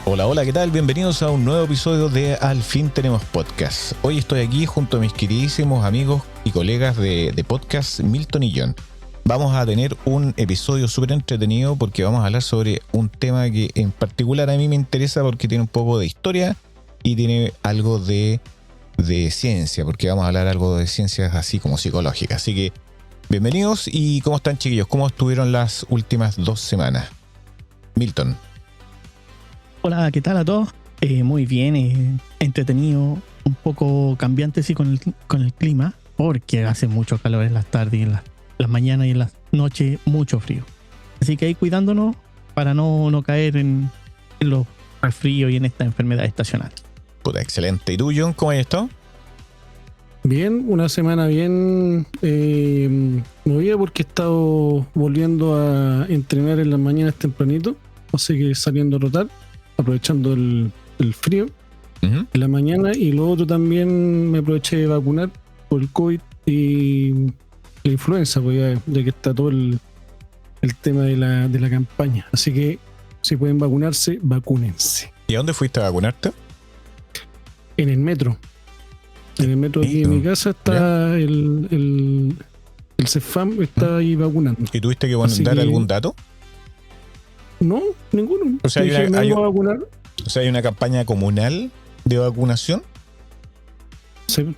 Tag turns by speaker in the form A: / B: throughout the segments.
A: Hola, hola, ¿qué tal? Bienvenidos a un nuevo episodio de Al Fin Tenemos Podcast. Hoy estoy aquí junto a mis queridísimos amigos y colegas de podcast, Milton y John. Vamos a tener un episodio súper entretenido porque vamos a hablar sobre un tema que en particular a mí me interesa porque tiene un poco de historia y tiene algo de ciencia, porque vamos a hablar algo de ciencias así como psicológicas. Así que bienvenidos. ¿Y cómo están, chiquillos? ¿Cómo estuvieron las últimas 2 semanas? Milton.
B: Hola, ¿qué tal a todos? Muy bien, entretenido, un poco cambiante sí con el clima, porque hace mucho calor en las tardes y en las mañanas y en las noches, mucho frío. Así que ahí cuidándonos para no caer en los resfríos y en esta enfermedad estacional.
A: Puta, excelente. ¿Y tú, John, cómo has estado?
C: Bien, una semana bien movida porque he estado volviendo a entrenar en las mañanas tempranito, así que saliendo a trotar, aprovechando el frío en la mañana, y luego otro también me aproveché de vacunar por el COVID y la influenza, pues ya que está todo el tema de la campaña. Así que si pueden vacunarse, vacúnense.
A: ¿Y a dónde fuiste a vacunarte?
C: En el metro. En el metro aquí en mi casa está el CEFAM, está ahí vacunando.
A: ¿Y tuviste que dar algún dato?
C: No, ninguno.
A: O sea, hay una campaña comunal de vacunación.
C: Sí,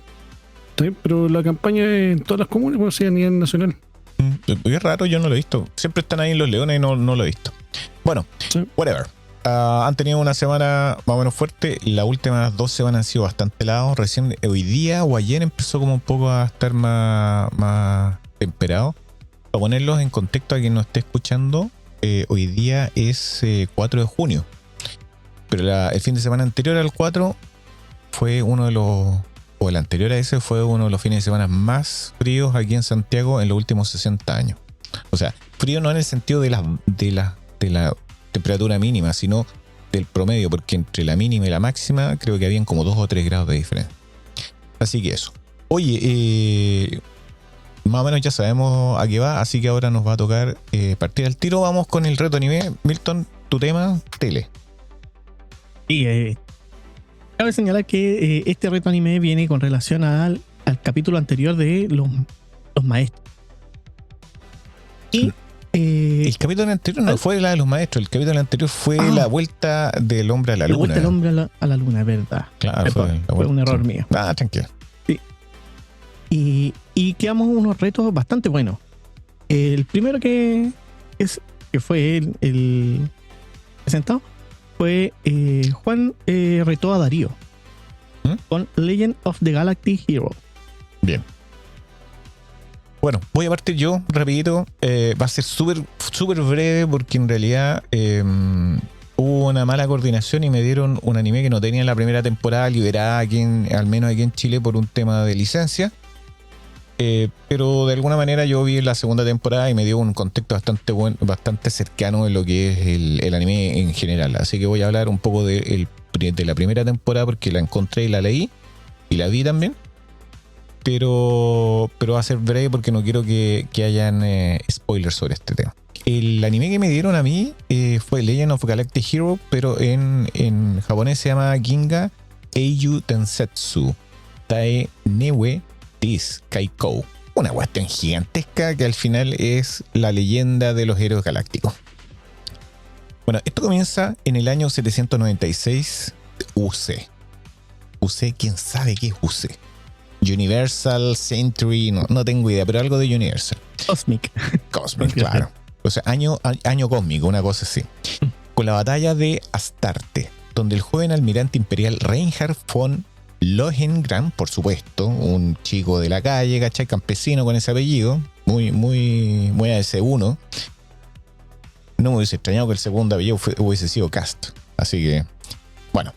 C: pero la campaña es en todas las comunas, pues, a nivel nacional.
A: Es raro, yo no lo he visto. Siempre están ahí en Los Leones y no lo he visto. Bueno, sí. Whatever. Han tenido una semana más o menos fuerte. Las últimas 2 semanas han sido bastante helados. Recién hoy día o ayer empezó como un poco a estar más temperado. Para ponerlos en contexto a quien nos esté escuchando, hoy día es 4 de junio. Pero el fin de semana anterior al 4 fue el anterior a ese fue uno de los fines de semana más fríos aquí en Santiago en los últimos 60 años. O sea, frío no en el sentido de la temperatura mínima, sino del promedio, porque entre la mínima y la máxima creo que habían como 2 o 3 grados de diferencia. Así que eso. Oye, más o menos ya sabemos a qué va, así que ahora nos va a tocar partir al tiro. Vamos con el reto anime. Milton, tu tema, tele.
B: Sí, cabe señalar que este reto anime viene con relación al capítulo anterior de los maestros. Y
A: el capítulo anterior no fue la de los maestros, el capítulo anterior fue la vuelta del hombre a la luna. La vuelta del hombre a la luna, es verdad. Claro, fue un error mío.
B: Tranquilo. Sí. Y quedamos unos retos bastante buenos. El primero que fue el presentado fue Juan retó a Darío con Legend of the Galactic Hero.
A: Bien. Bueno, voy a partir yo rapidito. Va a ser súper breve porque en realidad hubo una mala coordinación y me dieron un anime que no tenía en la primera temporada liberada al menos aquí en Chile por un tema de licencia. Pero de alguna manera yo vi la segunda temporada y me dio un contexto bastante cercano en lo que es el anime en general. Así que voy a hablar un poco de la primera temporada porque la encontré y la leí y la vi también. Pero va a ser breve porque no quiero que hayan spoilers sobre este tema. El anime que me dieron a mí fue Legend of Galactic Hero, pero en japonés se llama Ginga Eiyu Densetsu Tae Newe This Kaikou. Una cuestión gigantesca que al final es la leyenda de los héroes galácticos. Bueno, esto comienza en el año 796 UC. UC, ¿quién sabe qué es UC? Universal, Century, no tengo idea, pero algo de Universal.
B: Cosmic,
A: claro. O sea, año cósmico, una cosa así. Con la batalla de Astarte, donde el joven almirante imperial Reinhard von Lohengrin, por supuesto, un chico de la calle, ¿cachai? Campesino con ese apellido, muy AS1. No me hubiese extrañado que el segundo apellido hubiese sido Cast. Así que, bueno.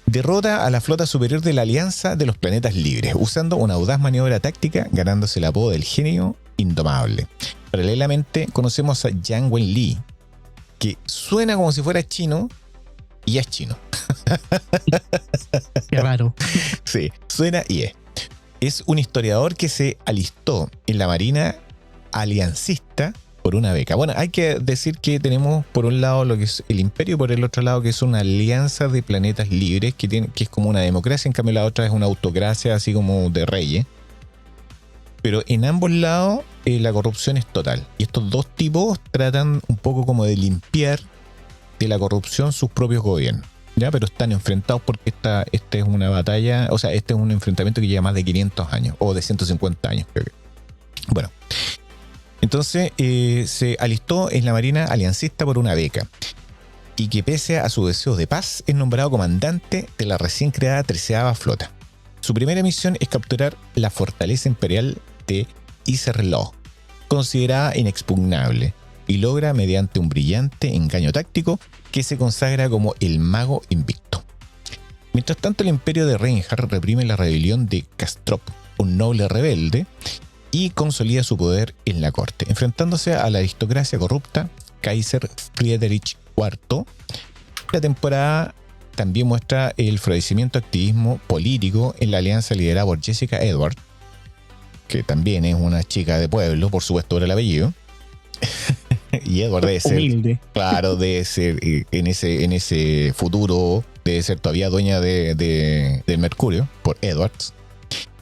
A: Derrota a la flota superior de la Alianza de los Planetas Libres, usando una audaz maniobra táctica, ganándose el apodo del genio indomable. Paralelamente, conocemos a Yang Wenli, que suena como si fuera chino y es chino.
B: Qué raro.
A: Sí, suena y es. Es un historiador que se alistó en la Marina aliancista por una beca. Bueno, hay que decir que tenemos por un lado lo que es el imperio y por el otro lado que es una alianza de planetas libres que es como una democracia, en cambio la otra es una autocracia así como de reyes. Pero en ambos lados la corrupción es total. Y estos dos tipos tratan un poco como de limpiar de la corrupción sus propios gobiernos. ¿Ya? Pero están enfrentados porque esta es una batalla, o sea, este es un enfrentamiento que lleva más de 500 años, o de 150 años, creo que. Bueno, entonces se alistó en la Marina aliancista por una beca, y que pese a su deseo de paz, es nombrado comandante de la recién creada 13ª Flota. Su primera misión es capturar la fortaleza imperial de Iserlohn, considerada inexpugnable, y logra mediante un brillante engaño táctico que se consagra como el mago invicto. Mientras tanto, el imperio de Reinhard reprime la rebelión de Kastrop, un noble rebelde, y consolida su poder en la corte, enfrentándose a la aristocracia corrupta Kaiser Friedrich IV. La temporada también muestra el florecimiento activismo político en la alianza liderada por Jessica Edward, que también es una chica de pueblo, por supuesto por el apellido. Y Edward debe ser
B: humilde.
A: claro, debe ser en ese futuro debe ser todavía dueña del Mercurio por Edwards,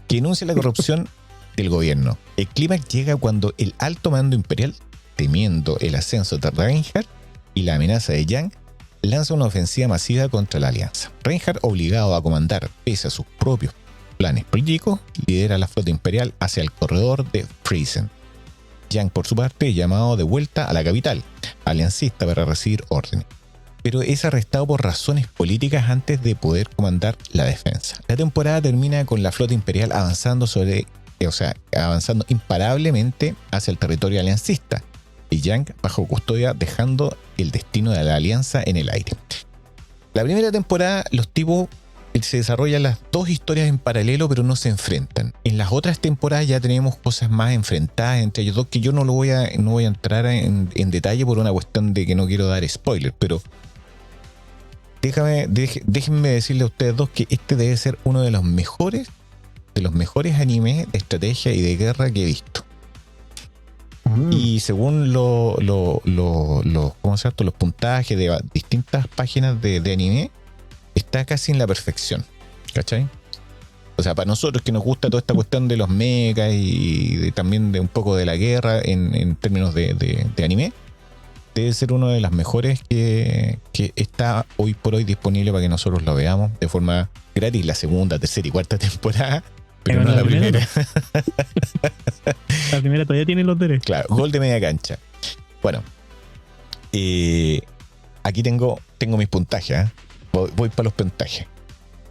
A: que enuncia la corrupción del gobierno. El clímax llega cuando el alto mando imperial, temiendo el ascenso de Reinhard y la amenaza de Yang, lanza una ofensiva masiva contra la alianza. Reinhard, obligado a comandar pese a sus propios planes políticos, lidera la flota imperial hacia el corredor de Friesen. Yang, por su parte, es llamado de vuelta a la capital aliancista para recibir órdenes, pero es arrestado por razones políticas antes de poder comandar la defensa. La temporada termina con la flota imperial avanzando avanzando imparablemente hacia el territorio aliancista, y Yang bajo custodia, dejando el destino de la alianza en el aire. La primera temporada, los tipos se desarrollan las dos historias en paralelo, pero no se enfrentan. En las otras temporadas ya tenemos cosas más enfrentadas entre ellos dos, que yo no voy a entrar en detalle por una cuestión de que no quiero dar spoilers, pero déjenme decirle a ustedes dos que este debe ser uno de los mejores animes de estrategia y de guerra que he visto. Y según los puntajes de distintas páginas de anime, está casi en la perfección, ¿cachai? O sea, para nosotros que nos gusta toda esta cuestión de los mechas y también de un poco de la guerra en términos de anime, debe ser uno de las mejores que está hoy por hoy disponible para que nosotros lo veamos de forma gratis, la segunda, tercera y cuarta temporada, pero no la primera.
B: La primera todavía tiene los derechos.
A: Claro, gol de media cancha. Bueno, aquí tengo mis puntajes, ¿eh? Voy para los puntajes.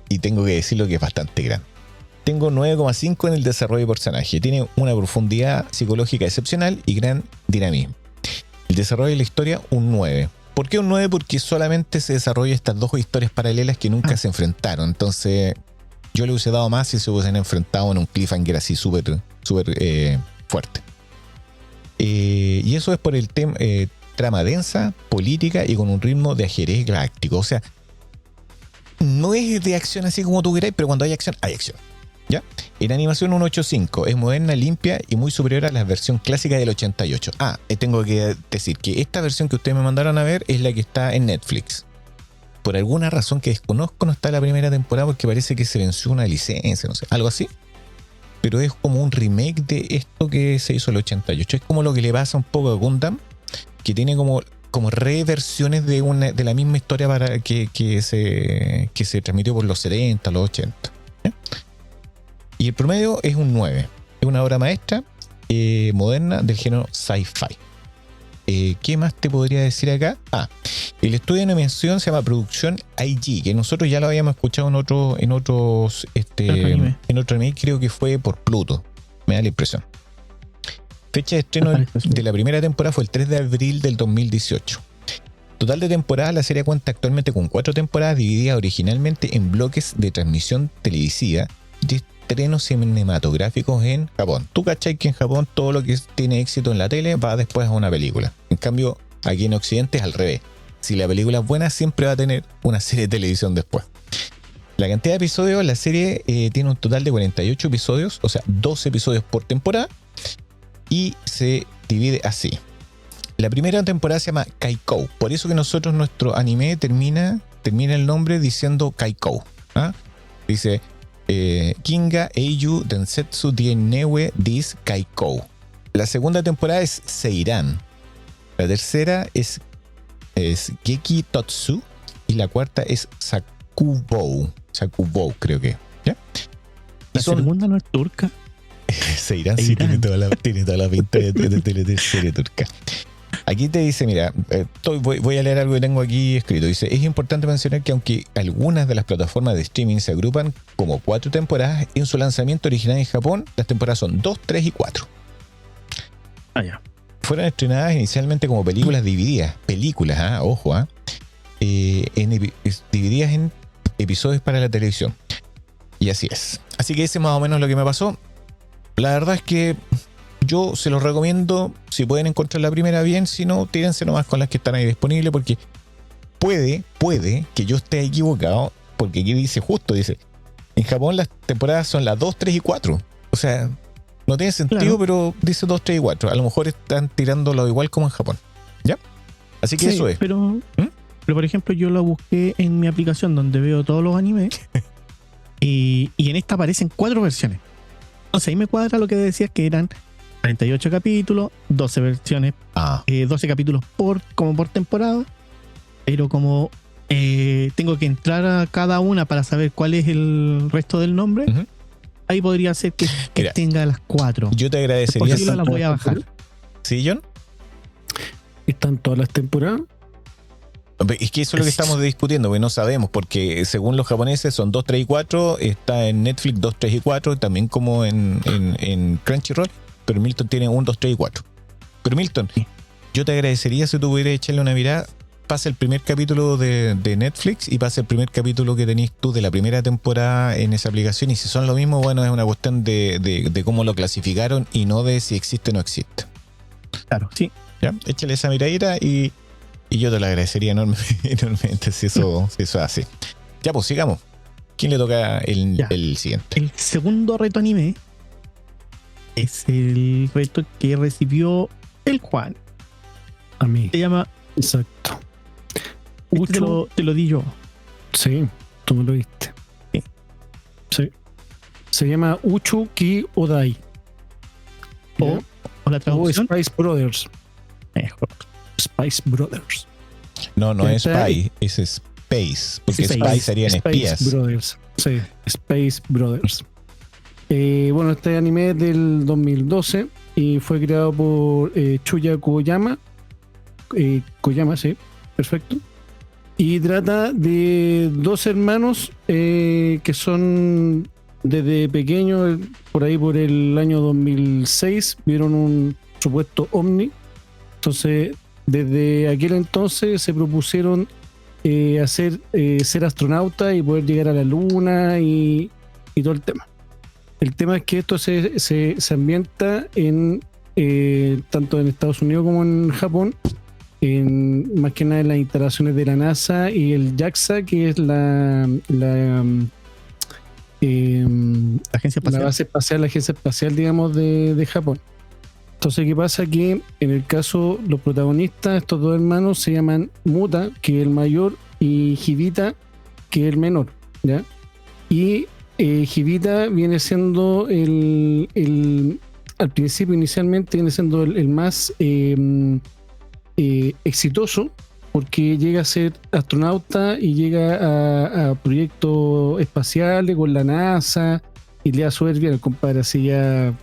A: Y tengo que decirlo que es bastante grande. Tengo 9,5 en el desarrollo de personaje. Tiene una profundidad psicológica excepcional y gran dinamismo. El desarrollo de la historia, un 9. ¿Por qué un 9? Porque solamente se desarrollan estas dos historias paralelas que nunca se enfrentaron. Entonces, yo le hubiese dado más si se hubiesen enfrentado en un cliffhanger así súper fuerte. Y eso es por el tema trama densa, política y con un ritmo de ajedrez galáctico. O sea, no es de acción así como tú queráis, pero cuando hay acción, hay acción. ¿Ya? En animación 185 es moderna, limpia y muy superior a la versión clásica del 88. Tengo que decir que esta versión que ustedes me mandaron a ver es la que está en Netflix. Por alguna razón que desconozco no está la primera temporada porque parece que se venció una licencia, no sé, algo así. Pero es como un remake de esto que se hizo en el 88. Es como lo que le pasa un poco a Gundam, que tiene como reversiones de la misma historia para que se transmitió por los 70, los 80. ¿Sí? Y el promedio es un 9. Es una obra maestra moderna del género sci-fi. ¿Qué más te podría decir acá? El estudio de animación se llama Producción IG, que nosotros ya lo habíamos escuchado en otro anime, creo que fue por Pluto, me da la impresión. Fecha de estreno de la primera temporada fue el 3 de abril del 2018. Total de temporadas, la serie cuenta actualmente con 4 temporadas divididas originalmente en bloques de transmisión televisiva y estrenos cinematográficos en Japón. Tú cachai que en Japón todo lo que tiene éxito en la tele va después a una película. En cambio, Aquí en Occidente es al revés. Si la película es buena, siempre va a tener una serie de televisión después. La cantidad de episodios, la serie tiene un total de 48 episodios, o sea, 12 episodios por temporada, y se divide así. La primera temporada se llama Kaikou, por eso que nosotros nuestro anime termina el nombre diciendo Kaikou. ¿Ah? Dice Kinga Eiyu Densetsu Dienewe Dis Kaikou. La segunda temporada es Seiran. La tercera es Geki Totsu. Y la cuarta es Sakubou, creo que. ¿Ya?
B: La segunda no es turca.
A: Seiran sí tiene toda la pinta de serie turca. Aquí te dice, mira, voy a leer algo que tengo aquí escrito. Dice, es importante mencionar que aunque algunas de las plataformas de streaming se agrupan como 4 temporadas, en su lanzamiento original en Japón, las temporadas son 2, 3 y 4.
B: Ya.
A: Fueron estrenadas inicialmente como películas divididas. Ojo, divididas en episodios para la televisión. Y así es. Así que ese es más o menos lo que me pasó. La verdad es que yo se los recomiendo. Si pueden encontrar la primera, bien. Si no, tírense nomás con las que están ahí disponibles. Porque puede que yo esté equivocado. Porque aquí dice, en Japón las temporadas son las 2, 3 y 4. O sea, no tiene sentido, claro. Pero dice 2, 3 y 4. A lo mejor están tirándolo igual como en Japón. ¿Ya? Así que sí, eso es.
B: Pero por ejemplo, yo lo busqué en mi aplicación donde veo todos los animes. y en esta aparecen 4 versiones. Entonces ahí me cuadra lo que decías, que eran 48 capítulos, 12 versiones, 12 capítulos por temporada. Pero como tengo que entrar a cada una para saber cuál es el resto del nombre, ahí podría ser que mira, tenga las 4.
A: Yo te agradecería.
B: Yo las voy a bajar.
A: ¿Sí, John?
C: ¿Están todas las temporadas?
A: Es que eso es lo que estamos discutiendo, porque no sabemos, porque según los japoneses son 2, 3 y 4, está en Netflix 2, 3 y 4, también como en Crunchyroll, pero Milton tiene 1, 2, 3 y 4. Pero Milton, yo te agradecería si tú pudieras echarle una mirada, pasa el primer capítulo de Netflix y pasa el primer capítulo que tenés tú de la primera temporada en esa aplicación, y si son lo mismo, bueno, es una cuestión de cómo lo clasificaron y no de si existe o no existe.
B: Claro, sí.
A: ¿Ya? Échale esa miradita y yo te lo agradecería enormemente si eso hace. Ya, pues sigamos. ¿Quién le toca el siguiente?
B: El segundo reto anime es el reto que recibió el Juan.
C: A mí.
B: Se llama...
C: Exacto.
B: Te lo di yo.
C: Sí, tú me lo diste. Sí. Se llama Uchu Ki Odai.
B: O la traducción.
C: Spice Brothers.
B: Mejor.
C: Spice Brothers.
A: No es Spy, es Space, porque Spy serían espías.
C: Space Brothers. Sí, Space Brothers. Bueno, este anime es del 2012 y fue creado por Chuya Koyama. Koyama, sí, perfecto. Y trata de 2 hermanos que son desde pequeños, por ahí por el año 2006, vieron un supuesto ovni. Entonces, desde aquel entonces se propusieron ser astronautas y poder llegar a la luna y todo el tema. El tema es que esto se ambienta tanto en Estados Unidos como en Japón, más que nada en las instalaciones de la NASA y el JAXA, que es la
B: agencia espacial.
C: La base espacial, la agencia espacial, digamos, de Japón. Entonces, ¿qué pasa? Que en el caso, los protagonistas, estos 2 hermanos, se llaman Muta, que es el mayor, y Hibita, que es el menor, ¿ya? Y Hibita viene siendo al principio, inicialmente, viene siendo el más exitoso, porque llega a ser astronauta y llega a proyectos espaciales con la NASA, y le da súper bien, el compadre, así ya,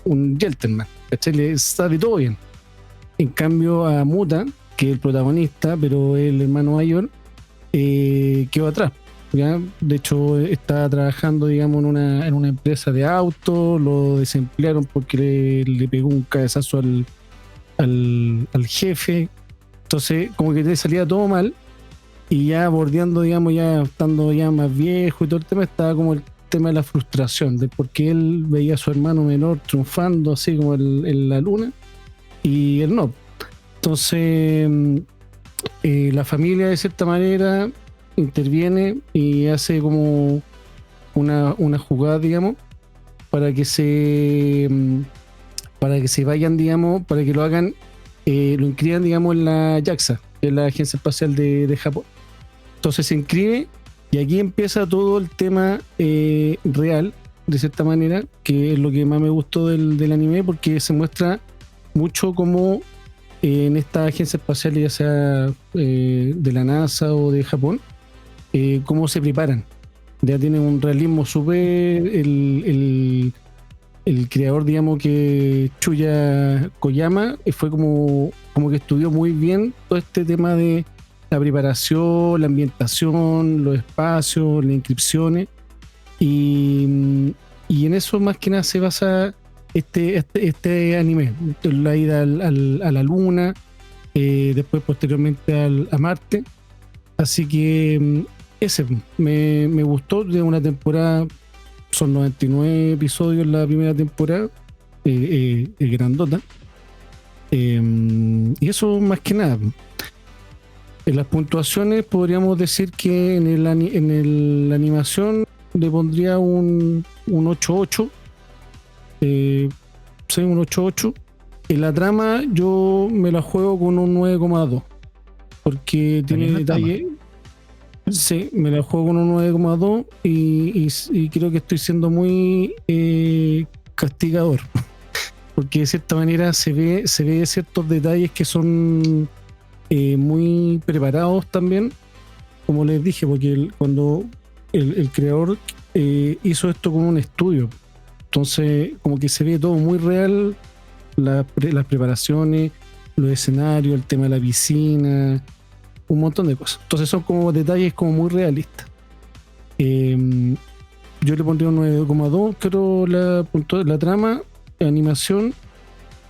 C: un gentleman, ¿cachai? Le sale todo bien. En cambio, a Muta, que es el protagonista, pero el hermano mayor, quedó atrás, ¿ya? De hecho, está trabajando, digamos, en una empresa de autos, lo desemplearon porque le pegó un cabezazo al jefe. Entonces, como que le salía todo mal, y ya bordeando, digamos, ya estando ya más viejo y todo el tema, estaba como el tema de la frustración, de por qué él veía a su hermano menor triunfando así como en la luna y él no. Entonces, la familia de cierta manera interviene y hace como una jugada, digamos, para que se vayan, digamos, para que lo hagan, lo inscriban, digamos, en la JAXA, que es la Agencia Espacial de Japón. Entonces se inscribe y aquí empieza todo el tema real, de cierta manera, que es lo que más me gustó del anime, porque se muestra mucho cómo en esta agencia espacial, ya sea de la NASA o de Japón, cómo se preparan. Ya tienen un realismo súper... El creador, digamos, que Chuya Koyama, fue como que estudió muy bien todo este tema de la preparación, la ambientación, los espacios, las inscripciones, y en eso más que nada se basa este anime, la ida a la luna, después posteriormente a Marte. Así que ese me gustó, de una temporada. Son 99 episodios la primera temporada, grandota. Y eso más que nada. En las puntuaciones podríamos decir que en la animación le pondría un 8.8. Sí, un 8.8. En la trama yo me la juego con un 9.2. Porque tiene detalle. Sí, me la juego con un 9.2 y creo que estoy siendo muy castigador, porque de cierta manera se ve ciertos detalles que son muy preparados también, como les dije, porque cuando el creador hizo esto como un estudio, entonces como que se ve todo muy real, las preparaciones, los escenarios, el tema de la piscina, un montón de cosas. Entonces son como detalles como muy realistas. Yo le pondría un 9.2, creo, la trama, la animación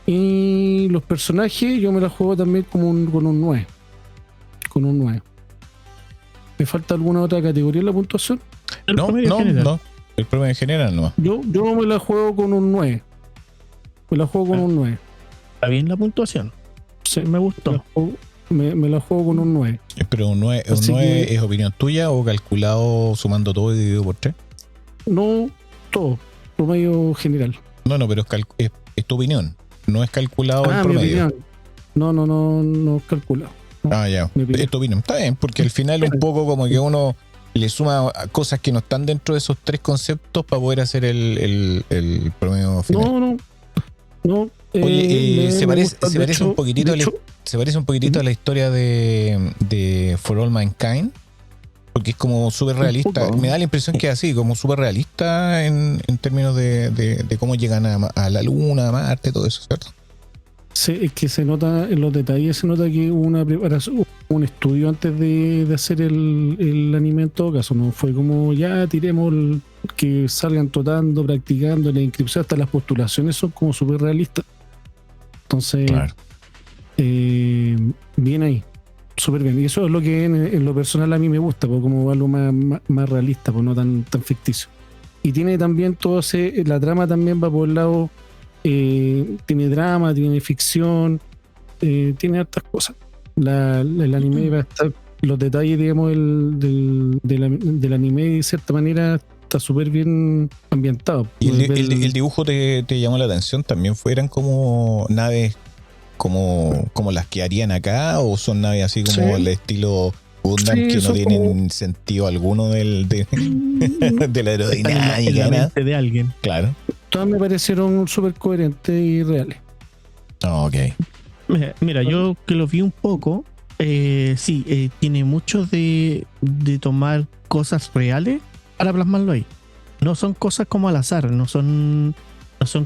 C: y los personajes. Yo me la juego también con un 9. Con un 9. ¿Me falta alguna otra categoría en la puntuación?
A: No. El promedio en general no.
C: Yo me la juego con un 9. Me la juego con un 9.
B: Está bien la puntuación.
C: Sí,
B: me gustó.
C: Me la juego con un 9.
A: Pero un 9, ¿es opinión tuya o calculado sumando todo y dividido por 3?
C: No, todo. Promedio general.
A: No, pero es tu opinión. No es calculado el promedio.
C: Mi opinión. No es calculado. No,
A: ya. Es tu opinión. Está bien, porque al final un poco como que uno le suma cosas que no están dentro de esos tres conceptos para poder hacer el promedio final.
C: No.
A: Oye, se parece un poquitito a la historia de For All Mankind, porque es como súper realista. Me da la impresión que es así, como súper realista en términos de cómo llegan a la luna, a Marte, todo eso, ¿cierto?
C: Sí, es que se nota en los detalles, se nota que hubo una preparación, un estudio antes de hacer el anime. En todo caso, no fue como ya tiremos que salgan trotando, practicando la inscripción, hasta las postulaciones son como súper realistas. Entonces, claro. Bien ahí, súper bien. Y eso es lo que en lo personal a mí me gusta, porque como algo más realista, pues no tan ficticio. Y tiene también la trama también va por el lado, tiene drama, tiene ficción, tiene hartas cosas. El anime va a estar, los detalles, digamos, del anime de cierta manera está súper bien ambientado.
A: ¿Y el dibujo te llamó la atención? ¿También eran como naves como las que harían acá, o son naves así como el estilo Gundam, que no tienen sentido alguno de la aerodinámica?
B: De alguien.
A: Claro.
C: Todas me parecieron súper coherentes y reales.
A: Ok.
B: Mira, yo que lo vi un poco, tiene mucho de tomar cosas reales para plasmarlo ahí. No son cosas como al azar, no son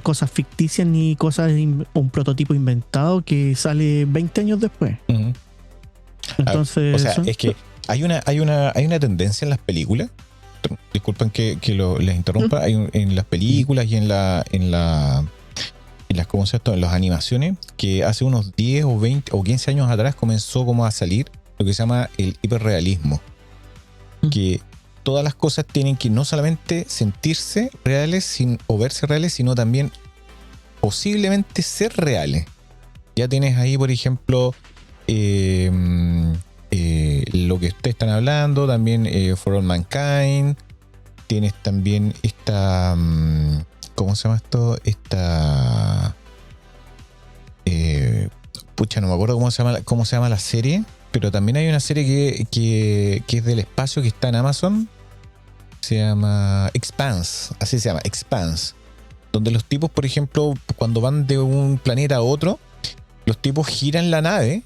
B: cosas ficticias ni cosas un prototipo inventado que sale 20 años después.
A: Uh-huh.
B: Entonces,
A: o sea, es que hay una tendencia en las películas. Disculpen que les interrumpa. Hay en las películas y en las ¿cómo se llama? En las animaciones, que hace unos 10 o 20 o 15 años atrás comenzó como a salir lo que se llama el hiperrealismo, que todas las cosas tienen que no solamente sentirse reales o verse reales, sino también posiblemente ser reales. Ya tienes ahí, por ejemplo, lo que ustedes están hablando, también For All Mankind. Tienes también esta... ¿cómo se llama esto? Esta... pucha, no me acuerdo cómo se llama la serie, pero también hay una serie que es del espacio que está en Amazon. Se llama Expanse, así se llama, Expanse. Donde los tipos, por ejemplo, cuando van de un planeta a otro, los tipos giran la nave,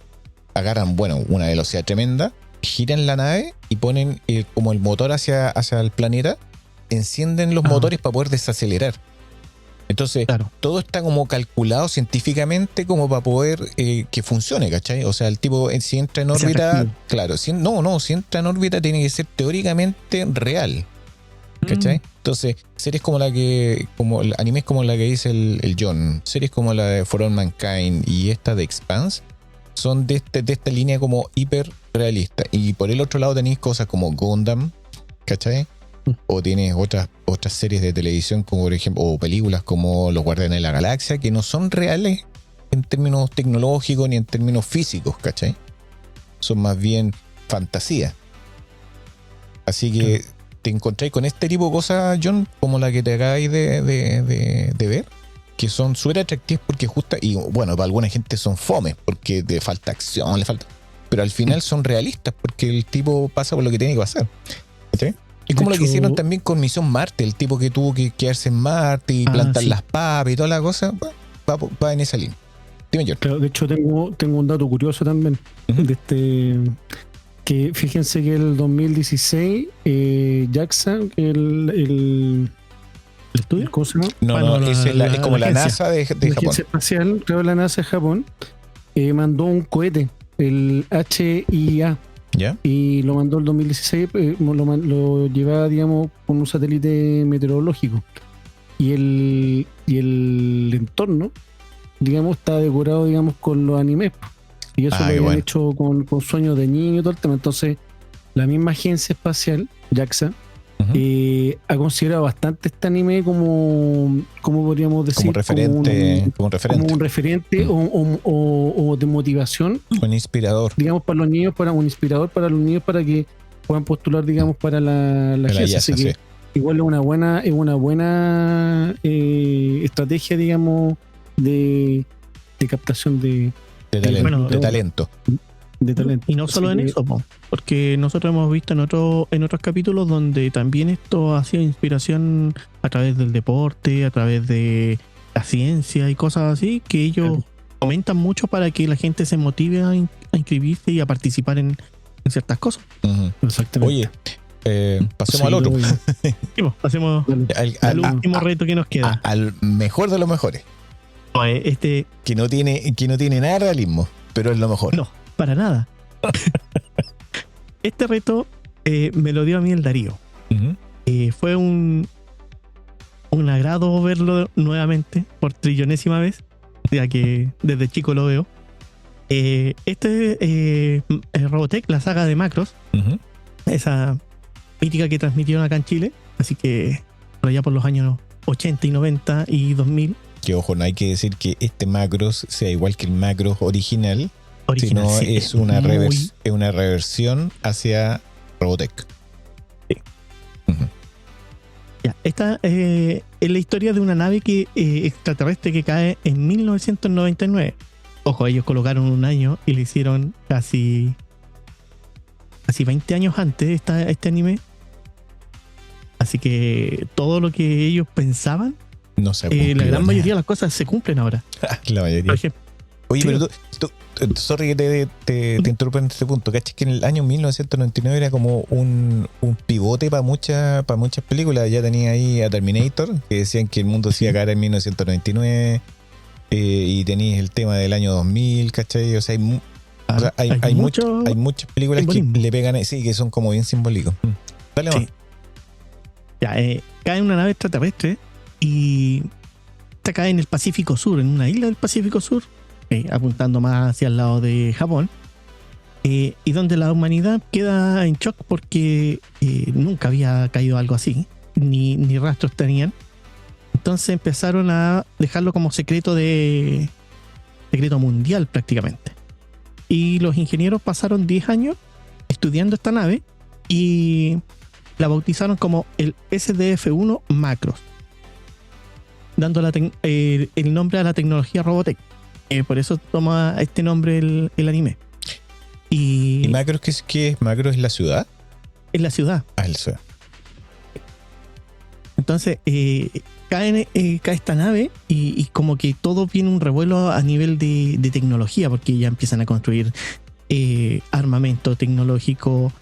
A: agarran, bueno, una velocidad tremenda, giran la nave y ponen como el motor hacia el planeta, encienden los motores para poder desacelerar. Entonces,
B: Claro.
A: todo está como calculado científicamente como para poder que funcione, ¿cachai? O sea, el tipo, si entra en
B: Que sea
A: órbita,
B: atractivo.
A: claro, si entra en órbita tiene que ser teóricamente real, ¿cachai? Entonces, series como animes como la que dice el John, series como la de For All Mankind y esta de Expanse, son de esta línea como hiper realista. Y por el otro lado tenéis cosas como Gundam, ¿cachai? O tienes otras series de televisión como por ejemplo, o películas como Los Guardianes de la Galaxia, que no son reales en términos tecnológicos ni en términos físicos, ¿cachai? Son más bien fantasía. Así que te encontráis con este tipo de cosas, John, como la que te acabáis de ver, que son súper atractivas porque y bueno, para alguna gente son fomes porque le falta acción, pero al final son realistas porque el tipo pasa por lo que tiene que pasar, ¿cachai? Es como lo que hicieron también con Misión Marte, el tipo que tuvo que quedarse en Marte y plantar las papas y toda la cosa, va en esa línea. Dime, John.
C: Claro, de hecho tengo un dato curioso también de que fíjense que el 2016 JAXA,
B: ¿El estudio?
C: ¿cómo se llama?
A: No, es como la NASA de
C: La
A: Japón.
C: agencia espacial, creo la NASA de Japón, mandó un cohete, el HIA,
A: ¿Ya?
C: y lo mandó el 2016, lo llevaba, digamos, con un satélite meteorológico. Y el entorno, digamos, está decorado, digamos, con los animes. Y eso lo habían hecho con sueños de niño y todo el tema. Entonces, la misma agencia espacial, JAXA, ha considerado bastante este anime como podríamos decir, como un referente o de motivación,
A: un inspirador,
C: digamos, para los niños, para un inspirador para los niños, para que puedan postular, digamos, para la agencia. Así que igual es una buena estrategia, digamos, de captación de
A: talento.
B: Y no solo en eso, porque nosotros hemos visto en otros capítulos donde también esto ha sido inspiración a través del deporte, a través de la ciencia y cosas así, que ellos comentan mucho para que la gente se motive a inscribirse y a participar en ciertas cosas.
C: Exactamente.
A: Oye, pasemos al otro.
B: Pasemos al último reto que nos queda.
A: Al mejor de los mejores. Que no tiene nada de realismo, pero es lo mejor.
B: No, para nada. Este reto me lo dio a mí el Darío. Fue un agrado verlo nuevamente por trillonésima vez, ya que desde chico lo veo. Robotech, la saga de Macross, esa mítica que transmitieron acá en Chile, así que por allá por los años 80 y 90 y 2000.
A: Que ojo, no hay que decir que este Macross sea igual que el Macross original, sino sí, es una reversión hacia Robotech.
B: Sí. Ya, esta es la historia de una nave extraterrestre que cae en 1999. Ojo, ellos colocaron un año y le hicieron casi 20 años antes este anime. Así que todo lo que ellos pensaban,
A: no se cumplió,
B: la gran mayoría de las cosas se cumplen ahora.
A: La mayoría.
B: Por ejemplo,
A: oye, sí, pero tú sorry que te interrumpa en este punto. ¿Cachai? Que en el año 1999 era como un pivote para muchas películas. Ya tenía ahí a Terminator, que decían que el mundo se iba a caer en 1999. Y tenías el tema del año 2000, ¿cachai? O sea, hay muchas películas simbolismo que le pegan, sí, que son como bien simbólicos. Dale más. Sí.
B: Ya, cae en una nave extraterrestre y esta cae en el Pacífico Sur, en una isla del Pacífico Sur, apuntando más hacia el lado de Japón, y donde la humanidad queda en shock porque nunca había caído algo así, ni rastros tenían. Entonces empezaron a dejarlo como secreto de secreto mundial prácticamente. Y los ingenieros pasaron 10 años estudiando esta nave y la bautizaron como el SDF-1 Macros, dando el nombre a la tecnología Robotech. Por eso toma este nombre el anime.
A: ¿Y Macros qué es? ¿Macros es la ciudad?
B: Es la ciudad.
A: Ah, es la ciudad.
B: Entonces cae esta nave y como que todo viene un revuelo a nivel de tecnología, porque ya empiezan a construir armamento tecnológico,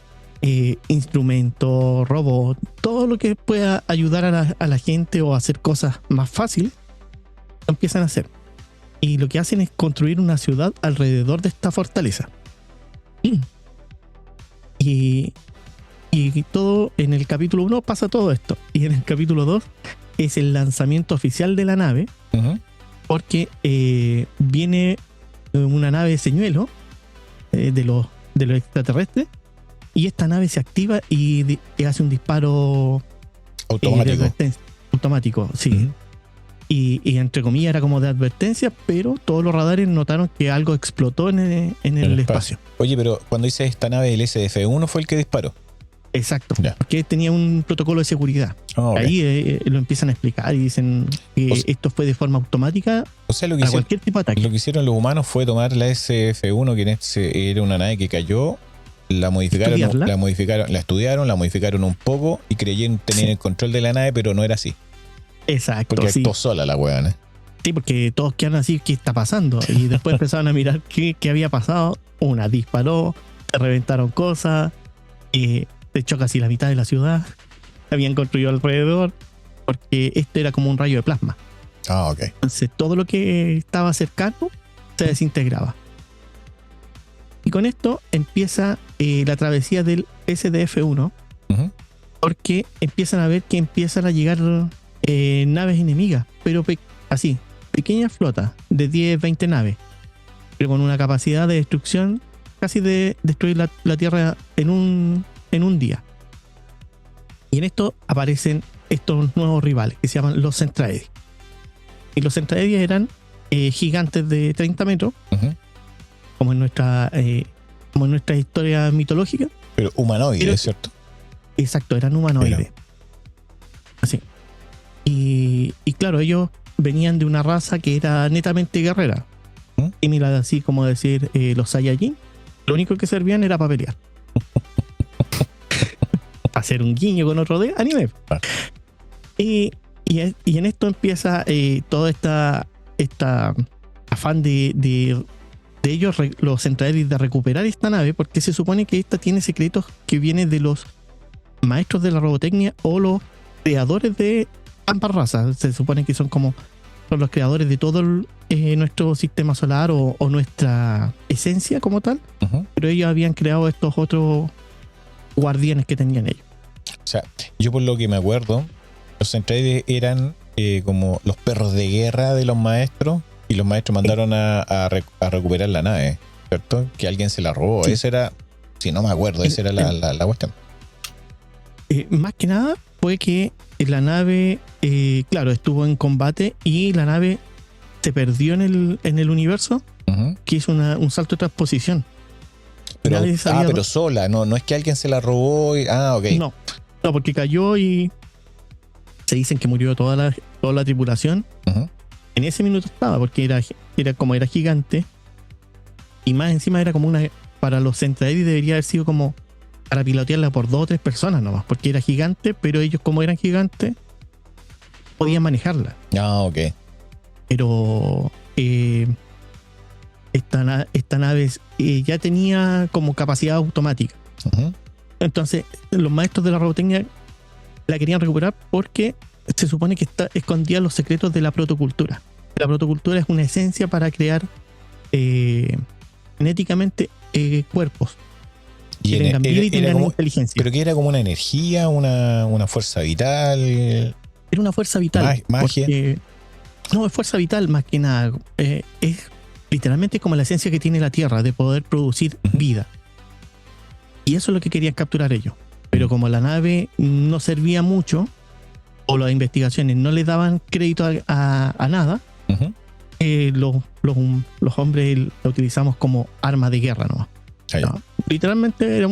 B: instrumentos, robots, todo lo que pueda ayudar a la gente o hacer cosas más fáciles, lo empiezan a hacer. Y lo que hacen es construir una ciudad alrededor de esta fortaleza. Y todo en el capítulo 1 pasa todo esto. Y en el capítulo 2 es el lanzamiento oficial de la nave, porque viene una nave señuelo de los extraterrestres, y esta nave se activa y hace un disparo automático, sí. Y entre comillas era como de advertencia, pero todos los radares notaron que algo explotó en el espacio.
A: Oye, pero cuando dice esta nave, el SDF-1 fue el que disparó.
B: Exacto, porque tenía un protocolo de seguridad. Ahí lo empiezan a explicar y dicen que esto fue de forma automática,
A: o sea, lo que
B: cualquier tipo de ataque.
A: Lo que hicieron los humanos fue tomar la SDF-1, que era una nave que cayó, la modificaron, la estudiaron, la modificaron un poco y creyeron tener el control de la nave, pero no era así.
B: Exacto,
A: porque actuó sola la hueá, ¿eh?
B: Sí, porque todos quedaron así, ¿qué está pasando? Y después empezaron a mirar qué había pasado. Una disparó, se reventaron cosas, se echó casi la mitad de la ciudad, habían construido alrededor, porque esto era como un rayo de plasma.
A: Ok.
B: Entonces todo lo que estaba cercano se desintegraba. Y con esto empieza la travesía del SDF-1, porque empiezan a ver que empiezan a llegar naves enemigas, pero así, pequeñas flotas de 10, 20 naves, pero con una capacidad de destrucción casi de destruir la Tierra en un día. Y en esto aparecen estos nuevos rivales que se llaman los Centraedi. Y los Centraedi eran gigantes de 30 metros, como en nuestra historia mitológica.
A: Pero humanoides, ¿cierto?
B: Exacto, eran humanoides. Así. Y claro, ellos venían de una raza que era netamente guerrera. Similar, así como decir los Saiyajin. Lo único que servían era para pelear. Hacer un guiño con otro de anime. Y en esto empieza toda esta afán de ellos, los Centraedi, de recuperar esta nave, porque se supone que esta tiene secretos que vienen de los maestros de la robotecnia o los creadores de ambas razas. Se supone que son los creadores de todo nuestro sistema solar o nuestra esencia como tal, pero ellos habían creado estos otros guardianes que tenían ellos.
A: O sea, yo por lo que me acuerdo, los Centraedi eran como los perros de guerra de los maestros, y los maestros mandaron a recuperar la nave, ¿cierto? Que alguien se la robó. Sí. Esa era, si no me acuerdo, esa era la cuestión.
B: Más que nada fue que la nave, claro, estuvo en combate y la nave se perdió en el universo, que hizo un salto de transposición.
A: Pero sola, no es que alguien se la robó. Ok.
B: No, porque cayó y se dicen que murió toda la tripulación. En ese minuto estaba, porque era gigante, y más encima era como para los Centraedi debería haber sido como para pilotearla por 2 o 3 personas nomás, porque era gigante, pero ellos, como eran gigantes, podían manejarla.
A: Ok.
B: Pero esta nave ya tenía como capacidad automática. Entonces los maestros de la robotecnia la querían recuperar porque se supone que escondía los secretos de la protocultura. La protocultura es una esencia para crear genéticamente cuerpos que tengan vida y tengan inteligencia.
A: Pero que era como una energía, una fuerza vital.
B: Era una fuerza vital.
A: Magia.
B: No, es fuerza vital más que nada. Es literalmente como la esencia que tiene la Tierra de poder producir vida. Y eso es lo que querían capturar ellos. Pero como la nave no servía mucho, o las investigaciones no le daban crédito a nada, los los hombres la utilizamos como arma de guerra, ¿no? No, literalmente era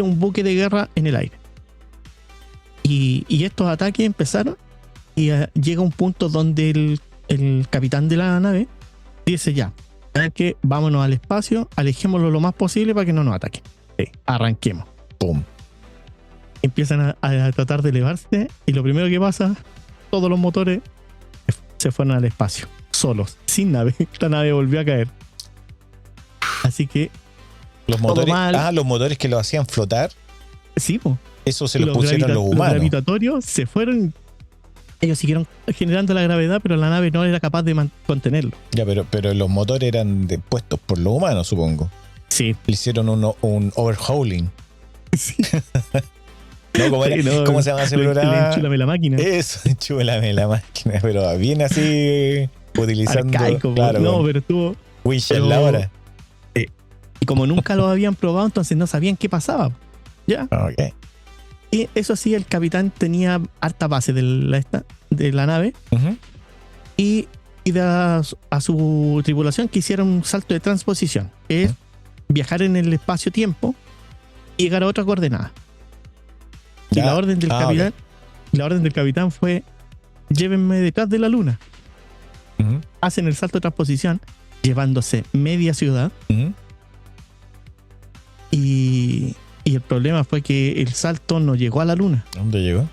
B: un buque de guerra en el aire. Y estos ataques empezaron y llega un punto donde el capitán de la nave dice ya, ¿sabes qué? Vámonos al espacio, alejémoslo lo más posible para que no nos ataquen. Sí, arranquemos.
A: ¡Pum!
B: Empiezan a tratar de elevarse y lo primero que pasa, todos los motores se fueron al espacio, solos, sin nave. La nave volvió a caer. Así que
A: los motores que lo hacían flotar.
B: Sí, pues.
A: Eso se lo pusieron los humanos. Los
B: gravitatorios se fueron. Ellos siguieron generando la gravedad, pero la nave no era capaz de contenerlo.
A: Ya, pero los motores eran puestos por los humanos, supongo.
B: Sí.
A: Le hicieron un overhauling.
B: Sí.
A: No, ¿cómo se llama ese programa?
B: Enchúlame la máquina.
A: Eso, enchúlame la máquina. Pero bien así, utilizando.
B: Arcaico,
A: claro,
B: no, pero estuvo.
A: Wish en la hora.
B: Y como nunca lo habían probado, entonces no sabían qué pasaba. Ya.
A: Ok.
B: Y eso sí, el capitán tenía harta base de la nave.
A: Uh-huh.
B: Y a su tripulación que hiciera un salto de transposición. Que es viajar en el espacio-tiempo y llegar a otra coordenada. Y la orden del capitán, okay. La orden del capitán fue: llévenme detrás de la luna.
A: Uh-huh.
B: Hacen el salto de transposición, llevándose media ciudad.
A: Uh-huh.
B: Y el problema fue que el salto no llegó a la luna.
A: ¿Dónde llegó?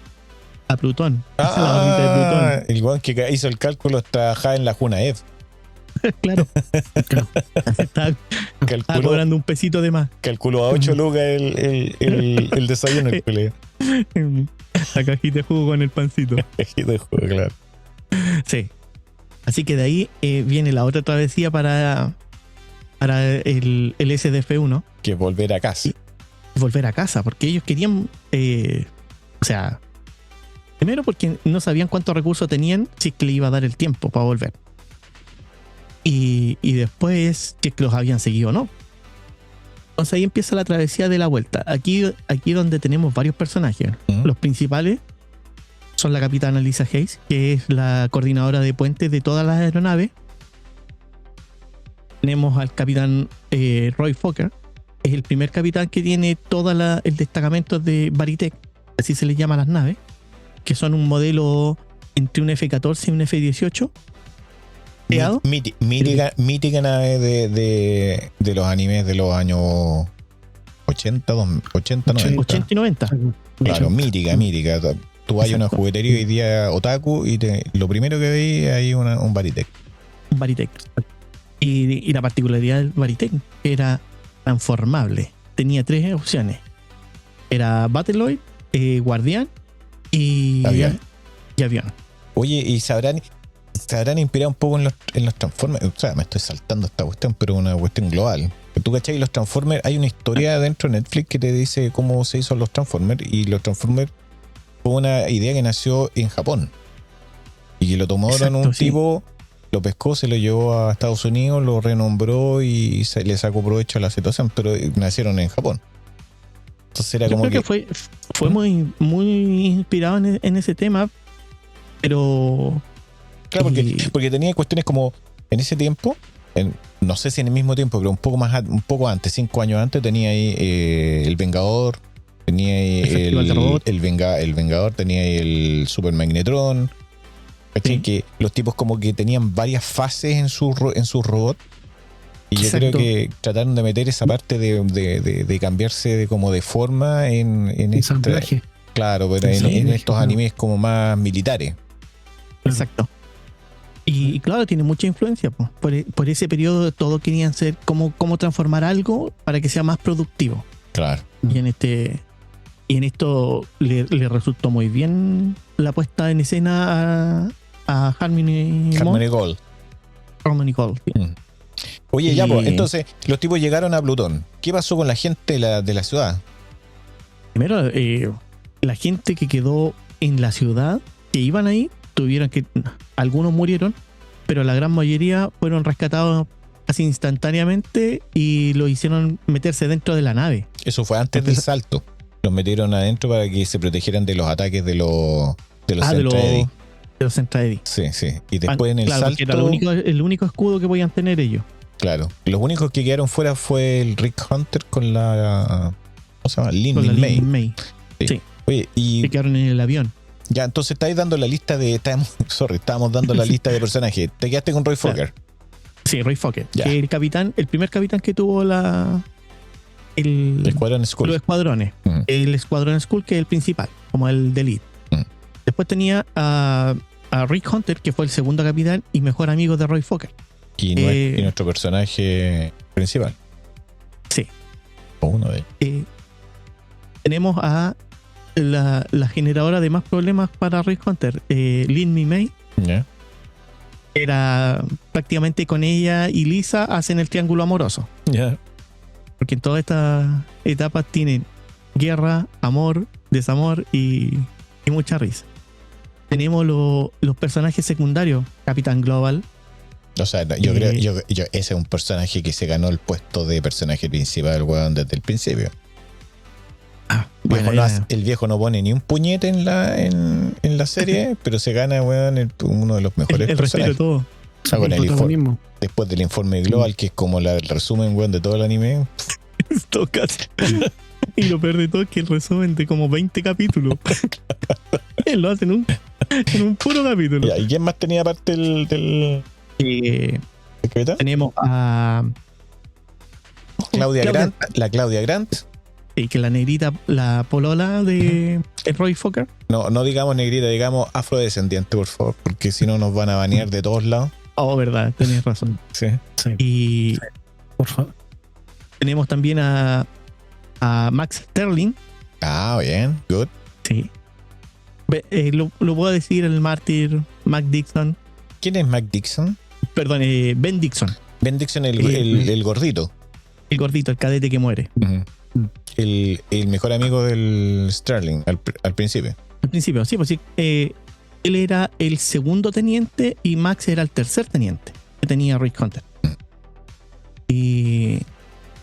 B: A Plutón. A la órbita de Plutón.
A: El guan que hizo el cálculo trabajaba en la Junaev.
B: Claro. Estaba cobrando un pesito de más.
A: Calculó a 8 lucas el desayuno.
B: La cajita de jugo con el pancito.
A: La cajita de jugo, claro.
B: Sí. Así que de ahí viene la otra travesía para el SDF-1.
A: Que es volver a casa.
B: Volver a casa, porque ellos querían, primero porque no sabían cuántos recursos tenían, si es que le iba a dar el tiempo para volver. Y después, si es que los habían seguido o no. Entonces ahí empieza la travesía de la vuelta. Aquí donde tenemos varios personajes.
A: Uh-huh.
B: Los principales son la capitana Lisa Hayes, que es la coordinadora de puentes de todas las aeronaves. Tenemos al capitán Roy Fokker. Es el primer capitán que tiene todo el destacamento de Baritech, así se les llama a las naves, que son un modelo entre un F-14 y un F-18.
A: Mítica nave de los animes de los años 80, 90.
B: 80 y 90.
A: Claro, mítica. Tú vas a una juguetería hoy día otaku y lo primero que veis es ahí un Baritech.
B: Un Baritech. Y la particularidad del Baritech era transformable. Tenía 3 opciones. Era Battleoid, Guardián y avión.
A: Oye, ¿y se habrán inspirado un poco en los Transformers? O sea, me estoy saltando esta cuestión, pero una cuestión global. Tú cachai, los Transformers, hay una historia dentro de Netflix que te dice cómo se hizo los Transformers, y los Transformers fue una idea que nació en Japón y que lo tomaron un tipo, lo pescó, se lo llevó a Estados Unidos, lo renombró y le sacó provecho a la situación, pero nacieron en Japón. Entonces era como
B: creo que fue muy, muy inspirado en ese tema, pero
A: claro, porque tenía cuestiones como en ese tiempo, no sé si en el mismo tiempo, pero un poco antes, 5 años antes, tenía ahí el Vengador, tenía ahí el Vengador, tenía ahí el Super Magnetron. Sí. Que los tipos como que tenían varias fases en su robot, y yo creo que trataron de meter esa parte de cambiarse como de forma en
C: ensamblaje.
A: Claro, pero en estos animes como más militares.
B: Exacto. Y claro, tiene mucha influencia. Por ese periodo todos querían ser cómo transformar algo para que sea más productivo.
A: Claro.
B: Y en esto le resultó muy bien la puesta en escena a Harmony
A: Gold.
B: Harmony Gold. Sí.
A: Oye, ya, pues, entonces los tipos llegaron a Plutón. ¿Qué pasó con la gente de la ciudad?
B: Primero, la gente que quedó en la ciudad, que iban ahí, algunos murieron, pero la gran mayoría fueron rescatados casi instantáneamente y lo hicieron meterse dentro de la nave.
A: Eso fue antes del salto. Los metieron adentro para que se protegieran de los ataques de los
B: de los Centra Eddy.
A: Sí. Y después en el
B: claro,
A: salto.
B: era el único escudo que podían tener ellos.
A: Claro. Los únicos que quedaron fuera fue el Rick Hunter con la. ¿Cómo se llama? Lin
B: Con la
A: May.
B: Lin May.
A: Sí.
B: Sí.
A: Oye, y
B: Se quedaron en el avión.
A: ya, entonces estáis dando la lista de. Estábamos dando la lista de personajes. Te quedaste con Roy Fokker.
B: Sí, Roy Fokker.
A: Ya.
B: Que el primer capitán que tuvo
A: El Escuadrón Skull.
B: los escuadrones.
A: Mm.
B: El Escuadrón Skull, que es el principal, como el de Elite.
A: Mm.
B: Después tenía a Rick Hunter, que fue el segundo capitán y mejor amigo de Roy Fokker.
A: Y nuestro personaje principal.
B: Sí.
A: O uno de ellos.
B: Tenemos a la generadora de más problemas para Rick Hunter, Lin May.
A: ¿Ya?
B: Era prácticamente con ella y Lisa hacen el triángulo amoroso.
A: Ya.
B: Porque en todas estas etapas tienen guerra, amor, desamor y mucha risa. Tenemos los personajes secundarios, Capitán Global.
A: O sea, yo creo ese es un personaje que se ganó el puesto de personaje principal, weón, desde el principio.
B: Bueno,
A: El viejo no pone ni un puñete en la serie, pero se gana, weón, uno de los mejores
B: el respeto de
A: personajes.
B: todo.
A: Con el
C: protagonismo.
A: después del informe global, que es como el resumen, weón, de todo el anime.
B: Tocas. Y lo peor de todo es que el resumen de como 20 capítulos. Lo hacen en un puro capítulo.
A: Ya, ¿y quién más tenía parte del capitán?
B: Tenemos a
A: Claudia Grant, la Claudia Grant.
B: Sí, que la negrita, la polola de Roy Fokker.
A: No digamos negrita, digamos afrodescendiente, por favor, porque si no nos van a banear de todos lados.
B: Oh, verdad, tenés razón.
A: Sí.
C: Sí,
B: Y
C: por favor.
B: tenemos también a Max Sterling.
A: Ah, bien, good.
B: Sí. Lo puedo decir el mártir Mac Dixon.
A: ¿Quién es Mac Dixon?
B: Perdón, Ben Dixon.
A: Ben Dixon, el gordito.
B: El gordito, el cadete que muere.
A: Uh-huh. El mejor amigo del Sterling al principio.
B: Al principio, sí, pues sí. Él era el segundo teniente y Max era el tercer teniente que tenía Rick Hunter. Y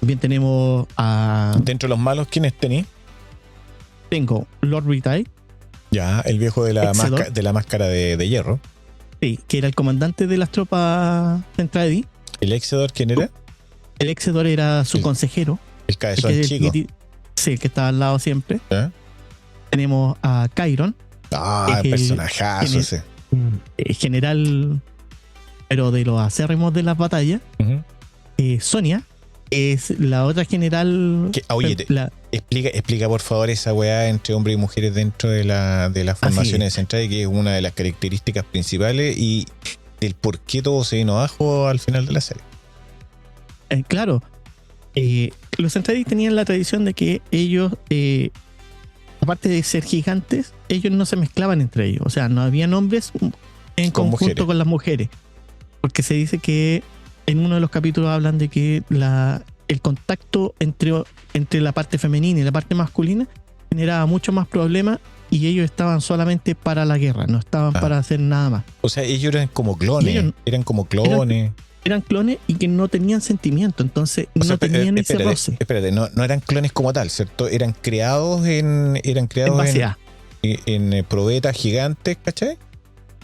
B: también tenemos a...
A: Dentro de los malos, ¿quiénes tenéis?
B: Tengo Lord Retail.
A: Ya, el viejo de la
B: Exodus.
A: máscara de hierro.
B: Sí, que era el comandante de las tropas Centra Eddy.
A: ¿El Exodus quién era?
B: El Exodor era su consejero.
A: El cabezón chico.
B: Sí, el que estaba al lado siempre.
A: ¿Eh?
B: Tenemos a Chiron,
A: Ah,
B: el
A: personajazo ese.
B: general, pero de los acérrimos de las batallas.
A: Uh-huh.
B: Sonia es la otra general.
A: Oye, explica por favor esa weá entre hombres y mujeres dentro de las formaciones centrales, que es una de las características principales y del por qué todo se vino abajo al final de la serie.
B: Claro, los Centradis tenían la tradición de que ellos, aparte de ser gigantes, ellos no se mezclaban entre ellos. O sea, no habían hombres en
A: Con
B: conjunto
A: mujeres.
B: con las mujeres. Porque se dice que en uno de los capítulos hablan de que el contacto entre la parte femenina y la parte masculina generaba mucho más problemas y ellos estaban solamente para la guerra, no estaban para hacer nada más.
A: O sea, ellos eran como clones.
B: Eran clones y que no tenían sentimiento, entonces
A: O sea,
B: no tenían ese roce.
A: Espérate, no eran clones como tal, ¿cierto? Eran creados en
B: base a.
A: probetas gigantes, ¿cachai?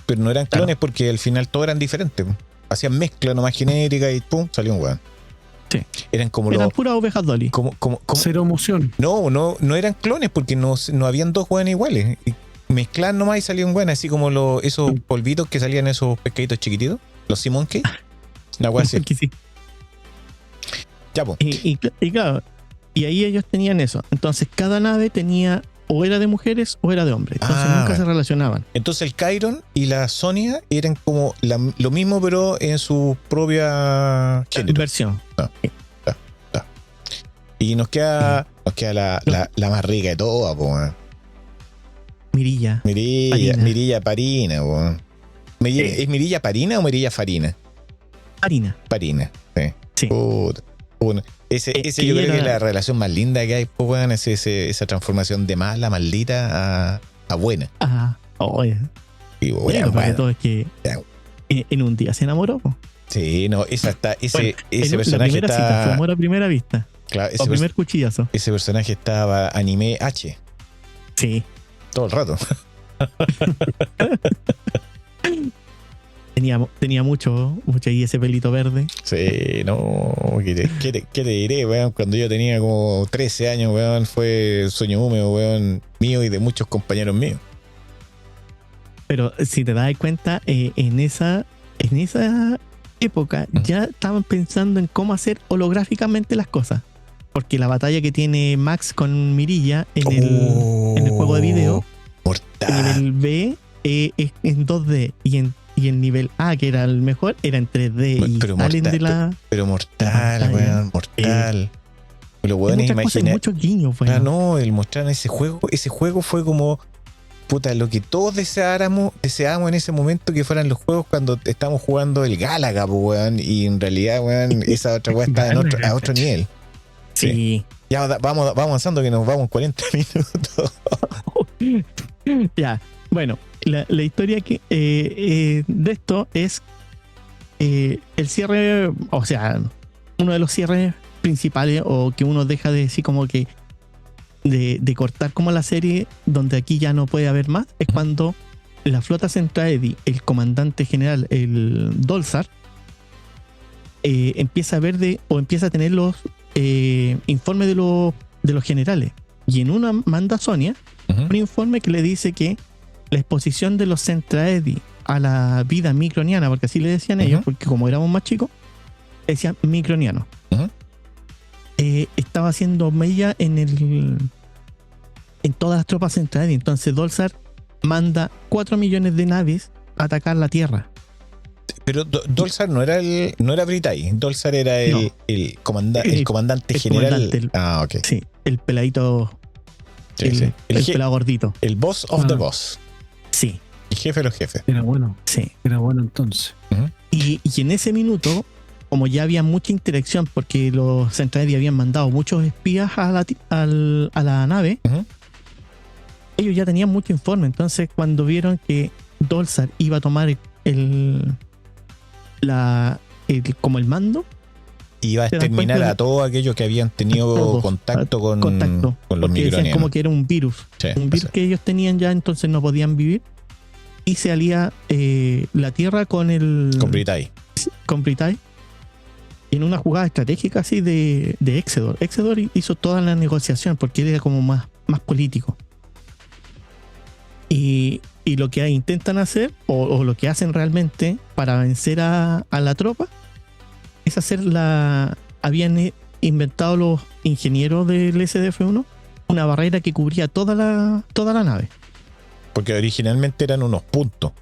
A: Pero no eran clones porque al final todos eran diferentes. Hacían mezcla nomás genérica y pum, salió un weón.
B: Sí.
A: Eran como
B: Eran puras ovejas Dolly.
A: como
C: Cero emoción.
A: No eran clones porque no habían dos weones iguales. Y mezclaban nomás y salía un weón, así como esos polvitos que salían esos pescaditos chiquititos, los Sea Monkey. Una weá así.
B: Sí.
A: Ya, po.
B: Y claro, y ahí ellos tenían eso. Entonces cada nave tenía o era de mujeres o era de hombres. Entonces nunca se relacionaban.
A: Entonces el Chiron y la Sonia eran como lo mismo, pero en su propia
B: Versión.
A: Y nos queda la más rica de todas, po.
B: Mirilla.
A: Mirilla Parina, po. ¿Es Mirilla Parina o Mirilla Farina? Parina, sí.
B: Sí.
A: Puta. Ese yo creo que es la relación más linda que hay, pues, weón, esa transformación de mala, maldita a buena.
B: Ajá. Oye.
A: Y,
B: Bueno, para todo es que en un día se enamoró. Po.
A: Sí, no, ese
B: La
A: personaje
B: primera cita, fue amor a primera vista.
A: Claro,
B: O primer cuchillazo.
A: ese personaje estaba anime H
B: Sí.
A: todo el rato.
B: Tenía mucho ahí ese pelito verde.
A: Sí, no, ¿qué te diré, weón? Cuando yo tenía como 13 años, weón, fue sueño húmedo, weón, mío y de muchos compañeros míos.
B: Pero si te das cuenta, en esa época ya estaban pensando en cómo hacer holográficamente las cosas. Porque la batalla que tiene Max con Mirilla en el juego de video,
A: mortal.
B: en el B es en 2D y el nivel A, que era el mejor, era en 3D. Y
A: pero
B: salen
A: mortal,
B: de la.
A: Pero mortal, weón, mortal. Los weones
B: imaginan. Muchos guiños, weón.
A: No, el mostrar ese juego fue como. Puta, lo que todos deseábamos en ese momento que fueran los juegos cuando estábamos jugando el Galaga, weón. Y en realidad, weón, esa otra weón está a otro nivel.
B: Sí.
A: Ya vamos avanzando que nos vamos 40 minutos.
B: Ya, bueno, la historia que de esto es el cierre, o sea, uno de los cierres principales o que uno deja de decir como que de cortar como la serie, donde aquí ya no puede haber más, es cuando la flota Centraedi, el comandante general, el Dolzar, empieza a ver empieza a tener los informes de los generales. Y en una manda a Sonia un informe que le dice que la exposición de los Centraedi a la vida microniana, porque así le decían ellos, porque como éramos más chicos, decían microniano. Estaba haciendo mella en todas las tropas Centraedi. Entonces Dolzar manda 4 millones de naves a atacar la Tierra.
A: Pero Dolzar no era Britai, Dolzar era el comandante general. Ok.
B: Sí, el peladito.
A: Sí.
B: El pelado gordito.
A: El boss of the boss.
B: Sí.
A: El jefe de los jefes.
C: Era bueno.
B: Sí.
C: Era bueno entonces.
B: Y en ese minuto, como ya había mucha interacción, porque los Centraedi habían mandado muchos espías a la nave, ellos ya tenían mucho informe. Entonces, cuando vieron que Dolzar iba a tomar como el mando,
A: iba a exterminar a todos aquellos que habían tenido contacto con los micronianos.
B: Como que era un virus.
A: Sí,
B: un virus que ellos tenían ya, entonces no podían vivir. Y se alía la Tierra con
A: Britai.
B: Con Britai. En una jugada estratégica así de Exedor. Exedor hizo toda la negociación porque él era como más político. Y lo que intentan hacer, o lo que hacen realmente para vencer a la tropa, es hacer habían inventado los ingenieros del SDF-1 una barrera que cubría toda la nave.
A: Porque originalmente eran unos puntos.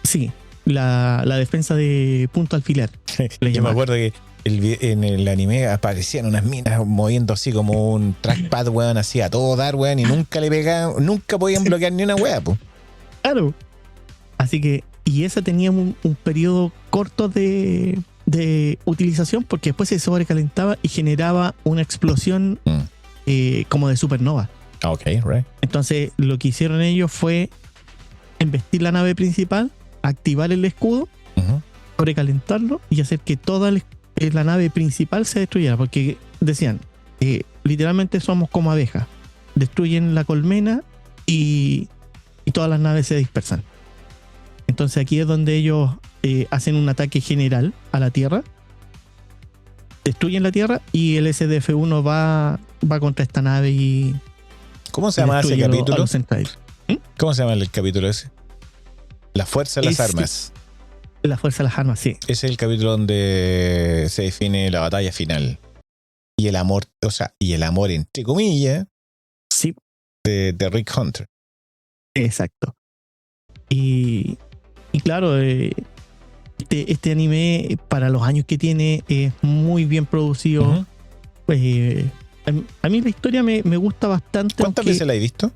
B: Sí, la defensa de punto alfiler.
A: Yo me acuerdo que en el anime aparecían unas minas moviendo así como un trackpad, weón, así a todo dar, weón, y nunca le pegaban, nunca podían bloquear ni una weá, pues.
B: Claro. Así que, y esa tenía un periodo corto de utilización, porque después se sobrecalentaba y generaba una explosión como de supernova.
A: Ok, right.
B: Entonces lo que hicieron ellos fue embestir la nave principal, activar el escudo, sobrecalentarlo y hacer que toda la nave principal se destruyera, porque decían, literalmente somos como abejas, destruyen la colmena y todas las naves se dispersan. Entonces aquí es donde ellos hacen un ataque general a la Tierra, destruyen la Tierra y el SDF-1 va contra esta nave y...
A: ¿Cómo se llama ese capítulo?
B: ¿Mm?
A: ¿Cómo se llama el capítulo ese? La fuerza de las armas.
B: La fuerza de las armas, sí.
A: Ese es el capítulo donde se define la batalla final. Y el amor, entre comillas,
B: sí,
A: de Rick Hunter.
B: Exacto. Y claro, este anime, para los años que tiene, es muy bien producido. A mí la historia me gusta bastante.
A: ¿Cuántas veces la he visto?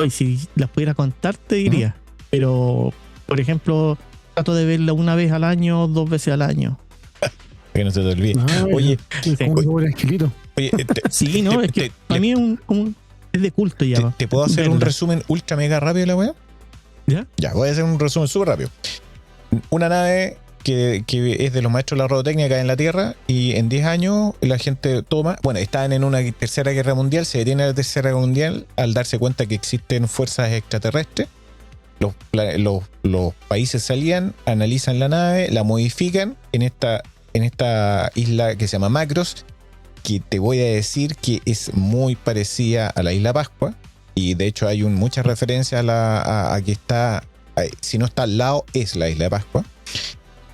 B: Si las pudiera contar, te diría. Pero, por ejemplo, trato de verla una vez al año, 2 veces al año.
A: Que no se te olvide. Oye,
B: sí, no, es que para mí es de culto ya.
A: ¿Te puedo hacer un resumen ultra mega rápido de la weá?
B: ¿Ya?
A: Ya, voy a hacer un resumen súper rápido. Una nave que es de los maestros de la robotecnia acá en la Tierra, y en 10 años la gente estaban en una tercera guerra mundial, se detiene la tercera guerra mundial al darse cuenta que existen fuerzas extraterrestres, los países salían, analizan la nave, la modifican en esta isla que se llama Macros, que te voy a decir que es muy parecida a la isla Pascua, y de hecho hay muchas referencias a que está, si no está al lado, es la isla de Pascua.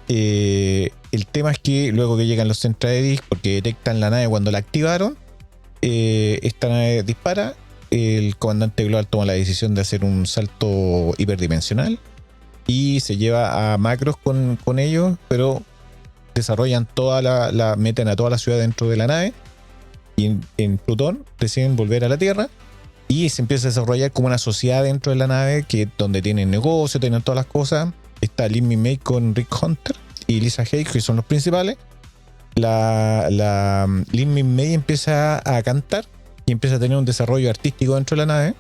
A: El tema es que luego que llegan los Centraedis, porque detectan la nave cuando la activaron, esta nave dispara. El comandante global toma la decisión de hacer un salto hiperdimensional y se lleva a Macros con ellos, pero desarrollan meten a toda la ciudad dentro de la nave, y en Plutón deciden volver a la Tierra y se empieza a desarrollar como una sociedad dentro de la nave, donde tienen negocio, tienen todas las cosas. Está Lin May con Rick Hunter y Lisa Hay, que son los principales. Lin May empieza a cantar y empieza a tener un desarrollo artístico dentro de la nave,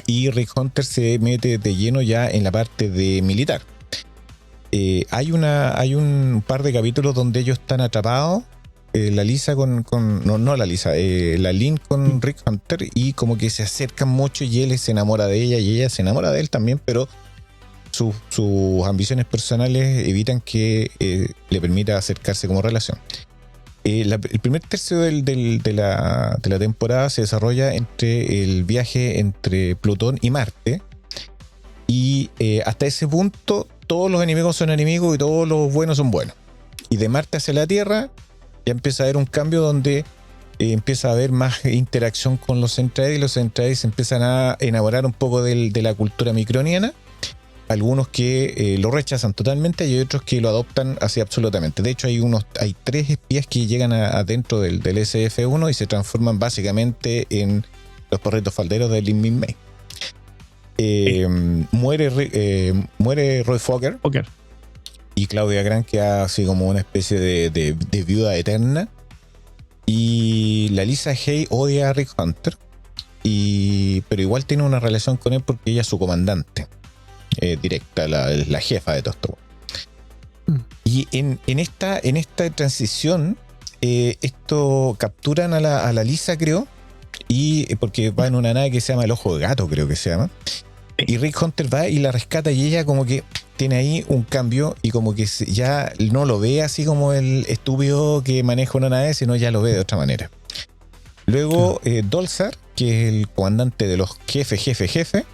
A: y Rick Hunter se mete de lleno ya en la parte de militar. Hay un par de capítulos donde ellos están atrapados, la Lisa la Lin con Rick Hunter, y como que se acercan mucho y él se enamora de ella y ella se enamora de él también, pero sus ambiciones personales evitan que le permita acercarse como relación. El primer tercio de la temporada se desarrolla entre el viaje entre Plutón y Marte, y hasta ese punto todos los enemigos son enemigos y todos los buenos son buenos. Y de Marte hacia la Tierra ya empieza a haber un cambio donde empieza a haber más interacción con los Centraedis, y los Centraedis se empiezan a enamorar un poco de la cultura microniana. Algunos que lo rechazan totalmente y hay otros que lo adoptan así absolutamente. De hecho, hay 3 espías que llegan adentro del SF-1 y se transforman básicamente en los perritos falderos de Lin May. Muere Roy Fokker. Y Claudia Grant queda así como una especie de viuda eterna. Y la Lisa Hay odia a Rick Hunter, pero igual tiene una relación con él porque ella es su comandante directa, la jefa de todo esto. Y en esta transición, esto capturan a la Lisa, creo, y porque va en una nave que se llama el Ojo de Gato, creo que se llama. Y Rick Hunter va y la rescata, y ella como que tiene ahí un cambio y como que ya no lo ve así como el estúpido que maneja una nave, sino ya lo ve de otra manera. Luego Dolzar, que es el comandante de los jefe,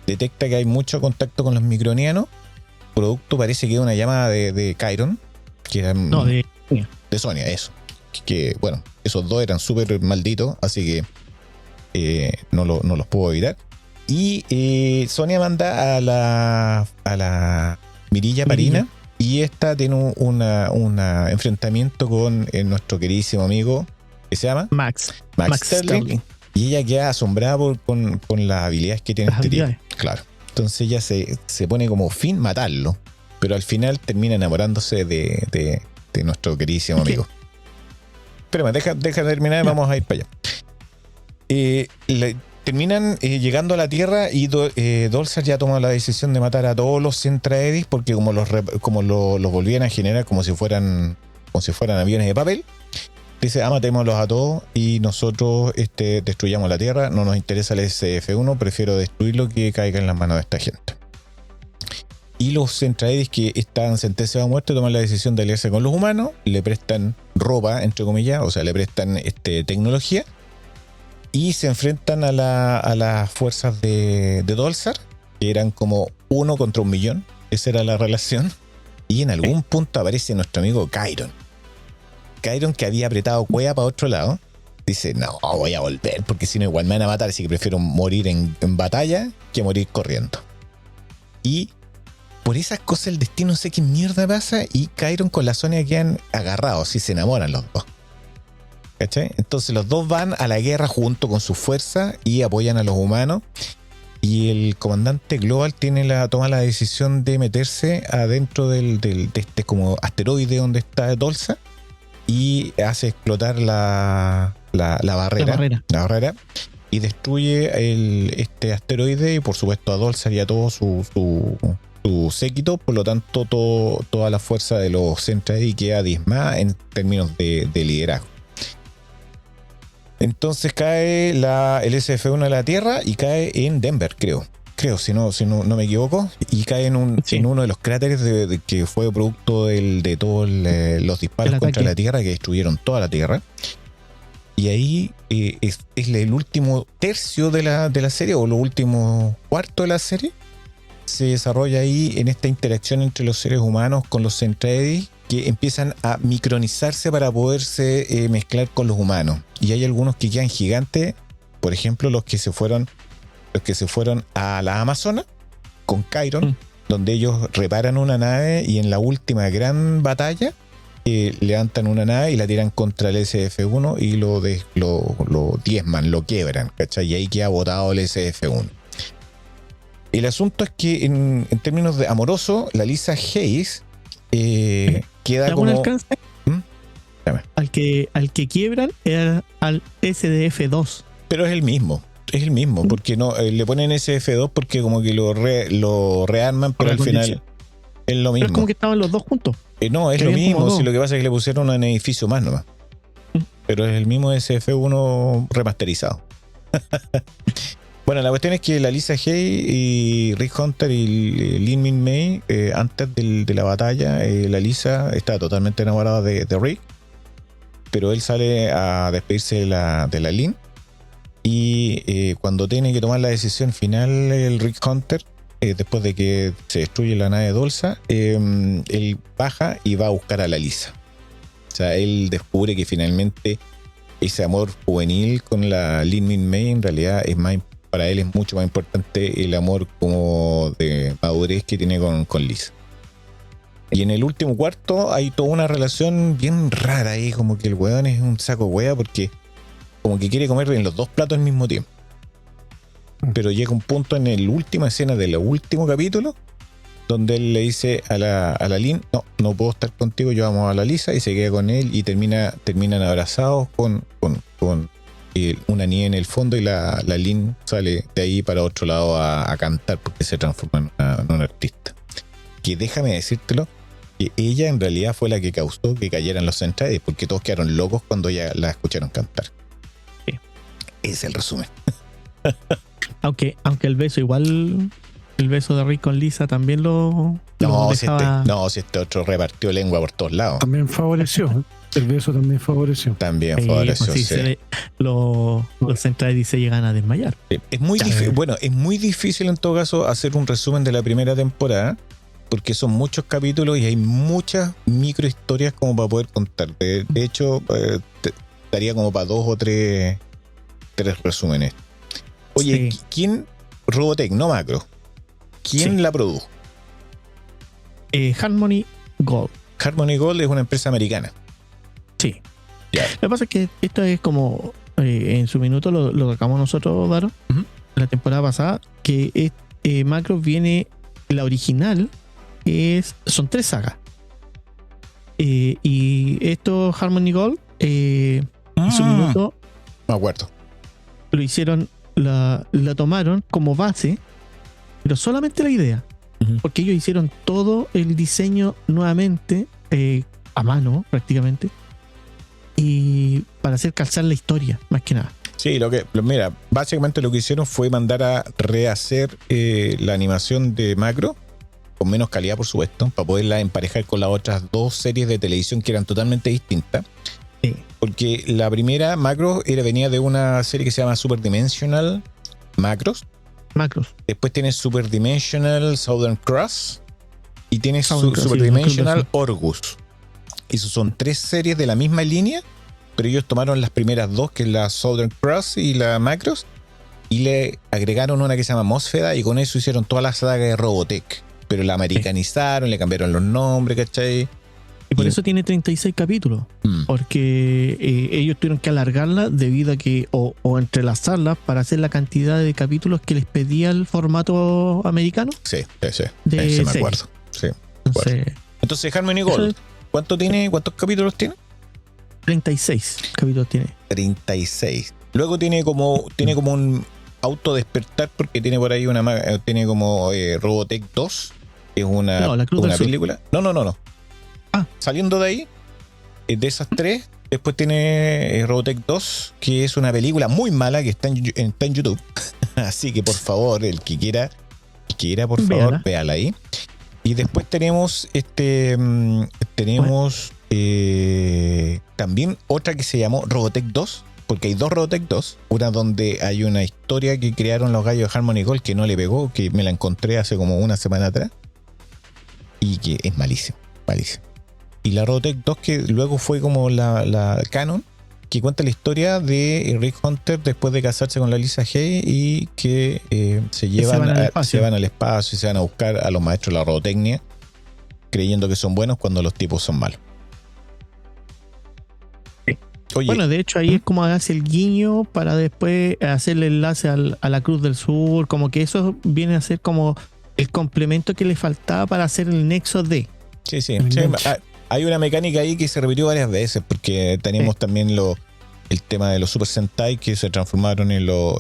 A: detecta que hay mucho contacto con los micronianos. Producto parece que es una llamada de Chiron, que era, de Sonia, eso. Que bueno, esos dos eran súper malditos, así que no los puedo evitar. Y Sonia manda a la Mirilla Parina, y esta tiene un enfrentamiento con nuestro queridísimo amigo que se llama Max Sterling. Y ella queda asombrada con las habilidades que tiene este tipo. Claro. Entonces ella se pone como fin matarlo, pero al final termina enamorándose de nuestro queridísimo amigo. Espérame, deja terminar y vamos a ir para allá. Terminan llegando a la Tierra, y Dolzar ya toma la decisión de matar a todos los Centraedis, porque como los volvían a generar como si fueran aviones de papel, dice, matémoslos a todos y nosotros destruyamos la Tierra. No nos interesa el SF-1, prefiero destruirlo que caiga en las manos de esta gente. Y los Centraedis, que están sentenciados a muerte, toman la decisión de aliarse con los humanos, le prestan ropa, entre comillas, o sea, le prestan tecnología, y se enfrentan a las fuerzas de Dolzar, que eran como 1 contra 1 millón. Esa era la relación. Y en algún punto aparece nuestro amigo Chiron, que había apretado cueva para otro lado. Dice, no, voy a volver, porque si no igual me van a matar, así que prefiero morir en batalla que morir corriendo. Y por esas cosas el destino, no sé qué mierda pasa, y Chiron con la Sonia quedan agarrados y se enamoran los dos. ¿Cachai? Entonces los dos van a la guerra junto con su fuerza y apoyan a los humanos, y el comandante global toma la decisión de meterse adentro de este como asteroide donde está Dolzar, y hace explotar la barrera y destruye este asteroide, y por supuesto a Dolzar y a todo su séquito. Por lo tanto toda la fuerza de los Centraedis queda diezmada en términos de liderazgo. Entonces cae el SF-1 a la Tierra y cae en Denver, creo. creo, si no me equivoco, y cae en uno de los cráteres de que fue producto de todos los disparos contra la Tierra que destruyeron toda la Tierra. Y ahí es el último tercio de la serie, o lo último cuarto de la serie, se desarrolla ahí en esta interacción entre los seres humanos con los Centraedi, que empiezan a micronizarse para poderse mezclar con los humanos. Y hay algunos que quedan gigantes, por ejemplo, los que se fueron a la Amazonas con Chiron, donde ellos reparan una nave y en la última gran batalla levantan una nave y la tiran contra el SF-1 y lo diezman, lo quiebran, ¿cachai? Y ahí queda botado el SF-1. El asunto es que en términos de amoroso, la Lisa Hayes queda como...
B: alcance? Al que quiebran era al SDF-2.
A: Pero es el mismo, porque no le ponen SF-2 porque como que lo rearman, pero al final es lo mismo.
B: Pero es como que estaban los dos juntos.
A: No, es lo mismo, si lo que pasa es que le pusieron un edificio más nomás. Pero es el mismo SF-1 remasterizado. Bueno, la cuestión es que la Lisa Hay y Rick Hunter y Lin Min May, antes de la batalla, la Lisa está totalmente enamorada de Rick, pero él sale a despedirse de la Lin, y cuando tiene que tomar la decisión final el Rick Hunter, después de que se destruye la nave Dolsa, él baja y va a buscar a la Lisa. O sea, él descubre que finalmente ese amor juvenil con la Lin Min May en realidad para él es mucho más importante el amor como de madurez que tiene con Lisa. Y en el último cuarto hay toda una relación bien rara ahí, como que el weón es un saco hueá porque como que quiere comer en los dos platos al mismo tiempo. Pero llega un punto en la última escena del último capítulo donde él le dice a la Lin, no puedo estar contigo, yo amo a la Lisa, y se queda con él y terminan abrazados con una nieve en el fondo, y la Lin sale de ahí para otro lado a cantar porque se transforma en una artista. Que déjame decírtelo, que ella en realidad fue la que causó que cayeran los Centraedi, porque todos quedaron locos cuando ya la escucharon cantar.
B: Sí.
A: Ese es el resumen.
B: Aunque el beso igual, el beso de Rick con Lisa también lo dejaba...
A: Si este otro repartió lengua por todos lados.
C: También favoreció. El beso también favoreció.
B: Pues sí. Los Centraedi se llegan a desmayar.
A: Es muy difícil. Bueno, es muy difícil en todo caso hacer un resumen de la primera temporada, porque son muchos capítulos y hay muchas micro historias como para poder contar. De hecho, daría como para 2 o 3 resúmenes. Oye, sí. ¿Quién? Robotech, no Macro. ¿Quién la produjo?
B: Harmony Gold.
A: Harmony Gold es una empresa americana.
B: Sí.
A: Yeah.
B: Lo que pasa es que esto es como en su minuto lo que acabamos nosotros, Daro, la temporada pasada, que Macro viene, la original, son 3 sagas. Y esto, Harmony Gold, en su minuto,
A: me acuerdo,
B: lo hicieron, la tomaron como base, pero solamente la idea, porque ellos hicieron todo el diseño nuevamente, a mano prácticamente, y para hacer calzar la historia, más que nada.
A: Sí, mira, básicamente lo que hicieron fue mandar a rehacer la animación de Macro, con menos calidad por supuesto, para poderla emparejar con las otras 2 series de televisión que eran totalmente distintas.
B: Sí.
A: Porque la primera, Macros, venía de una serie que se llama Super Dimensional Macros. Después tienes Super Dimensional Southern Cross y tienes Super Dimensional Orgus. Esos son 3 series de la misma línea, pero ellos tomaron las primeras 2, que es la Southern Cross y la Macros, y le agregaron una que se llama Mosfera, y con eso hicieron toda la saga de Robotech. Pero la americanizaron, le cambiaron los nombres, ¿cachai?
B: Y por eso tiene 36 capítulos, porque ellos tuvieron que alargarla debido a que, o entrelazarla para hacer la cantidad de capítulos que les pedía el formato americano.
A: Sí, me acuerdo. Sí, entonces Harmony Gold, ¿cuántos capítulos tiene?
B: 36 capítulos tiene.
A: 36. Luego tiene como un autodespertar, porque tiene por ahí tiene como Robotech 2, que es una película. No. Saliendo de ahí, de esas 3, después tiene Robotech 2, que es una película muy mala que está en YouTube. Así que por favor, el que quiera quiera, por favor, véala ahí. Y después tenemos también otra que se llamó Robotech 2, porque hay dos Robotech 2, una donde hay una historia que crearon los gallos de Harmony Gold que no le pegó, que me la encontré hace como una semana atrás, y que es malísimo. Y la Robotech 2 que luego fue como la canon, que cuenta la historia de Rick Hunter después de casarse con la Lisa Hay y que se van al espacio y se van a buscar a los maestros de la robotecnia, creyendo que son buenos cuando los tipos son malos.
B: Oye, bueno, de hecho ahí es como hace el guiño para después hacer el enlace a la Cruz del Sur, como que eso viene a ser como el complemento que le faltaba para hacer el nexo de.
A: Sí. Hay una mecánica ahí que se repitió varias veces, porque teníamos también el tema de los Super Sentai que se transformaron en los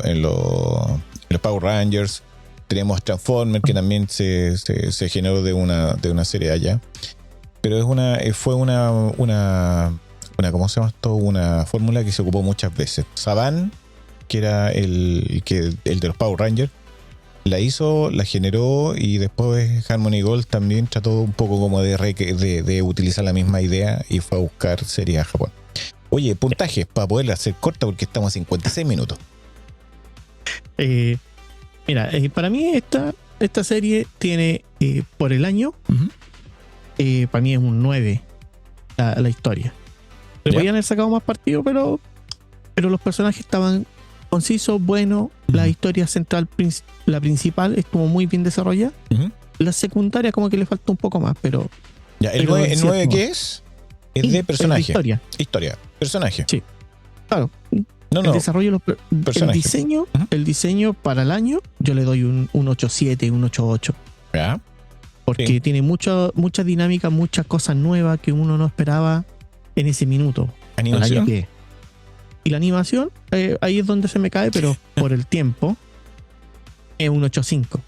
A: Power Rangers. Tenemos Transformers que también se generó de una serie allá. Pero fue una ¿cómo se llama esto? Una fórmula que se ocupó muchas veces. Saban, que era el de los Power Rangers, la generó, y después Harmony Gold también trató un poco como de utilizar la misma idea y fue a buscar series a Japón. Oye, puntajes para poderla hacer corta porque estamos a 56 minutos.
B: Mira, para mí esta serie tiene por el año, para mí es un 9 la historia. Le podían haber sacado más partido, pero los personajes estaban concisos, buenos. La historia central, la principal, estuvo muy bien desarrollada. La secundaria como que le faltó un poco más, pero...
A: Ya, ¿el 9 qué es? Es de personaje.
B: Historia.
A: Personaje.
B: Sí. Claro. El desarrollo, el diseño para el año, yo le doy un 8.7, un 8.8.
A: ¿Ya?
B: Porque tiene mucha dinámica, muchas cosas nuevas que uno no esperaba en ese minuto.
A: ¿Animación?
B: Y la animación, ahí es donde se me cae, pero por el tiempo es un 8.5.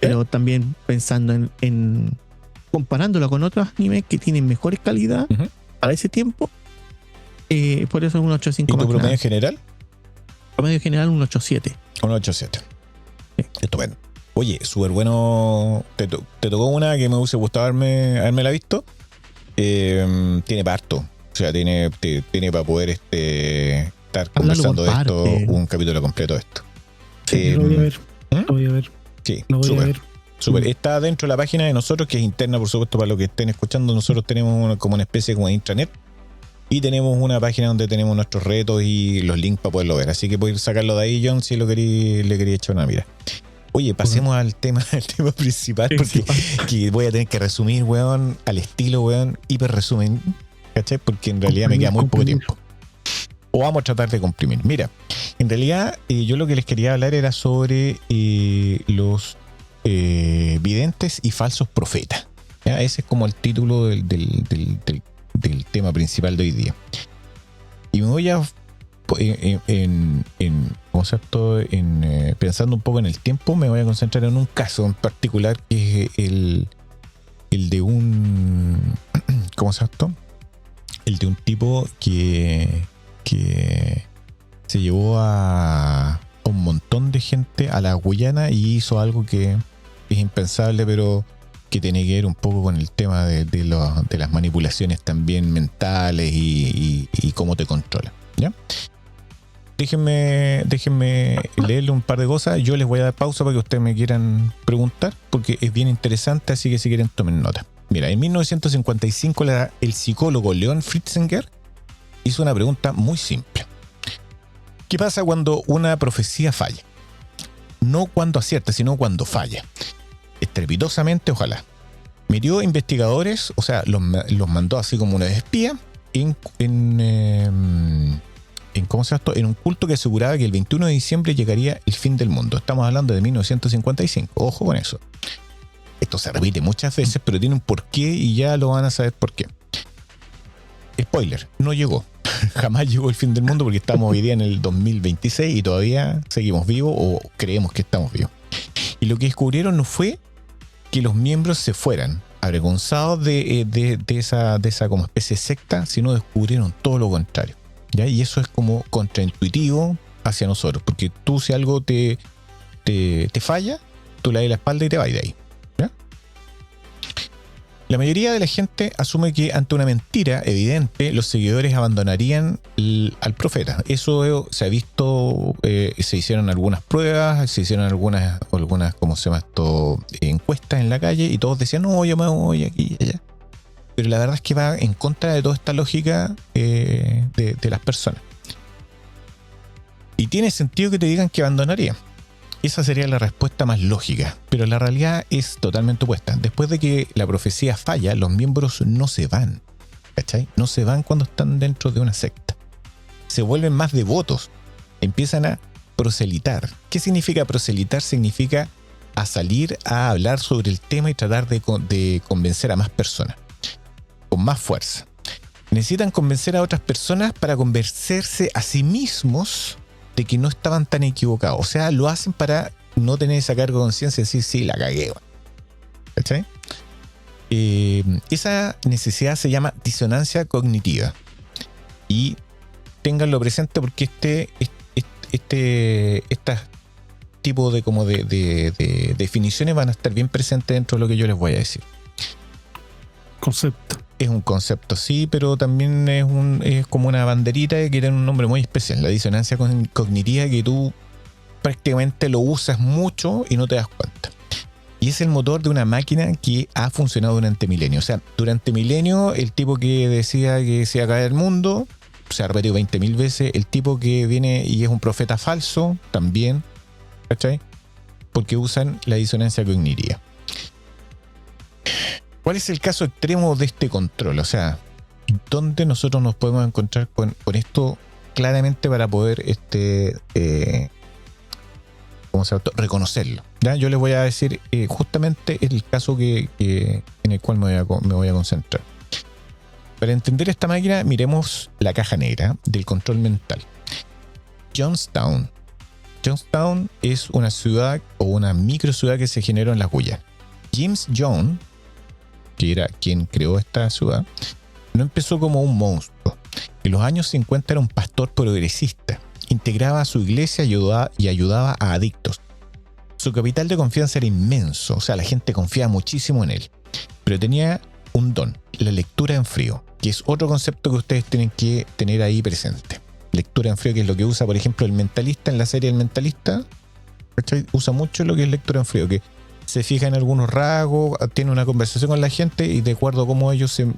B: Pero también pensando en comparándolo con otros animes que tienen mejores calidad para ese tiempo, por eso es un 8.5.
A: ¿Y tu promedio general?
B: Promedio general un 8.7.
A: Un 8.7. Sí. Estupendo. Oye, súper bueno. Te tocó una que me hubiese gustado haberme la visto. Tiene parto. O sea, tiene para poder estar conversando de esto, un capítulo completo de esto.
C: Sí, lo voy a ver.
A: Sí,
C: lo voy a ver.
A: Súper. Está dentro de la página de nosotros, que es interna, por supuesto, para los que estén escuchando. Nosotros tenemos como una especie como de intranet. Y tenemos una página donde tenemos nuestros retos y los links para poderlo ver. Así que puedes sacarlo de ahí, John, si le quería echar una mira. Oye, pasemos al tema principal, porque que voy a tener que resumir, weón, al estilo, weón, hiper resumen, ¿cachai? Porque en realidad me queda muy poco tiempo. O vamos a tratar de comprimir. Mira, en realidad yo lo que les quería hablar era sobre los videntes y falsos profetas. ¿Ya? Ese es como el título del tema principal de hoy día. Y me voy a pensando un poco en el tiempo, me voy a concentrar en un caso en particular, que es el de un ¿cómo se llama esto? El de un tipo que se llevó a un montón de gente a la Guyana y hizo algo que es impensable, pero que tiene que ver un poco con el tema de las manipulaciones también mentales y cómo te controla, ¿ya? Déjenme leerle un par de cosas. Yo les voy a dar pausa para que ustedes me quieran preguntar, porque es bien interesante, así que si quieren tomen nota. Mira, en 1955 el psicólogo Leon Fritzinger hizo una pregunta muy simple. ¿Qué pasa cuando una profecía falla? No cuando acierta, sino cuando falla. Estrepitosamente, ojalá. Metió investigadores, o sea, los mandó así como una espía en ¿cómo se llama esto? En un culto que aseguraba que el 21 de diciembre llegaría el fin del mundo. Estamos hablando de 1955. Ojo con eso. Esto se repite muchas veces, pero tiene un porqué y ya lo van a saber por qué. Spoiler, no llegó. Jamás llegó el fin del mundo, porque estamos hoy día en el 2026 y todavía seguimos vivos, o creemos que estamos vivos. Y lo que descubrieron no fue que los miembros se fueran avergonzados de esa como especie de secta, sino descubrieron todo lo contrario. ¿Ya? Y eso es como contraintuitivo hacia nosotros, porque tú, si algo te falla, tú le das la espalda y te vas de ahí. ¿Ya? La mayoría de la gente asume que ante una mentira evidente los seguidores abandonarían al profeta. Eso se ha visto, se hicieron algunas pruebas, se hicieron algunas ¿cómo se llama esto? Encuestas en la calle y todos decían, no, yo me voy aquí y allá. Pero la verdad es que va en contra de toda esta lógica de las personas. Y tiene sentido que te digan que abandonaría. Esa sería la respuesta más lógica, pero la realidad es totalmente opuesta. Después de que la profecía falla, los miembros no se van, ¿cachai? No se van cuando están dentro de una secta. Se vuelven más devotos, empiezan a proselitar. ¿Qué significa proselitar? Significa a salir a hablar sobre el tema y tratar de convencer a más personas, con más fuerza. Necesitan convencer a otras personas para convencerse a sí mismos de que no estaban tan equivocados. O sea, lo hacen para no tener esa carga de conciencia y decir, sí, la cagué. ¿Cachai? Esa necesidad se llama disonancia cognitiva. Y ténganlo presente porque este tipo de definiciones van a estar bien presentes dentro de lo que yo les voy a decir.
C: Concepto.
A: Es un concepto, sí, pero también es como una banderita que tiene un nombre muy especial, la disonancia cognitiva, que tú prácticamente lo usas mucho y no te das cuenta. Y es el motor de una máquina que ha funcionado durante milenios. O sea, durante milenios, el tipo que decía que se iba a caer el mundo se ha repetido 20.000 veces. El tipo que viene y es un profeta falso también, ¿cachai? Porque usan la disonancia cognitiva. ¿Cuál es el caso extremo de este control? O sea, ¿dónde nosotros nos podemos encontrar con esto claramente para poder reconocerlo? ¿Ya? Yo les voy a decir justamente el caso en el cual me voy a concentrar. Para entender esta máquina, miremos la caja negra del control mental. Jonestown. Jonestown es una ciudad o una micro ciudad que se generó en las Guyanas. James Jones, que era quien creó esta ciudad, no empezó como un monstruo. En los años 50 era un pastor progresista. Integraba a su iglesia y ayudaba a adictos. Su capital de confianza era inmenso, o sea, la gente confiaba muchísimo en él. Pero tenía un don, la lectura en frío, que es otro concepto que ustedes tienen que tener ahí presente. Lectura en frío, que es lo que usa, por ejemplo, el Mentalista en la serie El Mentalista. ¿Cachai? Usa mucho lo que es lectura en frío, que se fija en algunos rasgos, tiene una conversación con la gente y de acuerdo a cómo ellos se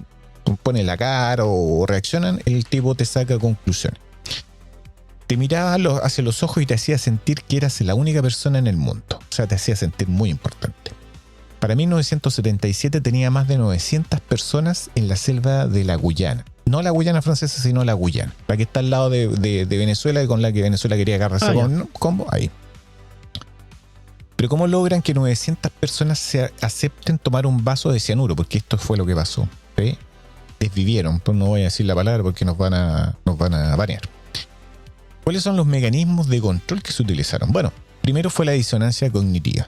A: ponen la cara o reaccionan, el tipo te saca conclusiones. Te miraba hacia los ojos y te hacía sentir que eras la única persona en el mundo. O sea, te hacía sentir muy importante. Para 1977 tenía más de 900 personas en la selva de la Guyana. No la Guyana francesa, sino la Guyana. La que está al lado de Venezuela y con la que Venezuela quería agarrarse combo. Ahí. Pero ¿cómo logran que 900 personas se acepten tomar un vaso de cianuro? Porque esto fue lo que pasó. ¿Sí? Desvivieron. Pues no voy a decir la palabra porque nos van a banear. ¿Cuáles son los mecanismos de control que se utilizaron? Bueno, primero fue la disonancia cognitiva.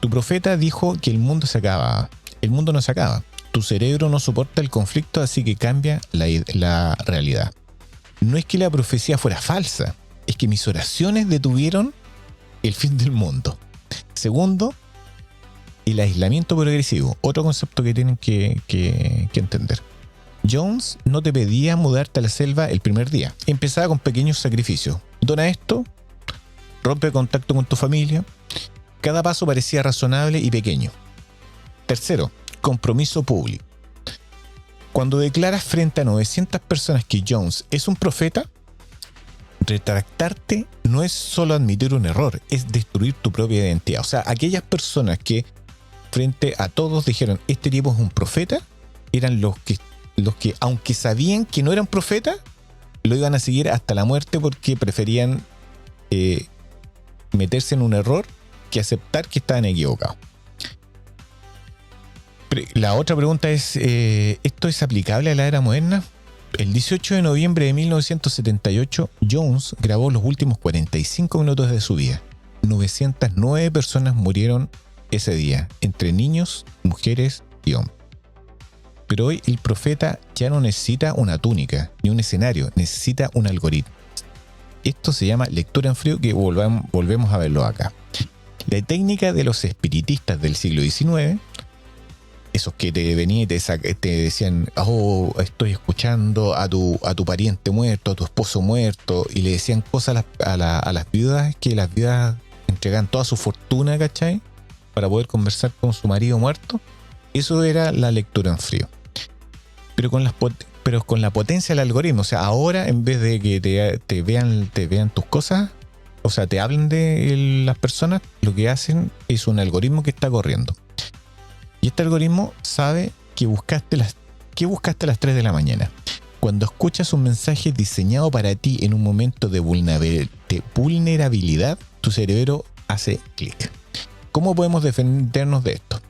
A: Tu profeta dijo que el mundo se acaba. El mundo no se acaba. Tu cerebro no soporta el conflicto, así que cambia la realidad. No es que la profecía fuera falsa, es que mis oraciones detuvieron el fin del mundo. Segundo, el aislamiento progresivo. Otro concepto que tienen que entender. Jones no te pedía mudarte a la selva el primer día. Empezaba con pequeños sacrificios. Dona esto, rompe contacto con tu familia. Cada paso parecía razonable y pequeño. Tercero, compromiso público. Cuando declaras frente a 900 personas que Jones es un profeta, retractarte no es solo admitir un error, es destruir tu propia identidad. O sea, aquellas personas que frente a todos dijeron este tipo es un profeta, eran los que aunque sabían que no eran profetas, lo iban a seguir hasta la muerte porque preferían meterse en un error que aceptar que estaban equivocados. La otra pregunta es, ¿esto es aplicable a la era moderna? El 18 de noviembre de 1978, Jones grabó los últimos 45 minutos de su vida. 909 personas murieron ese día, entre niños, mujeres y hombres. Pero hoy el profeta ya no necesita una túnica ni un escenario, necesita un algoritmo. Esto se llama lectura en frío, que volvemos a verlo acá. La técnica de los espiritistas del siglo XIX, esos que te venían y te decían, oh, estoy escuchando a tu pariente muerto, a tu esposo muerto, y le decían cosas a las viudas, que las viudas entregaban toda su fortuna, ¿cachai?, para poder conversar con su marido muerto. Eso era la lectura en frío. Pero con la potencia del algoritmo. O sea, ahora en vez de que te vean tus cosas, o sea, te hablen de las personas, lo que hacen es un algoritmo que está corriendo. Y este algoritmo sabe que buscaste a las 3 de la mañana. Cuando escuchas un mensaje diseñado para ti en un momento de vulnerabilidad, tu cerebro hace clic. ¿Cómo podemos defendernos de esto?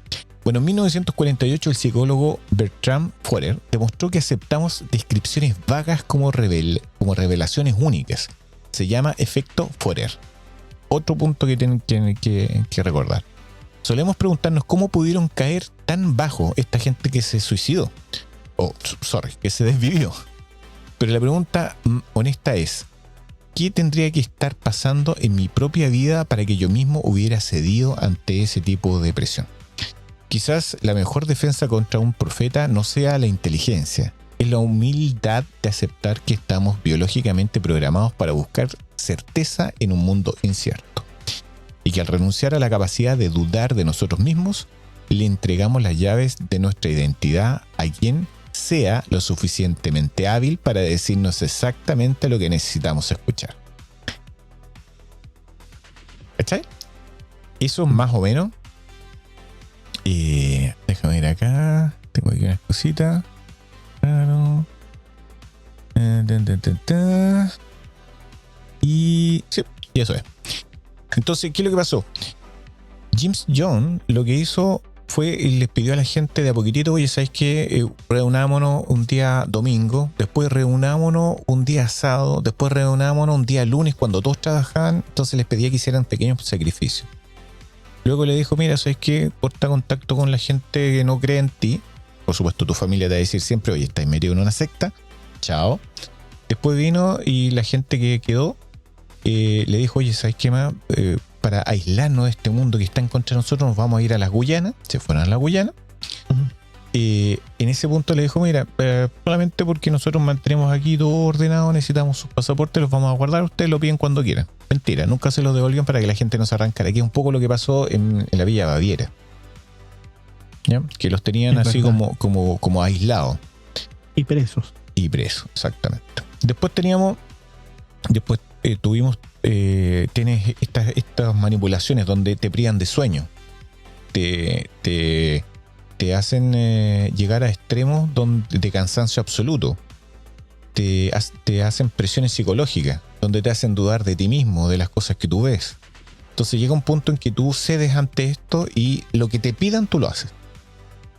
A: Bueno, en 1948 el psicólogo Bertram Forer demostró que aceptamos descripciones vagas como revelaciones únicas. Se llama efecto Forer. Otro punto que tienen que recordar. Solemos preguntarnos cómo pudieron caer tan bajo esta gente que se suicidó. Que se desvivió. Pero la pregunta honesta es, ¿qué tendría que estar pasando en mi propia vida para que yo mismo hubiera cedido ante ese tipo de presión? Quizás la mejor defensa contra un profeta no sea la inteligencia, es la humildad de aceptar que estamos biológicamente programados para buscar certeza en un mundo incierto. Y que al renunciar a la capacidad de dudar de nosotros mismos, le entregamos las llaves de nuestra identidad a quien sea lo suficientemente hábil para decirnos exactamente lo que necesitamos escuchar. ¿Cachai? Eso más o menos. Déjame ir acá. Tengo aquí unas cositas. Claro. Y sí, y eso es. Entonces, ¿qué es lo que pasó? James Jones lo que hizo fue, les pidió a la gente de a poquitito, oye, ¿sabéis qué? Reunámonos un día domingo, después reunámonos un día sábado, después reunámonos un día lunes cuando todos trabajaban. Entonces les pedía que hicieran pequeños sacrificios. Luego le dijo, mira, ¿sabes qué? Corta contacto con la gente que no cree en ti. Por supuesto, tu familia te va a decir siempre, oye, estáis metido en una secta. Chao. Después vino y la gente que quedó le dijo, oye, ¿sabes qué más? Para aislarnos de este mundo que está en contra de nosotros, nos vamos a ir a las Guyanas. Se fueron a las Guyanas. Uh-huh. En ese punto le dijo, mira, solamente porque nosotros mantenemos aquí todo ordenado, necesitamos sus pasaportes, los vamos a guardar, ustedes lo piden cuando quieran. Mentira, nunca se los devolvían para que la gente no se arrancara. Aquí es un poco lo que pasó en la Villa Baviera, ¿ya? Que los tenían es así como aislados.
B: Y presos.
A: Exactamente. Después tienes estas manipulaciones donde te privan de sueño. Te hacen llegar a extremos de cansancio absoluto. Te hacen presiones psicológicas, donde te hacen dudar de ti mismo, de las cosas que tú ves. Entonces llega un punto en que tú cedes ante esto y lo que te pidan tú lo haces.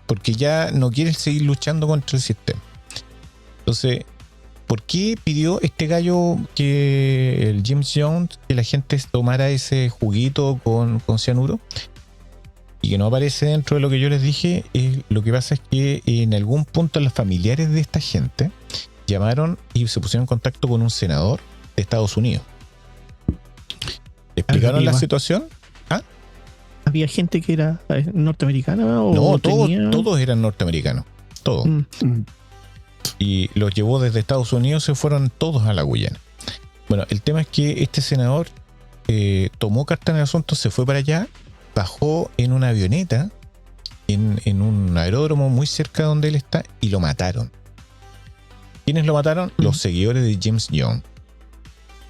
A: Porque ya no quieres seguir luchando contra el sistema. Entonces, ¿por qué pidió este gallo que el James Jones que la gente tomara ese juguito con cianuro? Y que no aparece dentro de lo que yo les dije. Lo que pasa es que en algún punto los familiares de esta gente llamaron y se pusieron en contacto con un senador de Estados Unidos. ¿Le explicaron la situación? ¿Ah?
B: ¿Había gente que era norteamericana? ¿O
A: no, todos eran norteamericanos. Todos. Y los llevó desde Estados Unidos, se fueron todos a la Guyana. Bueno, el tema es que este senador tomó carta en el asunto, se fue para allá, bajó en una avioneta en un aeródromo muy cerca de donde él está y lo mataron. ¿Quiénes lo mataron? Los seguidores de James Jones.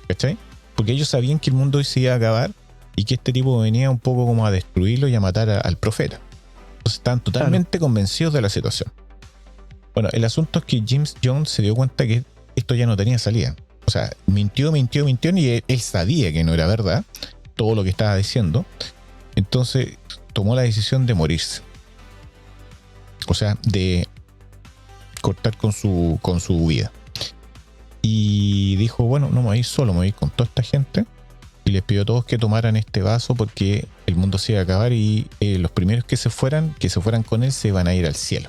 A: ¿Cachai? Porque ellos sabían que el mundo se iba a acabar y que este tipo venía un poco como a destruirlo y a matar al profeta. Entonces estaban totalmente convencidos de la situación. Bueno, el asunto es que James Jones se dio cuenta que esto ya no tenía salida. O sea, mintió y él sabía que no era verdad todo lo que estaba diciendo. Entonces tomó la decisión de morirse. O sea, de cortar con su vida. Y dijo, bueno, no me voy a ir solo, me voy a ir con toda esta gente. Y les pidió a todos que tomaran este vaso porque el mundo se iba a acabar y los primeros que se fueran con él se iban a ir al cielo.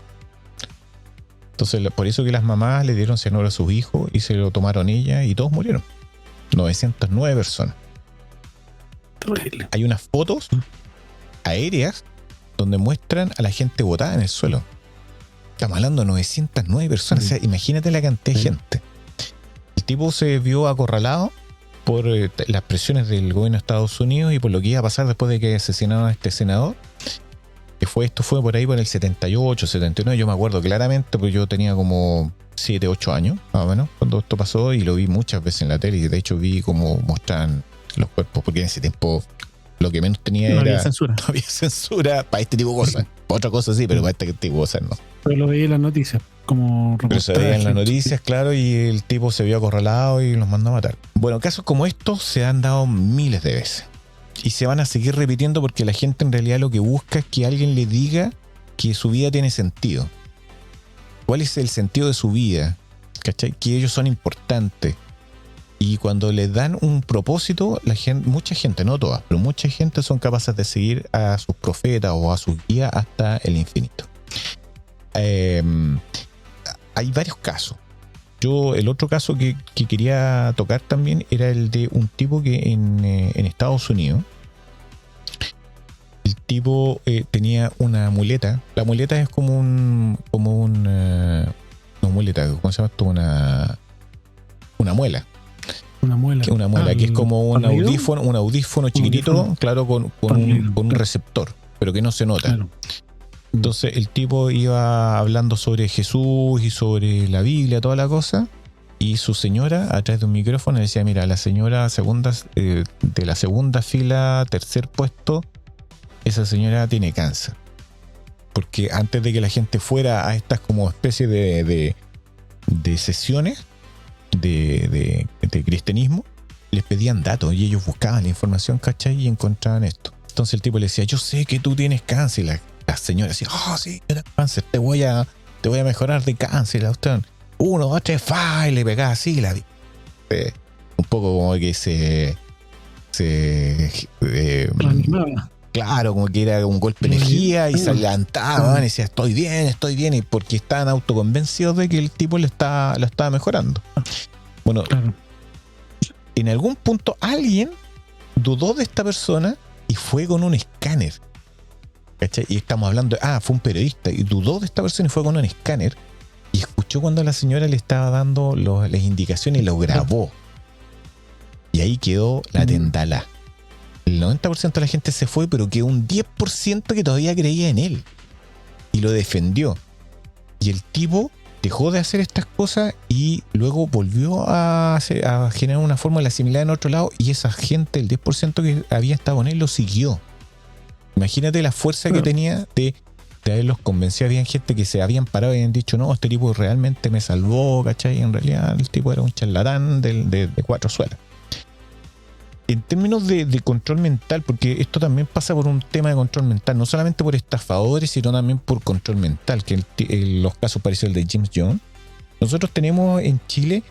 A: Entonces, por eso que las mamás le dieron cianuro a sus hijos y se lo tomaron ella y todos murieron. 909 personas.
C: Horrible.
A: Hay unas fotos aéreas donde muestran a la gente botada en el suelo. Estamos hablando de 909 personas. O sea, imagínate la cantidad de gente. El tipo se vio acorralado por las presiones del gobierno de Estados Unidos y por lo que iba a pasar después de que asesinaron a este senador. Esto fue por ahí por el 78, 79. Yo me acuerdo claramente porque yo tenía como 7, 8 años, más o menos, cuando esto pasó, y lo vi muchas veces en la tele. Y de hecho vi cómo mostraban los cuerpos, porque en ese tiempo lo que menos tenía
B: No
A: era...
B: había censura.
A: No había censura para este tipo de cosas. Para otra cosa sí, pero para este tipo de cosas no.
C: Pero lo veía en las noticias, como
A: Pero se veía en las noticias, claro, y el tipo se vio acorralado y los mandó a matar. Bueno, casos como estos se han dado miles de veces. Y se van a seguir repitiendo porque la gente en realidad lo que busca es que alguien le diga que su vida tiene sentido. ¿Cuál es el sentido de su vida? ¿Cachai? Que ellos son importantes. Y cuando les dan un propósito, la gente, mucha gente, no todas, pero mucha gente son capaces de seguir a sus profetas o a sus guías hasta el infinito. Hay varios casos. El otro caso que quería tocar también era el de un tipo que en Estados Unidos, el tipo tenía una muleta. La muleta es como una muleta, ¿cómo se llama esto? Una muela.
C: Una muela.
A: Una muela, que es como un audífono chiquitito, claro, con un receptor, pero que no se nota.
C: Claro.
A: Entonces el tipo iba hablando sobre Jesús y sobre la Biblia, toda la cosa, y su señora a través de un micrófono le decía: mira, la señora de la segunda fila, tercer puesto, esa señora tiene cáncer. Porque antes de que la gente fuera a estas como especie de sesiones de cristianismo, les pedían datos y ellos buscaban la información, ¿cachai? Y encontraban esto. Entonces el tipo le decía: yo sé que tú tienes cáncer. Y la señora decía: oh, sí, yo tengo cáncer, te voy a mejorar de cáncer. La usted, 1, 2, 3, fa, y le pegaba así. Un poco como que se
C: reanimaba.
A: Claro, como que era un golpe de energía y se levantaban y decía: estoy bien, y porque estaban autoconvencidos de que el tipo lo estaba mejorando. Bueno, claro. En algún punto alguien dudó de esta persona y fue con un escáner. ¿Cachai? Y estamos hablando, fue un periodista y dudó de esta persona y fue con un escáner y escuchó cuando la señora le estaba dando las indicaciones y lo grabó. Y ahí quedó la tendala. El 90% de la gente se fue, pero quedó un 10% que todavía creía en él y lo defendió. Y el tipo dejó de hacer estas cosas y luego volvió a generar una fórmula similar en otro lado, y esa gente, el 10% que había estado con él, lo siguió. Imagínate la fuerza que tenía de haberlos convencido. Había gente que se habían parado y habían dicho: no, este tipo realmente me salvó, ¿cachai? Y en realidad el tipo era un charlatán de 4 suelas. En términos de control mental, porque esto también pasa por un tema de control mental, no solamente por estafadores, sino también por control mental, que los casos parecidos al de James Jones. Nosotros tenemos en Chile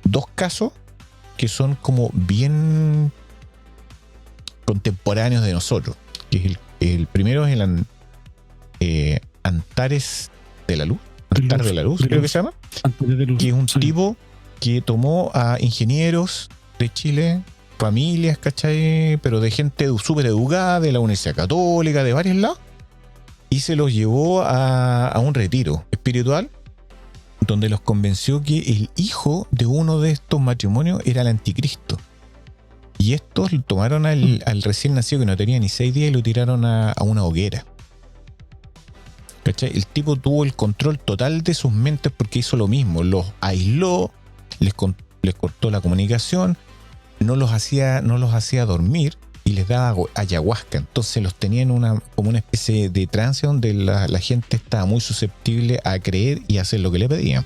A: 2 casos que son como bien contemporáneos de nosotros. Que es el primero es el Antares de la Luz, Antares de la Luz, creo que se llama, que es un tipo que tomó a ingenieros de Chile, familias, ¿cachai? Pero de gente súper educada, de la Universidad Católica, de varios lados, y se los llevó a un retiro espiritual donde los convenció que el hijo de uno de estos matrimonios era el anticristo. Y estos tomaron al recién nacido, que no tenía ni 6 días, y lo tiraron a una hoguera. ¿Cachai? El tipo tuvo el control total de sus mentes porque hizo lo mismo. Los aisló, les cortó la comunicación, no los hacía dormir y les daba ayahuasca. Entonces los tenía como una especie de trance donde la gente estaba muy susceptible a creer y hacer lo que le pedían.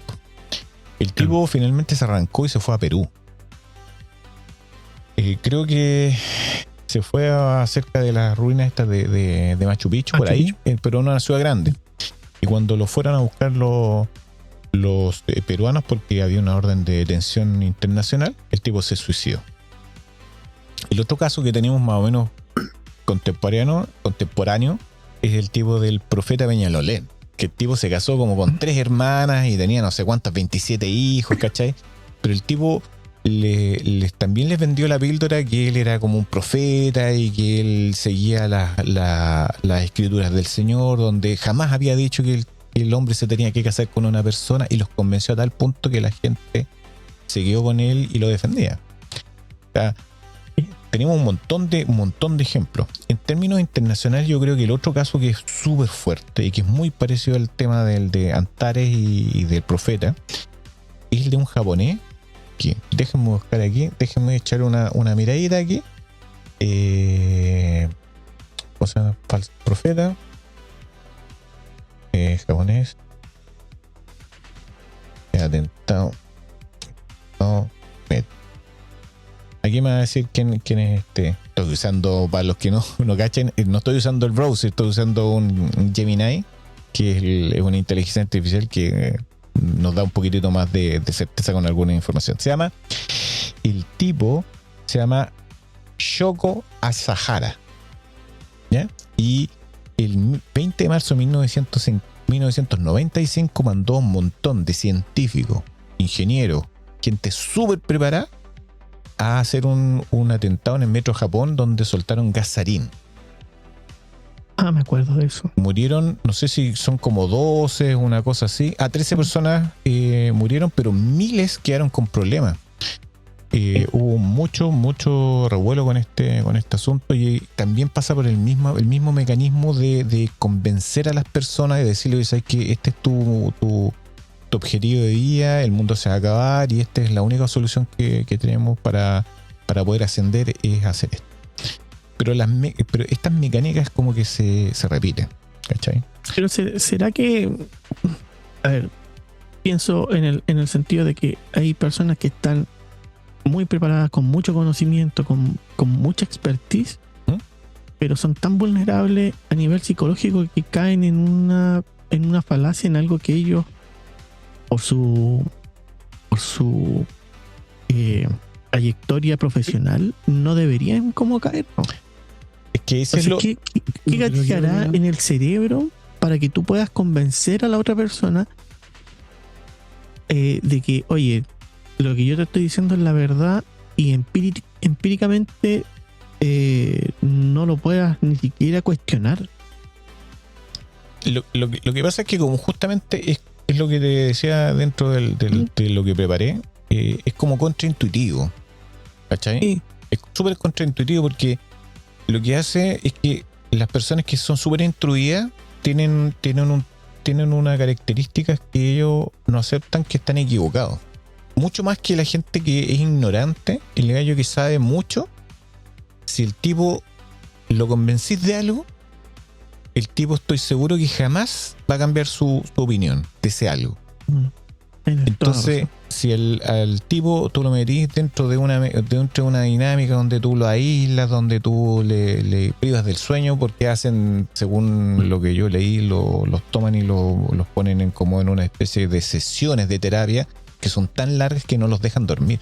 A: El tipo finalmente se arrancó y se fue a Perú. Creo que se fue cerca de las ruinas estas de Machu Picchu, por ahí, pero no una ciudad grande. Y cuando lo fueron a buscar los peruanos, porque había una orden de detención internacional, el tipo se suicidó. El otro caso que tenemos más o menos contemporáneo es el tipo del profeta Peñalolén, que el tipo se casó como con 3 hermanas y tenía no sé cuántas, 27 hijos, ¿cachai? Pero el tipo también les vendió la píldora que él era como un profeta y que él seguía las escrituras del Señor, donde jamás había dicho que el hombre se tenía que casar con una persona, y los convenció a tal punto que la gente se quedó con él y lo defendía. O sea, tenemos un montón de ejemplos. En términos internacionales, yo creo que el otro caso que es súper fuerte y que es muy parecido al tema del de Antares y del profeta es el de un japonés. Aquí. Déjenme buscar aquí, déjenme echar una miradita aquí. O sea, falso profeta. Japonés. Atentado. No, aquí me va a decir quién es este. Estoy usando, para los que no cachen, no estoy usando el browser, estoy usando un Gemini, que es una inteligencia artificial que nos da un poquitito más de certeza con alguna información. El tipo se llama Shoko Asahara, ¿ya? Y el 20 de marzo de 1995 mandó un montón de científicos, ingenieros, gente súper preparada a hacer un atentado en el metro de Japón donde soltaron gas sarín.
B: Me acuerdo de eso.
A: Murieron, no sé si son como 12, una cosa así. 13 personas murieron, pero miles quedaron con problemas. Hubo mucho revuelo con este asunto, y también pasa por el mismo mecanismo de convencer a las personas y decirles, ¿sabes qué? Este es tu objetivo de vida, el mundo se va a acabar y esta es la única solución que tenemos para poder ascender, es hacer esto. Pero estas mecánicas como que se repiten, ¿cachai?
B: Pero ¿será que...? A ver, pienso en el sentido de que hay personas que están muy preparadas, con mucho conocimiento, con mucha expertise, pero son tan vulnerables a nivel psicológico que caen en una falacia, en algo que ellos, por su trayectoria profesional, no deberían como caer, ¿no?
A: Es que ese
B: ¿Qué gatillará en el cerebro para que tú puedas convencer a la otra persona de que, oye, lo que yo te estoy diciendo es la verdad, y empíricamente no lo puedas ni siquiera cuestionar?
A: Lo que pasa es que, como justamente es lo que te decía dentro de lo que preparé, es como contraintuitivo, ¿cachai?
B: Sí.
A: Es súper contraintuitivo, porque lo que hace es que las personas que son súper instruidas tienen una característica, que ellos no aceptan que están equivocados. Mucho más que la gente que es ignorante, el gallo que sabe mucho. Si el tipo lo convencís de algo, el tipo, estoy seguro que jamás va a cambiar su opinión de ese algo. Entonces, si al tipo tú lo metís dentro de una dinámica donde tú lo aíslas, donde tú le privas del sueño, porque hacen, según lo que yo leí, los toman y los ponen como en una especie de sesiones de terapia que son tan largas que no los dejan dormir.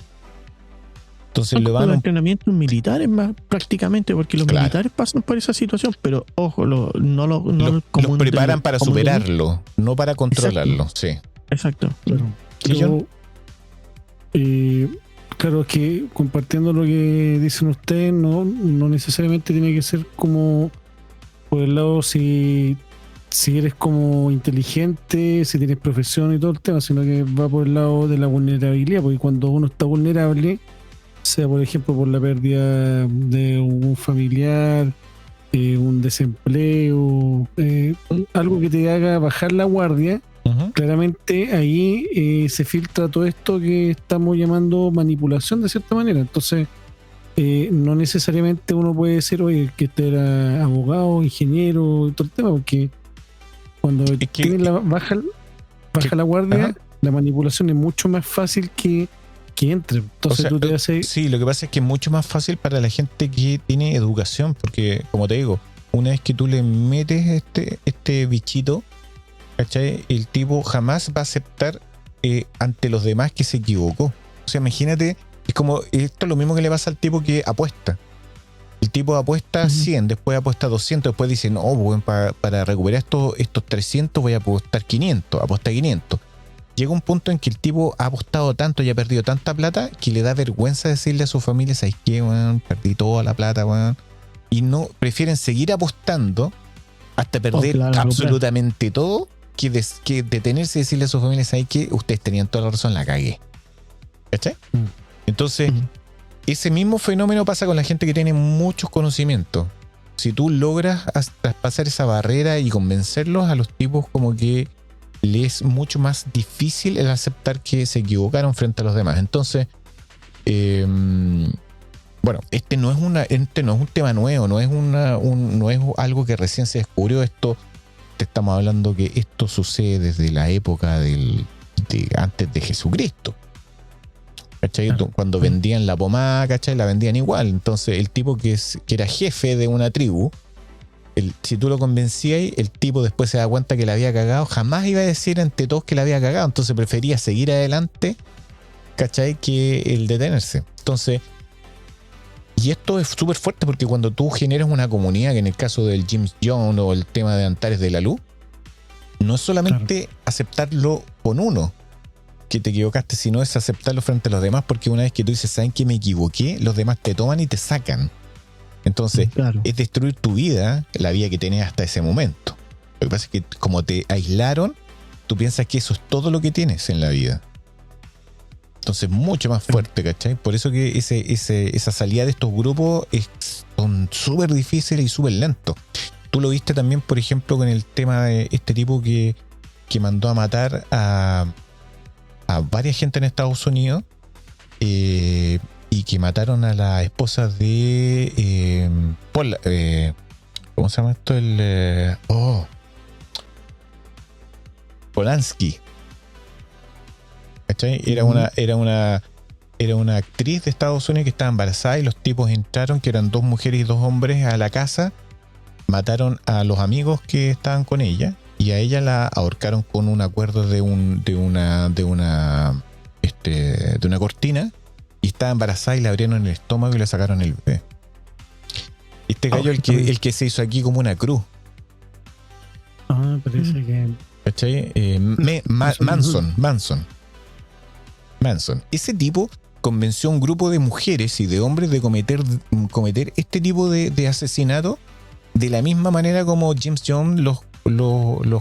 A: Entonces le van
B: entrenamientos militares más prácticamente, porque los militares pasan por esa situación, pero ojo, los
A: preparan para superarlo, no para controlarlo. Sí.
B: Exacto.
C: Claro. Claro, es que compartiendo lo que dicen ustedes, no necesariamente tiene que ser como por el lado si eres como inteligente, si tienes profesión y todo el tema, sino que va por el lado de la vulnerabilidad, porque cuando uno está vulnerable, sea por ejemplo por la pérdida de un familiar, un desempleo, algo que te haga bajar la guardia, claramente ahí se filtra todo esto que estamos llamando manipulación de cierta manera. Entonces no necesariamente uno puede decir, oye, que este era abogado, ingeniero y todo el tema, porque cuando baja la guardia, la manipulación es mucho más fácil que entre. Entonces, tú te haces...
A: Sí, lo que pasa es que es mucho más fácil para la gente que tiene educación, porque, como te digo, una vez que tú le metes este bichito, ¿cachai? El tipo jamás va a aceptar ante los demás que se equivocó. O sea, imagínate, esto es lo mismo que le pasa al tipo que apuesta. El tipo apuesta 100, después apuesta 200, después dice, no, bueno, para recuperar estos 300 voy a apostar 500, apuesta 500. llega un punto en que el tipo ha apostado tanto y ha perdido tanta plata que le da vergüenza decirle a su familia, ¿sabes qué, weón? Perdí toda la plata, weón. Y no, prefieren seguir apostando hasta perder absolutamente todo que detenerse y decirle a su familia, ¿sabes qué? Ustedes tenían toda la razón, la cagué. ¿Cachai? Entonces, ese mismo fenómeno pasa con la gente que tiene muchos conocimientos. Si tú logras pasar esa barrera y convencerlos, a los tipos como que les es mucho más difícil el aceptar que se equivocaron frente a los demás. Entonces, bueno, este no es un tema nuevo, no es algo que recién se descubrió. Esto te estamos hablando que esto sucede desde la época de antes de Jesucristo. ¿Cachai? Cuando vendían la pomada, ¿cachai? La vendían igual. Entonces el tipo que era jefe de una tribu, si tú lo convencías, el tipo después se da cuenta que la había cagado, jamás iba a decir ante todos que la había cagado. Entonces prefería seguir adelante, ¿cachai? Que el detenerse. Entonces, y esto es súper fuerte porque cuando tú generas una comunidad, que en el caso del James Jones o el tema de Antares de la Luz, no es solamente aceptarlo con uno que te equivocaste, sino es aceptarlo frente a los demás, porque una vez que tú dices, ¿saben que me equivoqué? Los demás te toman y te sacan. Entonces, es destruir tu vida, la vida que tenías hasta ese momento. Lo que pasa es que como te aislaron, tú piensas que eso es todo lo que tienes en la vida. Entonces, mucho más fuerte, ¿cachai? Por eso que esa salida de estos grupos son súper difíciles y súper lentos. Tú lo viste también, por ejemplo, con el tema de este tipo que mandó a matar a varias gente en Estados Unidos y que mataron a la esposa de ¿cómo se llama esto? Polanski. ¿Cachai? Era una actriz de Estados Unidos que estaba embarazada y los tipos entraron, que eran 2 mujeres y 2 hombres, a la casa, mataron a los amigos que estaban con ella y a ella la ahorcaron con un acuerdo de una cortina, y estaba embarazada y le abrieron el estómago y le sacaron el bebé. Este gallo el que se hizo aquí como una cruz.
C: Parece que...
A: ¿Cachai? Manson. Ese tipo convenció a un grupo de mujeres y de hombres de cometer este tipo de asesinato de la misma manera como James Jones los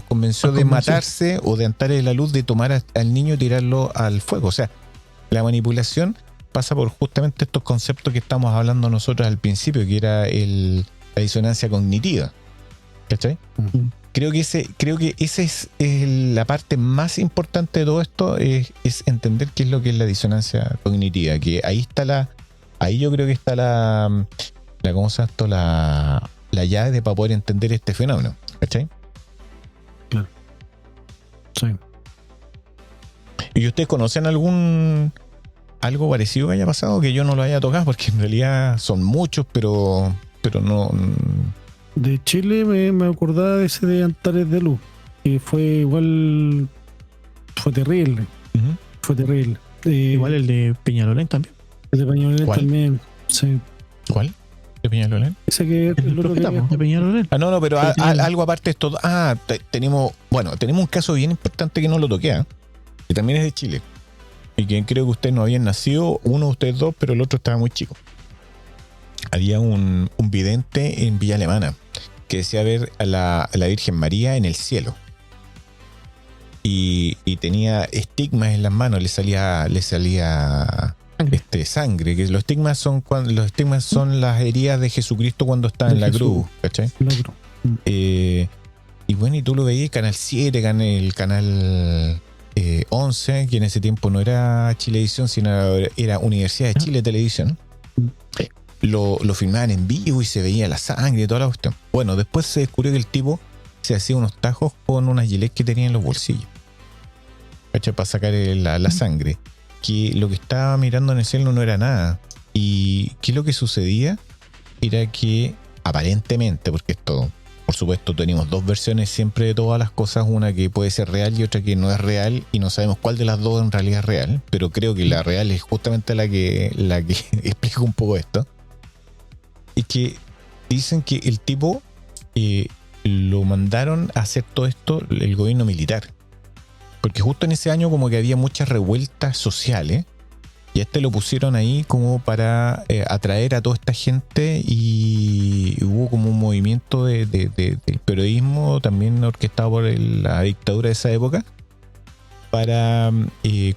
A: convenció de matarse o de Antares de la Luz, de tomar al niño y tirarlo al fuego. O sea, la manipulación pasa por justamente estos conceptos que estamos hablando nosotros al principio, que era la disonancia cognitiva. ¿Cachai? Creo que esa es la parte más importante de todo esto, es entender qué es lo que es la disonancia cognitiva, que ahí yo creo que está la ¿cómo se llama esto? La llave para poder entender este fenómeno, ¿cachai?
C: Claro. Sí.
A: ¿Y ustedes conocen algo parecido que haya pasado que yo no lo haya tocado? Porque en realidad son muchos, pero no.
C: De Chile me acordaba de ese de Antares de Luz, que fue igual, fue terrible.
A: Uh-huh.
C: Fue terrible.
B: Igual el de Peñalolén también.
C: El de Peñalolén también, sí.
A: ¿Cuál? ¿De Peñalolén?
C: Ese que es el otro
B: de Peñalolén.
A: No, pero algo aparte de esto. Tenemos un caso bien importante que no lo toqué, que también es de Chile. Y que creo que ustedes no habían nacido, uno de ustedes 2, pero el otro estaba muy chico. Había un vidente en Villa Alemana que decía ver a la Virgen María en el cielo. Y tenía estigmas en las manos, le salía sangre, que los estigmas son las heridas de Jesucristo cuando está en la cruz, ¿cachai? Y bueno, y tú lo veías, Canal 7, el Canal 11, que en ese tiempo no era Chilevisión, sino era Universidad de Chile Televisión. Lo filmaban en vivo y se veía la sangre y toda la cuestión. Bueno, después se descubrió que el tipo se hacía unos tajos con unas gilet que tenía en los bolsillos, ¿cachai? Para sacar la sangre. Que lo que estaba mirando en el cielo no era nada. Y ¿qué es lo que sucedía? Era que aparentemente, porque esto, por supuesto, tenemos 2 versiones siempre de todas las cosas, una que puede ser real y otra que no es real, y no sabemos cuál de las 2 en realidad es real, pero creo que la real es justamente la que explica un poco esto. Y que dicen que el tipo lo mandaron a hacer todo esto el gobierno militar, porque justo en ese año como que había muchas revueltas sociales y lo pusieron ahí como para atraer a toda esta gente y hubo como un movimiento del periodismo también orquestado por la dictadura de esa época para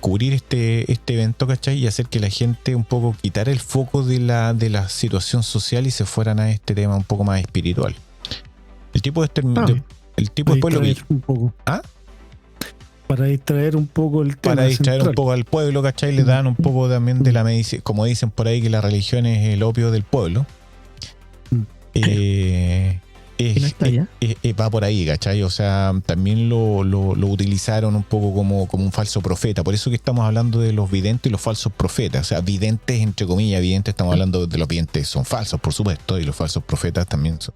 A: cubrir este evento, ¿cachai? Y hacer que la gente un poco quitara el foco de la situación social y se fueran a este tema un poco más espiritual. El tipo después lo vi.
C: Un poco.
A: ¿Ah?
C: Para distraer un poco el tema.
A: Para distraer
C: central.
A: un poco al pueblo, ¿cachai? Le dan un poco también de la medicina, como dicen por ahí que la religión es el opio del pueblo. Va por ahí, ¿cachai? O sea, también lo utilizaron un poco como un falso profeta. Por eso que estamos hablando de los videntes y los falsos profetas. O sea, videntes, entre comillas, videntes, estamos hablando de los videntes, son falsos, por supuesto, y los falsos profetas también son,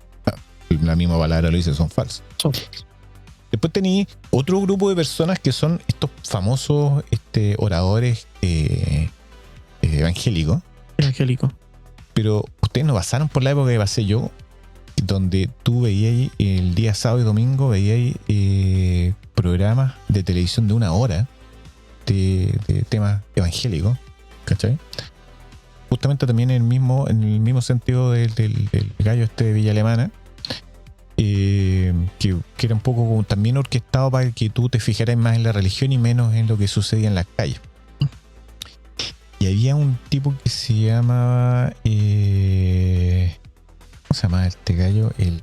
A: la misma palabra lo dice, son falsos. Después tenía otro grupo de personas que son estos famosos oradores evangélicos. Pero ustedes no pasaron por la época que pasé yo, donde tú veías el día sábado y domingo, veías programas de televisión de 1 hora de temas evangélicos, ¿cachai? Justamente también en el mismo sentido del gallo de Villa Alemana, que era un poco como también orquestado para que tú te fijaras más en la religión y menos en lo que sucedía en las calles. Y había un tipo que se llamaba ¿cómo se llama este gallo? El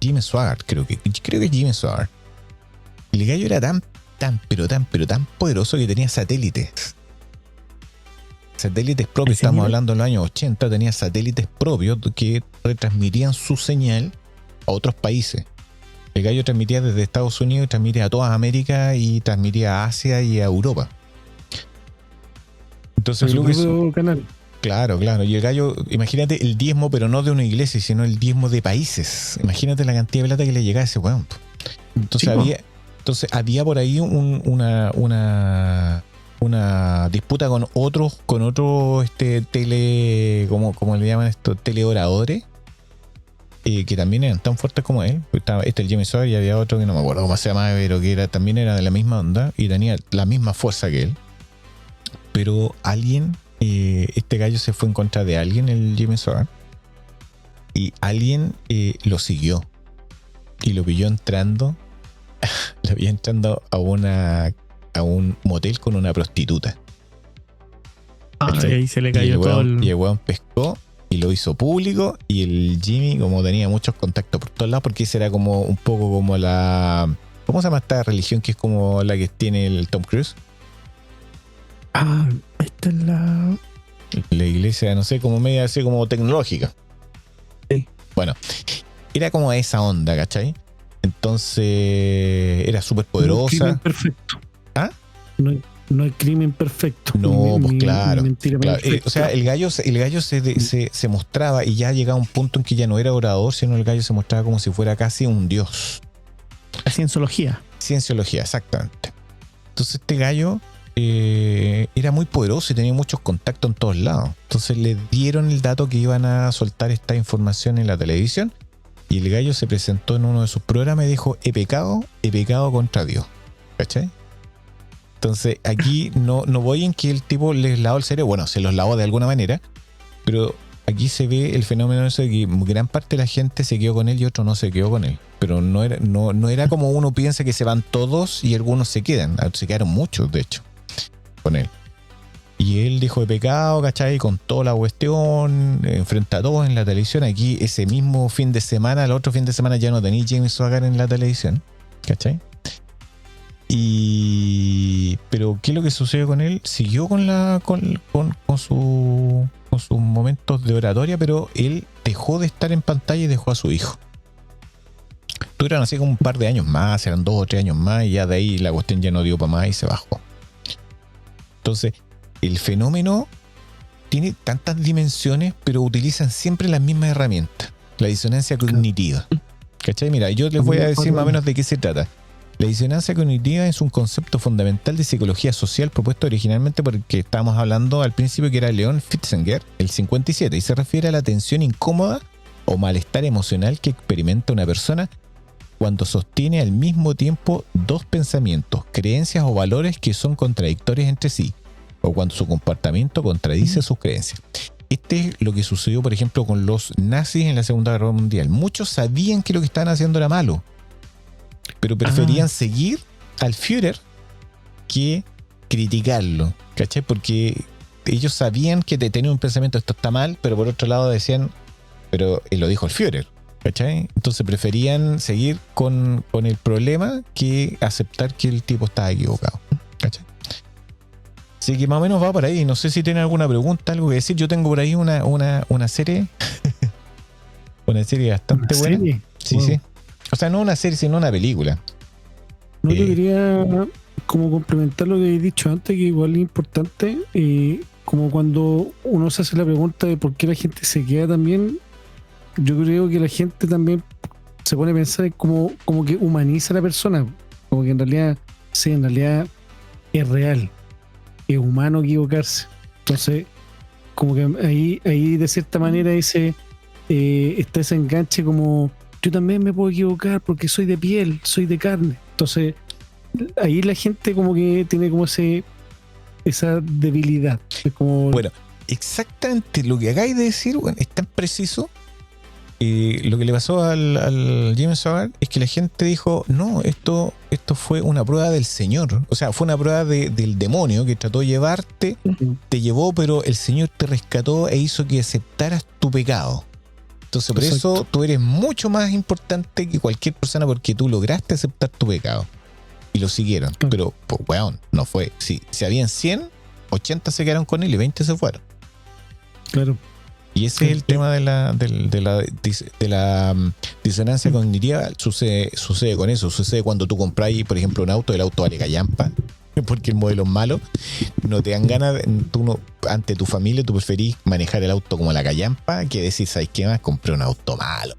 A: Jimmy Swaggart, creo que Jimmy Swaggart. El gallo era tan poderoso que tenía satélites propios. Estamos hablando en los años 80, tenía satélites propios que retransmitían su señal a otros países. El gallo transmitía desde Estados Unidos, transmitía a toda América y transmitía a Asia y a Europa. Entonces
C: su propio canal.
A: Claro. Y el gallo, imagínate el diezmo, pero no de una iglesia, sino el diezmo de países. Imagínate la cantidad de plata que le llegaba a ese weón. Entonces había por ahí una disputa con otros ¿cómo le llaman esto? Teleoradores, que también eran tan fuertes como él. Estaba el Jimmy Swaggart y había otro que no me acuerdo cómo se llamaba, pero que también era de la misma onda y tenía la misma fuerza que él. Pero alguien, este gallo se fue en contra de alguien, el Jimmy Swaggart, y alguien lo siguió y lo pilló entrando a un motel con una prostituta.
B: Y ahí se le cayó
A: y el weón pescó y lo hizo público, y el Jimmy, como tenía muchos contactos por todos lados, porque ese era como un poco como ¿cómo se llama esta religión que es como la que tiene el Tom Cruise?
B: Esta es la
A: iglesia, no sé, como media así como tecnológica.
B: Sí.
A: Bueno, era como esa onda, ¿cachai? Entonces era súper poderosa.
C: No hay crimen perfecto.
A: ¿Ah?
C: No hay crimen perfecto.
A: No, pues claro.
C: Claro.
A: O sea, el gallo se mostraba, y ya llegaba un punto en que ya no era orador, sino el gallo se mostraba como si fuera casi un dios.
B: La cienciología.
A: Cienciología, exactamente. Entonces este gallo era muy poderoso y tenía muchos contactos en todos lados. Entonces le dieron el dato que iban a soltar esta información en la televisión, y el gallo se presentó en uno de sus programas y dijo: he pecado contra Dios. ¿Cachai? Entonces aquí no voy en que el tipo les lavó el cerebro. Bueno, se los lavó de alguna manera, pero aquí se ve el fenómeno ese de que gran parte de la gente se quedó con él y otro no se quedó con él. Pero no era como uno piensa, que se van todos y algunos se quedan. Se quedaron muchos, de hecho, con él. Y él dijo: he pecado, ¿cachai? Con toda la cuestión, enfrenta a todos en la televisión. Aquí ese mismo fin de semana, el otro fin de semana ya no tenía Jimmy Swaggart en la televisión, ¿cachai? Pero ¿qué es lo que sucedió con él? Siguió con sus momentos de oratoria, pero él dejó de estar en pantalla y dejó a su hijo. Tuvieron así como un par de años más, eran 2 o 3 años más, y ya de ahí la cuestión ya no dio para más y se bajó. Entonces, el fenómeno tiene tantas dimensiones, pero utilizan siempre las mismas herramientas. La disonancia cognitiva. ¿Cachai? Mira, yo les voy a decir más o menos de qué se trata. La disonancia cognitiva es un concepto fundamental de psicología social propuesto originalmente por el que estábamos hablando al principio, que era Leon Festinger, el 57, y se refiere a la tensión incómoda o malestar emocional que experimenta una persona cuando sostiene al mismo tiempo dos pensamientos, creencias o valores que son contradictorios entre sí, o cuando su comportamiento contradice sus creencias. Este es lo que sucedió, por ejemplo, con los nazis en la Segunda Guerra Mundial. Muchos sabían que lo que estaban haciendo era malo, pero preferían seguir al Führer que criticarlo, ¿cachai? Porque ellos sabían que tenían un pensamiento, esto está mal, pero por otro lado decían, pero él lo dijo el Führer, ¿cachai? Entonces preferían seguir con el problema que aceptar que el tipo estaba equivocado, ¿cachai? Así que más o menos va por ahí. No sé si tienen alguna pregunta, algo que decir. Yo tengo por ahí una serie. Una serie bastante buena.
C: ¿Serie?
A: Sí,
C: Wow.
A: sí. O sea, no una serie, sino una película.
C: No, yo quería como complementar lo que he dicho antes, que igual es importante, como cuando uno se hace la pregunta de por qué la gente se queda también, yo creo que la gente también se pone a pensar en como que humaniza a la persona, como que en realidad, sí, en realidad es real, es humano equivocarse. Entonces, como que ahí de cierta manera está ese enganche como yo también me puedo equivocar porque soy de piel, soy de carne. Entonces, ahí la gente como que tiene como esa debilidad. Es como,
A: Bueno, exactamente lo que acabáis de decir, bueno, es tan preciso. Lo que le pasó al James Howard es que la gente dijo, no, esto fue una prueba del Señor. O sea, fue una prueba del demonio que trató de llevarte, te llevó, pero el Señor te rescató e hizo que aceptaras tu pecado. Entonces, por
C: Exacto.
A: eso tú eres mucho más importante que cualquier persona porque tú lograste aceptar tu pecado. Y lo siguieron.
C: Claro.
A: Pero, pues, weón, no fue. Si habían 100, 80 se quedaron con él y 20 se fueron.
C: claro.
A: Y ese es el tema de la disonancia cognitiva. Sucede con eso. Sucede cuando tú compras, por ejemplo, un auto, el auto vale callampa, porque el modelo es malo. No te dan ganas, ante tu familia, tú preferís manejar el auto como la callampa que decir, ¿sabes qué más? Compré un auto malo.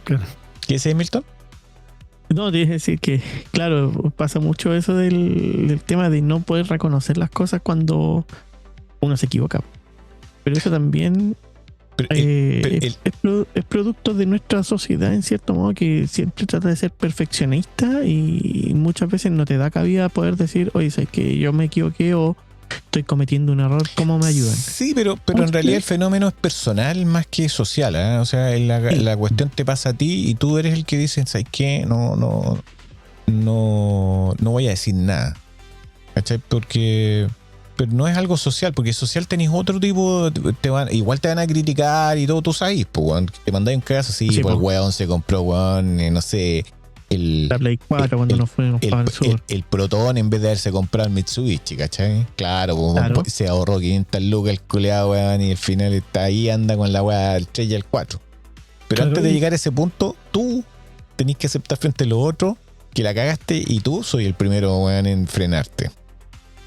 C: Claro.
A: ¿Qué dice Milton?
B: No, tienes que decir que, claro, pasa mucho eso del tema de no poder reconocer las cosas cuando uno se equivoca. Pero eso también
A: Pero,
B: es producto de nuestra sociedad, en cierto modo, que siempre trata de ser perfeccionista y muchas veces no te da cabida a poder decir, oye, sabes que yo me equivoqué o estoy cometiendo un error, ¿cómo me ayudan?
A: Sí, pero en realidad el fenómeno es personal más que social, ¿eh? O sea, la cuestión te pasa a ti y tú eres el que dice, ¿sabes qué? No voy a decir nada. ¿Cachai? Pero no es algo social, porque social tenés otro tipo, igual te van a criticar y todo, tú sabes, pues, weón, te mandáis un caso así,
B: Sí,
A: pues el
B: po.
A: weón se compró, weón, no sé,
B: La Play 4 cuando nos fuimos para el sur.
A: el Proton en vez de haberse comprado el Mitsubishi, ¿cachai? Claro, pues,
B: Claro.
A: se ahorró 500 lucas el culeado, weón, y al final está ahí, anda con la weá del 3 y el 4. Pero
C: Claro,
A: antes de
C: y-
A: llegar a ese punto, tú tenés que aceptar frente a los otros que la cagaste y tú soy el primero, weón, en frenarte.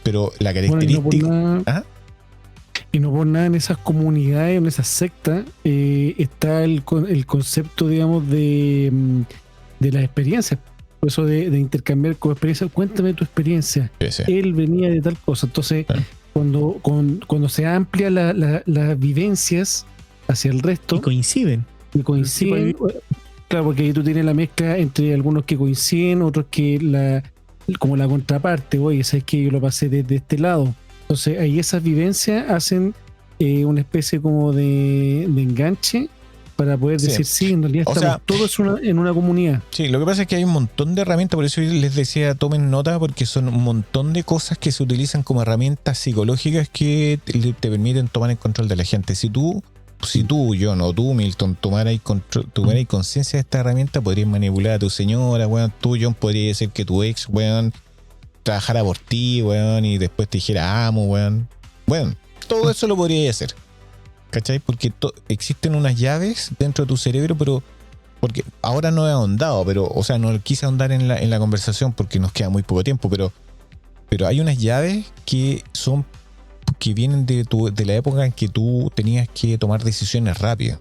A: Pero la
C: Bueno, y no por
A: característica...
C: nada,
A: ¿Ah?
C: y no por nada en esas comunidades, en esas sectas, está el concepto, digamos, de las experiencias. Por eso de intercambiar con experiencias. Cuéntame tu experiencia.
A: Ese.
C: Él venía de tal cosa. Entonces,
A: Claro.
C: cuando se amplia las vivencias hacia el resto
B: Y coinciden.
C: y coinciden, claro, porque ahí tú tienes la mezcla entre algunos que coinciden, otros que como la contraparte, oye, sabes que yo lo pasé desde este lado. Entonces ahí esas vivencias hacen una especie como de enganche para poder
A: Sí.
C: decir, sí, en realidad
A: O
C: estamos
A: sea,
C: todos en una comunidad.
A: Sí, lo que pasa es que hay un montón de herramientas, por eso yo les decía, tomen nota, porque son un montón de cosas que se utilizan como herramientas psicológicas que te permiten tomar el control de la gente. Si tú, yo, no tú, Milton, tomarais conciencia de esta herramienta, podrías manipular a tu señora, weón, tú, John, podría ser que tu ex, weón, trabajara por ti, weón, y después te dijera amo, weón. Bueno, todo eso lo podrías hacer, ¿cachai? Porque existen unas llaves dentro de tu cerebro, pero porque ahora no he ahondado, pero, o sea, no quise ahondar en la conversación porque nos queda muy poco tiempo, pero hay unas llaves que vienen de la época en que tú tenías que tomar decisiones rápidas,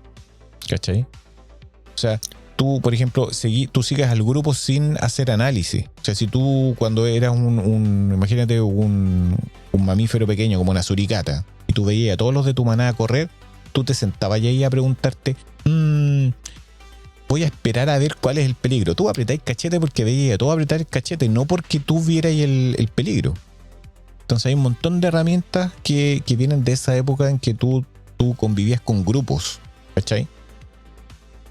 A: ¿cachai? O sea, tú, por ejemplo, tú sigas al grupo sin hacer análisis. O sea, si tú cuando eras imagínate un mamífero pequeño como una suricata y tú veías a todos los de tu manada correr, tú te sentabas ahí a preguntarte, voy a esperar a ver cuál es el peligro. Tú apretáis cachete porque veías, tú apretar el cachete, no porque tú vieras el peligro. Entonces hay un montón de herramientas que vienen de esa época en que tú convivías con grupos, ¿cachai?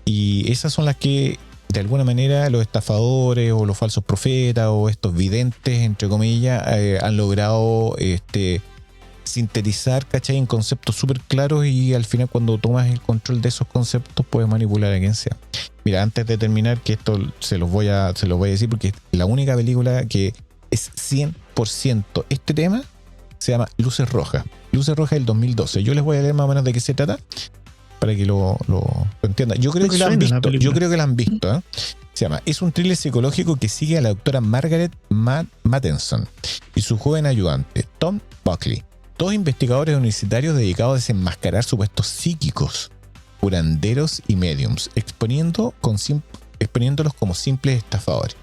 A: Y esas son las que, de alguna manera, los estafadores o los falsos profetas o estos videntes, entre comillas, han logrado sintetizar, ¿cachai? En conceptos súper claros, y al final cuando tomas el control de esos conceptos puedes manipular a quien sea. Mira, antes de terminar, que esto se los voy a decir porque es la única película que es 100% este tema, se llama Luces Rojas. Luces Rojas del 2012. Yo les voy a leer más o menos de qué se trata para que lo entiendan. Yo creo que la han visto. ¿Eh? Se llama, es un thriller psicológico que sigue a la doctora Margaret Matheson y su joven ayudante, Tom Buckley, dos investigadores universitarios dedicados a desenmascarar supuestos psíquicos, curanderos y mediums, exponiéndolos como simples estafadores.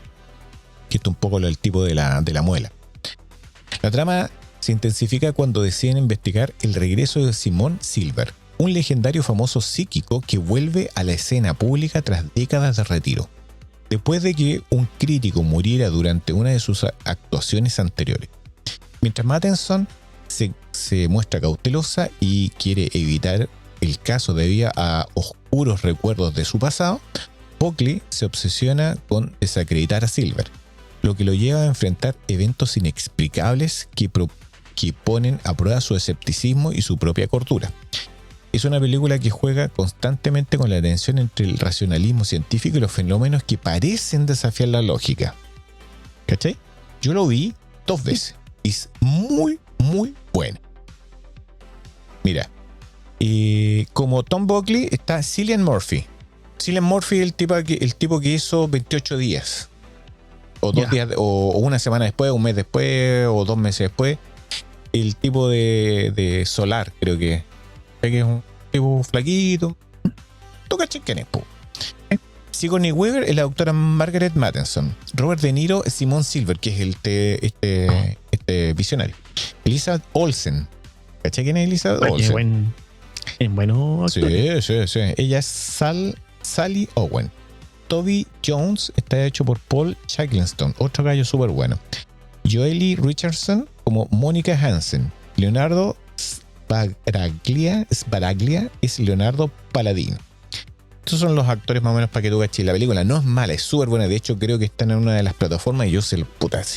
A: Que esto es un poco el tipo de la muela. La trama se intensifica cuando deciden investigar el regreso de Simon Silver, un legendario famoso psíquico que vuelve a la escena pública tras décadas de retiro, después de que un crítico muriera durante una de sus actuaciones anteriores. Mientras Matheson se muestra cautelosa y quiere evitar el caso debido a oscuros recuerdos de su pasado, Buckley se obsesiona con desacreditar a Silver, lo que lo lleva a enfrentar eventos inexplicables que ponen a prueba su escepticismo y su propia cordura. Es una película que juega constantemente con la tensión entre el racionalismo científico y los fenómenos que parecen desafiar la lógica. ¿Cachai? Yo lo vi 2 veces. Es muy, muy buena. Mira, como Tom Buckley está Cillian Murphy. Cillian Murphy es el tipo que hizo 28 días. O 2 días, o una semana después, un mes después, o 2 meses después. El tipo de Solar, creo que es un tipo flaquito. ¿Tú cachai quién es? Sigourney Weaver es la doctora Margaret Matheson. Robert De Niro es Simon Silver, que es este visionario. Elizabeth Olsen. ¿Cachai quién es Elizabeth Olsen?
B: Bueno actor.
A: Sí. Ella es Sally Owen. Toby Jones está hecho por Paul Shackleton, otro gallo súper bueno. Joely Richardson como Mónica Hansen. Leonardo Sbaraglia es Leonardo Paladino. Estos son los actores más o menos para que tú caches. La película no es mala, es súper buena. De hecho, creo que están en una de las plataformas y yo si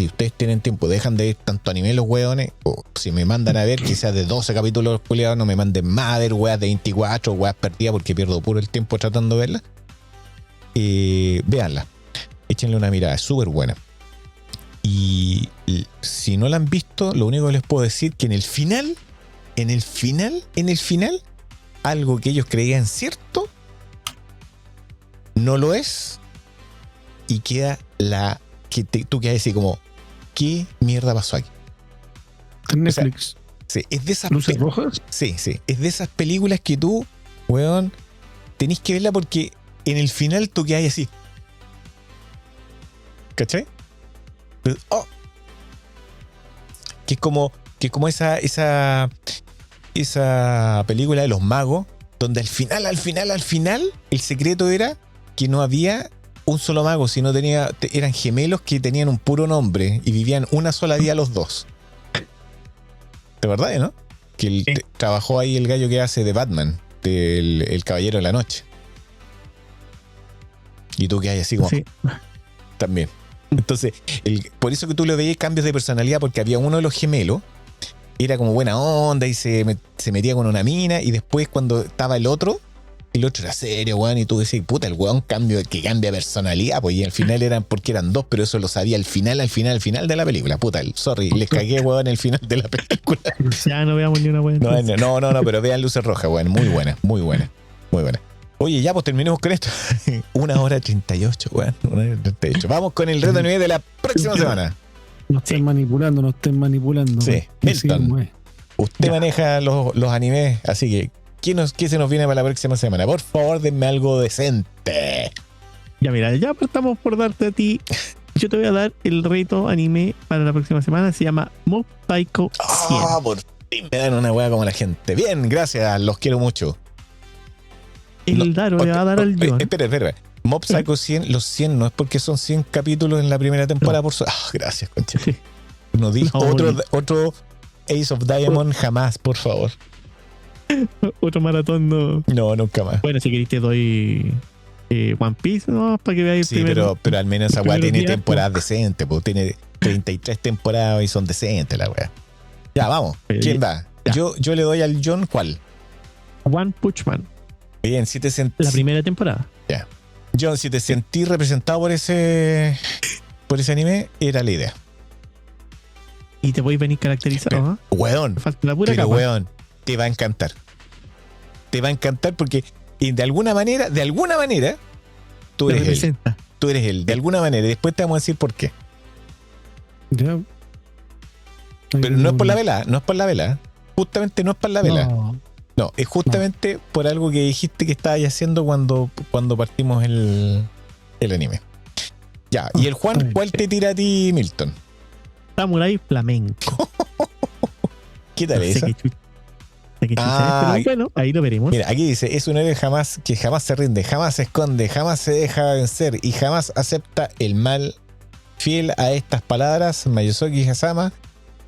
A: ustedes tienen tiempo, dejan de ver tanto anime los hueones, o si me mandan a ver quizás de 12 capítulos culiados, no me manden más a ver hueas de 24, hueas perdidas, porque pierdo puro el tiempo tratando de verla. Véanla, échenle una mirada, es súper buena. Y si no la han visto, lo único que les puedo decir que en el final, algo que ellos creían cierto no lo es, y queda tú quedas así como, ¿qué mierda pasó aquí?
C: En Netflix.
A: O sea, sí, es de esas
C: ¿Luces rojas?
A: Sí, es de esas películas que tú, weón, tenés que verla porque en el final tú quedas así. ¿Cachai? Que es como esa película de los magos, donde al final el secreto era que no había un solo mago, sino eran gemelos que tenían un puro nombre y vivían una sola vida los dos. ¿De verdad, no? Que trabajó ahí el gallo que hace de Batman, el Caballero de la Noche. Y tú que hay así como... Sí. También. Entonces, por eso que tú le veías cambios de personalidad, porque había uno de los gemelos, era como buena onda y se metía con una mina, y después cuando estaba el otro era serio, weón, y tú decías, puta, el weón cambia personalidad, pues, y al final porque eran dos, pero eso lo sabía al final de la película. Puta, sorry, les cagué, weón, el final de la película.
B: Ya no veamos ni una buena.
A: No, pero vean Luces Rojas, weón, muy buena. Oye, ya pues terminemos con esto. 1:38, weón. 1:38. Vamos con el reto anime de la próxima semana.
C: No estén manipulando.
A: Sí, Milton. Usted maneja los animes, así que ¿qué se nos viene para la próxima semana? Por favor, denme algo decente.
B: Ya mira, ya estamos por darte a ti. Yo te voy a dar el reto anime para la próxima semana. Se llama Mob Psycho 100.
A: Por fin me dan una weá como la gente. Bien, gracias, los quiero mucho.
B: Daro le va a dar al John.
A: Espera. Mob Psycho 100, los 100 no es porque son 100 capítulos en la primera temporada, por gracias, concha. No dijo otro Ace of Diamond jamás, por favor.
B: Otro maratón no.
A: No, nunca más.
B: Bueno, si queréis te doy One Piece, ¿no? Para que veáis.
A: Sí, pero al menos esa weá tiene temporadas decentes, pues tiene 33 temporadas y son decentes la weá. Ya, vamos. ¿Quién va? Yo le doy al John, ¿cuál?
B: One Punch Man.
A: Bien, si te sentís.
B: La primera temporada.
A: Ya. John, si te sentís representado por ese anime, era la idea.
B: Y te voy a venir caracterizado, ¿no?
A: Weón.
B: Falta la pura
A: pero
B: capa.
A: weón, te va a encantar. Te va a encantar porque de alguna manera, tú eres él. Tú eres él, de alguna manera. Y después te vamos a decir por qué.
C: Ya.
A: Pero no es por la vela, Justamente no es por la vela. No, es justamente por algo que dijiste que estabas haciendo cuando partimos el anime. Ya, y el Juan, ¿cuál te tira a ti, Milton?
B: Samurai flamenco.
A: ¿Qué tal esa?
B: Pero bueno, ahí lo veremos.
A: Mira, aquí dice, es un héroe que jamás se rinde, jamás se esconde, jamás se deja vencer y jamás acepta el mal. Fiel a estas palabras, Mayuzuki Hasama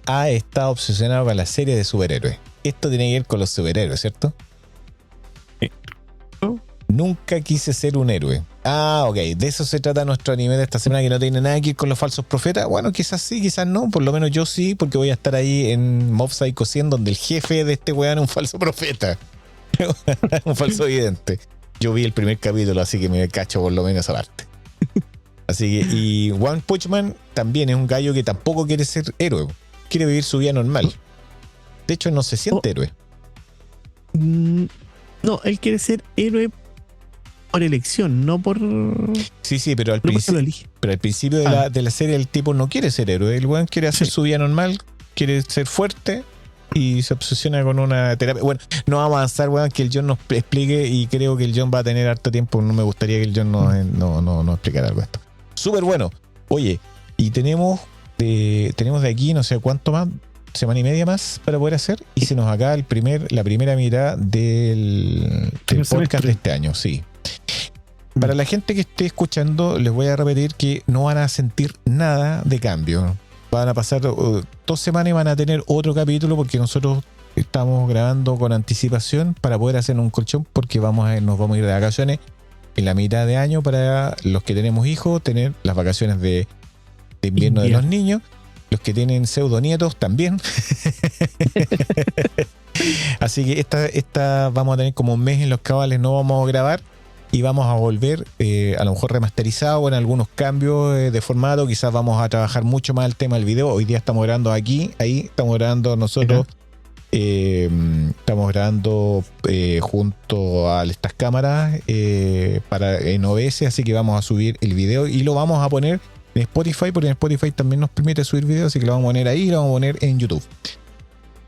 A: ha estado obsesionado con la serie de superhéroes. Esto tiene que ver con los superhéroes, ¿cierto? Nunca quise ser un héroe. Ok. De eso se trata nuestro anime de esta semana, que no tiene nada que ver con los falsos profetas. Bueno, quizás sí, quizás no. Por lo menos yo sí, porque voy a estar ahí en Mob Psycho 100, donde el jefe de este weón es un falso profeta. Un falso vidente. Yo vi el primer capítulo, así que me cacho por lo menos esa parte. Así que, y One Punch Man también es un gallo que tampoco quiere ser héroe. Quiere vivir su vida normal. De hecho, no se siente héroe.
B: No, él quiere ser héroe por elección, no por.
A: Sí, pero al principio de la serie el tipo no quiere ser héroe. El weón quiere hacer su vida normal, quiere ser fuerte y se obsesiona con una terapia. Bueno, no vamos a avanzar, weón, que el John nos explique, y creo que el John va a tener harto tiempo. No me gustaría que el John no explicara algo de esto. Súper bueno. Oye, y tenemos de aquí no sé cuánto más, semana y media más para poder hacer, y se nos acaba la primera mitad del podcast de este año, sí. Para la gente que esté escuchando, les voy a repetir que no van a sentir nada de cambio. Van a pasar 2 semanas y van a tener otro capítulo, porque nosotros estamos grabando con anticipación para poder hacer un colchón, porque nos vamos a ir de vacaciones en la mitad de año para los que tenemos hijos, tener las vacaciones de invierno de los niños, los que tienen pseudo nietos también. Así que esta vamos a tener como un mes en los cabales, no vamos a grabar, y vamos a volver a lo mejor remasterizado en algunos cambios de formato. Quizás vamos a trabajar mucho más el tema del video. Hoy día estamos grabando ahí estamos grabando nosotros. Estamos grabando junto a estas cámaras en OBS, así que vamos a subir el video y lo vamos a poner en Spotify, porque en Spotify también nos permite subir videos, así que lo vamos a poner ahí y lo vamos a poner en YouTube.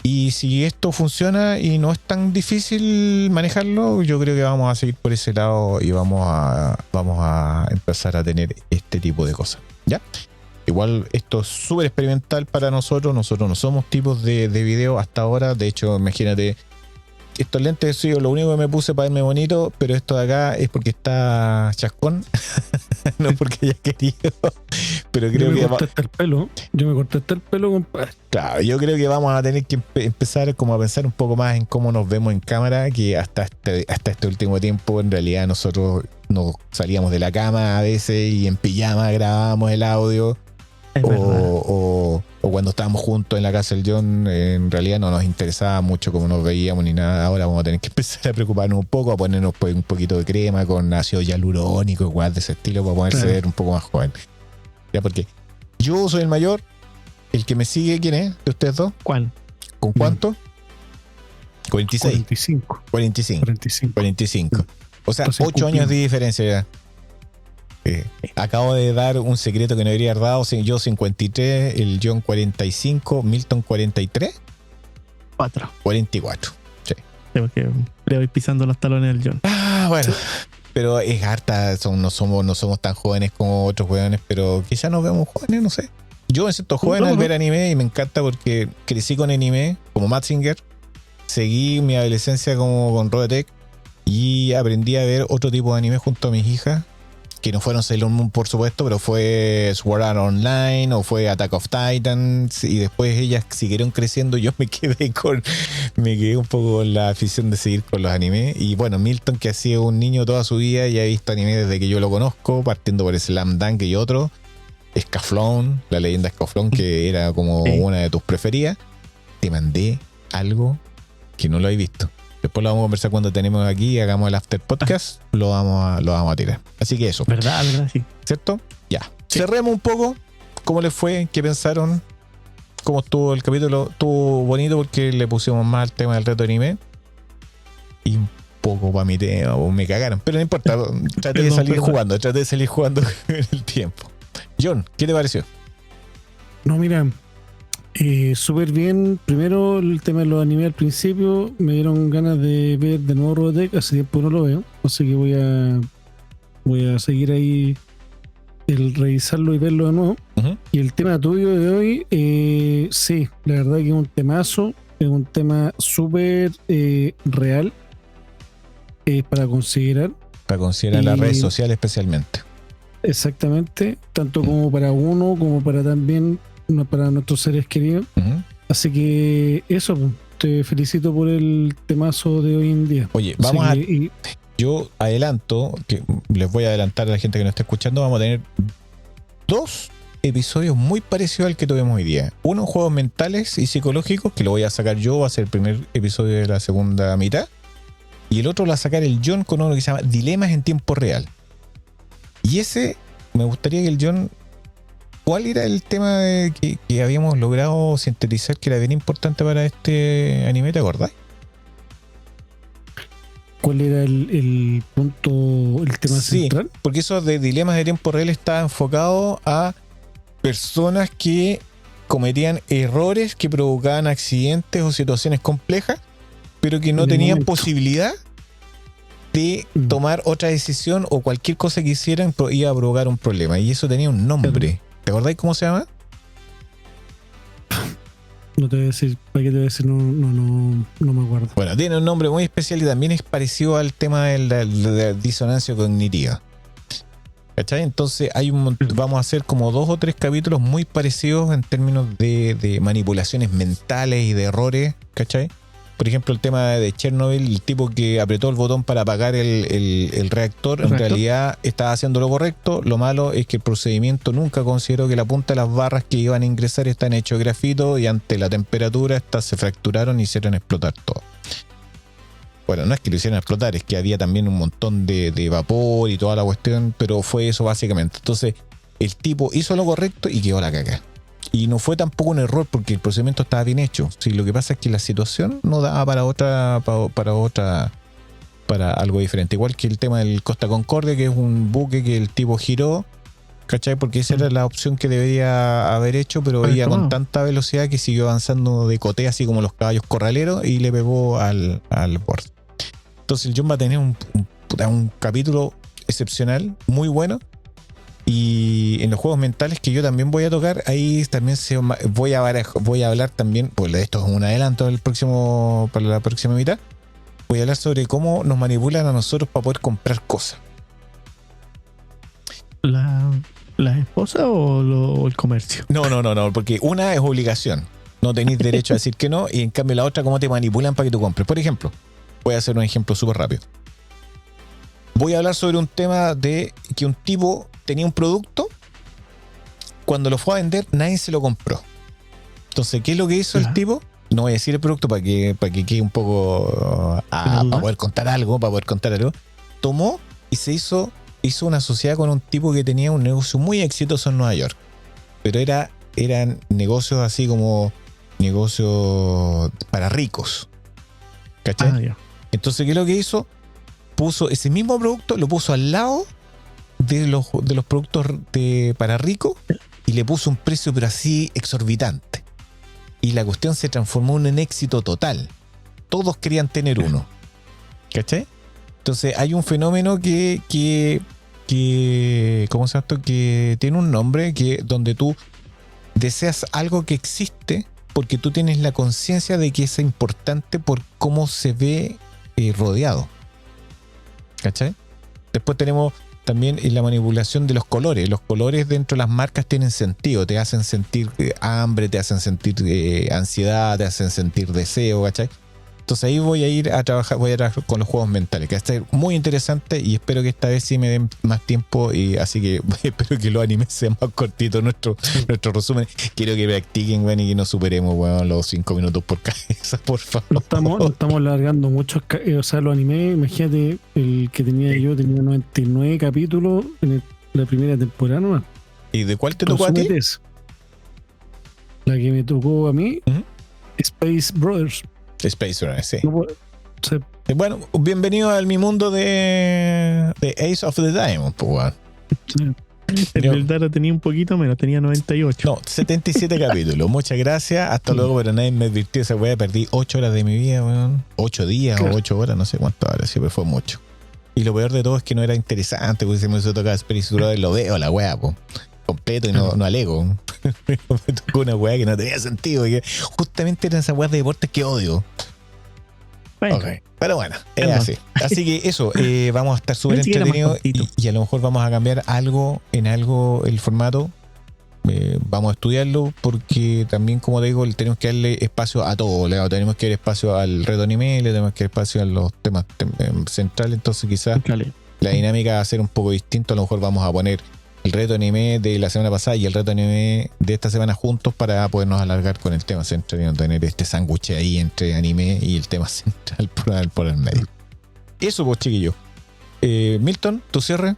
A: Y si esto funciona y no es tan difícil manejarlo, yo creo que vamos a seguir por ese lado y vamos a empezar a tener este tipo de cosas, ¿ya? Igual esto es súper experimental para nosotros no somos tipos de video hasta ahora. De hecho, imagínate, estos lentes soy lo único que me puse para verme bonito, pero esto de acá es porque está chascón. No porque haya querido, pero creo que
C: yo me corté hasta el pelo, compadre.
A: Claro, yo creo que vamos a tener que empezar como a pensar un poco más en cómo nos vemos en cámara, que hasta este último tiempo en realidad nosotros nos salíamos de la cama a veces y en pijama grabábamos el audio. O cuando estábamos juntos en la casa del John, en realidad no nos interesaba mucho cómo nos veíamos ni nada. Ahora vamos a tener que empezar a preocuparnos un poco, a ponernos un poquito de crema con ácido hialurónico, igual de ese estilo, para poderse ver un poco más joven. Ya, porque yo soy el mayor, el que me sigue, ¿quién es? ¿De ustedes dos?
B: ¿Cuál?
A: ¿Con cuánto? 46. 45. O sea, 8 años de diferencia ya. Acabo de dar un secreto que no debería haber dado. Yo 53, el John 45, Milton 43. 44. Sí.
B: Porque le voy pisando los talones al John.
A: Bueno. Pero es harta, no somos tan jóvenes como otros jóvenes, pero quizás nos vemos jóvenes, no sé. Yo me siento joven al ver anime y me encanta porque crecí con anime, como Mazinger. Seguí mi adolescencia como con Robotech y aprendí a ver otro tipo de anime junto a mis hijas. que no fueron Sailor Moon, por supuesto, pero fue Sword Art Online o fue Attack of Titans, y después ellas siguieron creciendo. Yo me quedé un poco con la afición de seguir con los animes. Y bueno, Milton, que ha sido un niño toda su vida y ha visto anime desde que yo lo conozco, partiendo por Slam Dunk y otro, Scaflón, la leyenda Scaflón, que era como una de tus preferidas. Te mandé algo que no lo he visto. Después lo vamos a conversar cuando tenemos aquí, hagamos el after podcast, lo vamos a tirar. Así que eso.
B: ¿Verdad? Sí.
A: ¿Cierto? Ya. Sí. Cerremos un poco. ¿Cómo les fue? ¿Qué pensaron? ¿Cómo estuvo el capítulo? Estuvo bonito porque le pusimos más el tema del reto anime. Y un poco para mi tema, me cagaron. Pero no importa, traté de salir jugando en el tiempo. John, ¿qué te pareció?
C: No, mira, súper bien. Primero, el tema de los animes al principio me dieron ganas de ver de nuevo Robotech. Hace tiempo no lo veo, así que voy a seguir ahí el revisarlo y verlo de nuevo. Uh-huh. Y el tema tuyo de hoy, sí, la verdad que es un temazo, es un tema súper real para considerar.
A: Para considerar las redes sociales especialmente.
C: Exactamente, tanto como para uno como para también para nuestros seres queridos. Uh-huh. Así que eso, te felicito por el temazo de hoy en día.
A: Oye, yo adelanto, que les voy a adelantar a la gente que nos está escuchando, vamos a tener 2 episodios muy parecidos al que tuvimos hoy día. Uno, juegos mentales y psicológicos, que lo voy a sacar yo, va a ser el primer episodio de la segunda mitad. Y el otro lo va a sacar el John con uno que se llama Dilemas en tiempo real. Y ese, me gustaría que el John... ¿Cuál era el tema que habíamos logrado sintetizar que era bien importante para este anime? ¿Te acordás?
C: ¿Cuál era el punto, el tema central?
A: Porque eso de dilemas de tiempo real está enfocado a personas que cometían errores que provocaban accidentes o situaciones complejas, pero que no tenían posibilidad de tomar otra decisión, o cualquier cosa que hicieran iba a provocar un problema. Y eso tenía un nombre. ¿Te acordáis cómo se llama?
C: No te voy a decir, ¿para qué te voy a decir? No me acuerdo.
A: Bueno, tiene un nombre muy especial y también es parecido al tema de la disonancia cognitiva. ¿Cachai? Entonces vamos a hacer como 2 o 3 capítulos muy parecidos en términos de manipulaciones mentales y de errores. ¿Cachai? Por ejemplo, el tema de Chernobyl, el tipo que apretó el botón para apagar el reactor, en realidad estaba haciendo lo correcto. Lo malo es que el procedimiento nunca consideró que la punta de las barras que iban a ingresar están hechos de grafito, y ante la temperatura estas se fracturaron y hicieron explotar todo. Bueno, no es que lo hicieran explotar, es que había también un montón de vapor y toda la cuestión, pero fue eso básicamente. Entonces, el tipo hizo lo correcto y quedó la caca. Y no fue tampoco un error porque el procedimiento estaba bien hecho. Sí, lo que pasa es que la situación no daba para algo diferente. Igual que el tema del Costa Concordia, que es un buque que el tipo giró, ¿cachai? Porque esa era la opción que debería haber hecho, pero iba con tanta velocidad que siguió avanzando de cote, así como los caballos corraleros, y le pegó al borde. Entonces el John va a tener un capítulo excepcional, muy bueno. Y en los juegos mentales que yo también voy a tocar, ahí también voy a hablar también, pues esto es un adelanto para la próxima mitad. Voy a hablar sobre cómo nos manipulan a nosotros para poder comprar cosas.
B: ¿La esposa o el comercio?
A: No, porque una es obligación. No tenéis derecho a decir que no, y en cambio la otra, cómo te manipulan para que tú compres. Por ejemplo, voy a hacer un ejemplo súper rápido. Voy a hablar sobre un tema de que un tipo tenía un producto, cuando lo fue a vender nadie se lo compró. Entonces, ¿qué es lo que hizo el tipo? No voy a decir el producto para que quede un poco para poder contar algo. Tomó y hizo una sociedad con un tipo que tenía un negocio muy exitoso en Nueva York, pero eran negocios así como negocios para ricos, ¿cachai? Entonces, ¿qué es lo que hizo? Puso ese mismo producto, lo puso al lado de los productos para ricos, y le puso un precio pero así exorbitante, y la cuestión se transformó en un éxito total. Todos querían tener uno, ¿cachai? Entonces hay un fenómeno que ¿cómo se llama esto? Que tiene un nombre, que donde tú deseas algo que existe porque tú tienes la conciencia de que es importante por cómo se ve rodeado, ¿cachai? Después tenemos también la manipulación de los colores. Los colores dentro de las marcas tienen sentido, te hacen sentir hambre, te hacen sentir ansiedad, te hacen sentir deseo, ¿cachai? Entonces ahí voy a trabajar con los juegos mentales, que va a estar muy interesante y espero que esta vez sí me den más tiempo, y así que espero que los animes sean más cortitos nuestro resumen. Quiero que practiquen, bueno, y que no superemos, bueno, los 5 minutos por cabeza, por favor.
C: No estamos alargando mucho, o sea, los animes, imagínate, el que tenía 99 capítulos en la primera temporada nomás.
A: ¿Y de cuál te tocó a ti?
C: La que me tocó a mí, Space Brothers.
A: Space Runner, sí.
C: No, sí.
A: Bueno, bienvenido al mi mundo de Ace of the Diamond, pues, bueno.
C: Sí.
B: El Dara tenía un poquito menos, tenía 98.
A: No, 77 capítulos. Muchas gracias. Hasta luego, pero nadie me advirtió esa weá. Perdí 8 horas de mi vida, weón. 8 días o 8 horas, no sé cuánto ahora, sí, pero fue mucho. Y lo peor de todo es que no era interesante, porque si me tocaba Space Brothers, lo veo la weá, pues. Completo y no alego. Me tocó una weá que no tenía sentido. Que justamente eran esas weas de deportes que odio.
B: Bueno,
A: Okay. Pero bueno, es así. Así que eso, vamos a estar súper entretenidos y a lo mejor vamos a cambiar algo el formato. Vamos a estudiarlo porque también, como te digo, tenemos que darle espacio a todo. Tenemos que dar espacio al reto anime, le tenemos que dar espacio a los temas centrales. Entonces quizás la dinámica va a ser un poco distinta. A lo mejor vamos a poner el reto anime de la semana pasada y el reto anime de esta semana juntos para podernos alargar con el tema central y no tener este sándwich ahí entre anime y el tema central por el medio. Eso, pues, chiquillos. Milton, tu cierre.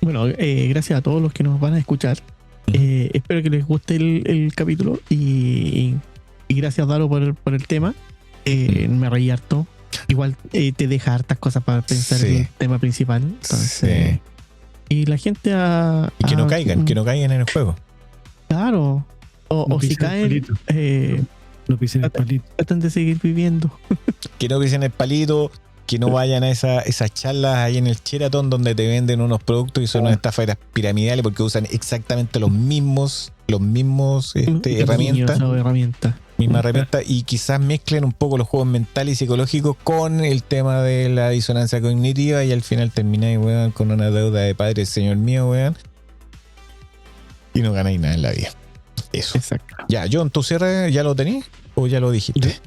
B: Bueno, gracias a todos los que nos van a escuchar. Espero que les guste el capítulo y gracias, Daro, por el tema. Me reí harto. Igual te deja hartas cosas para pensar en el tema principal. Entonces, y la gente
A: y que no caigan en el juego.
B: Claro. O si caen,
C: no pisen el palito.
B: Tratan de seguir viviendo.
A: Que no pisen el palito, que no vayan a esas charlas ahí en el Sheraton donde te venden unos productos y son unas estafas piramidales porque usan exactamente los mismos herramientas. Misma herramienta, y quizás mezclen un poco los juegos mentales y psicológicos con el tema de la disonancia cognitiva y al final termináis, weón, con una deuda de padre, señor mío, weón, y no ganáis nada en la vida. Eso. Exacto. Ya, John, ¿tu cierre ya lo tenías o ya lo dijiste?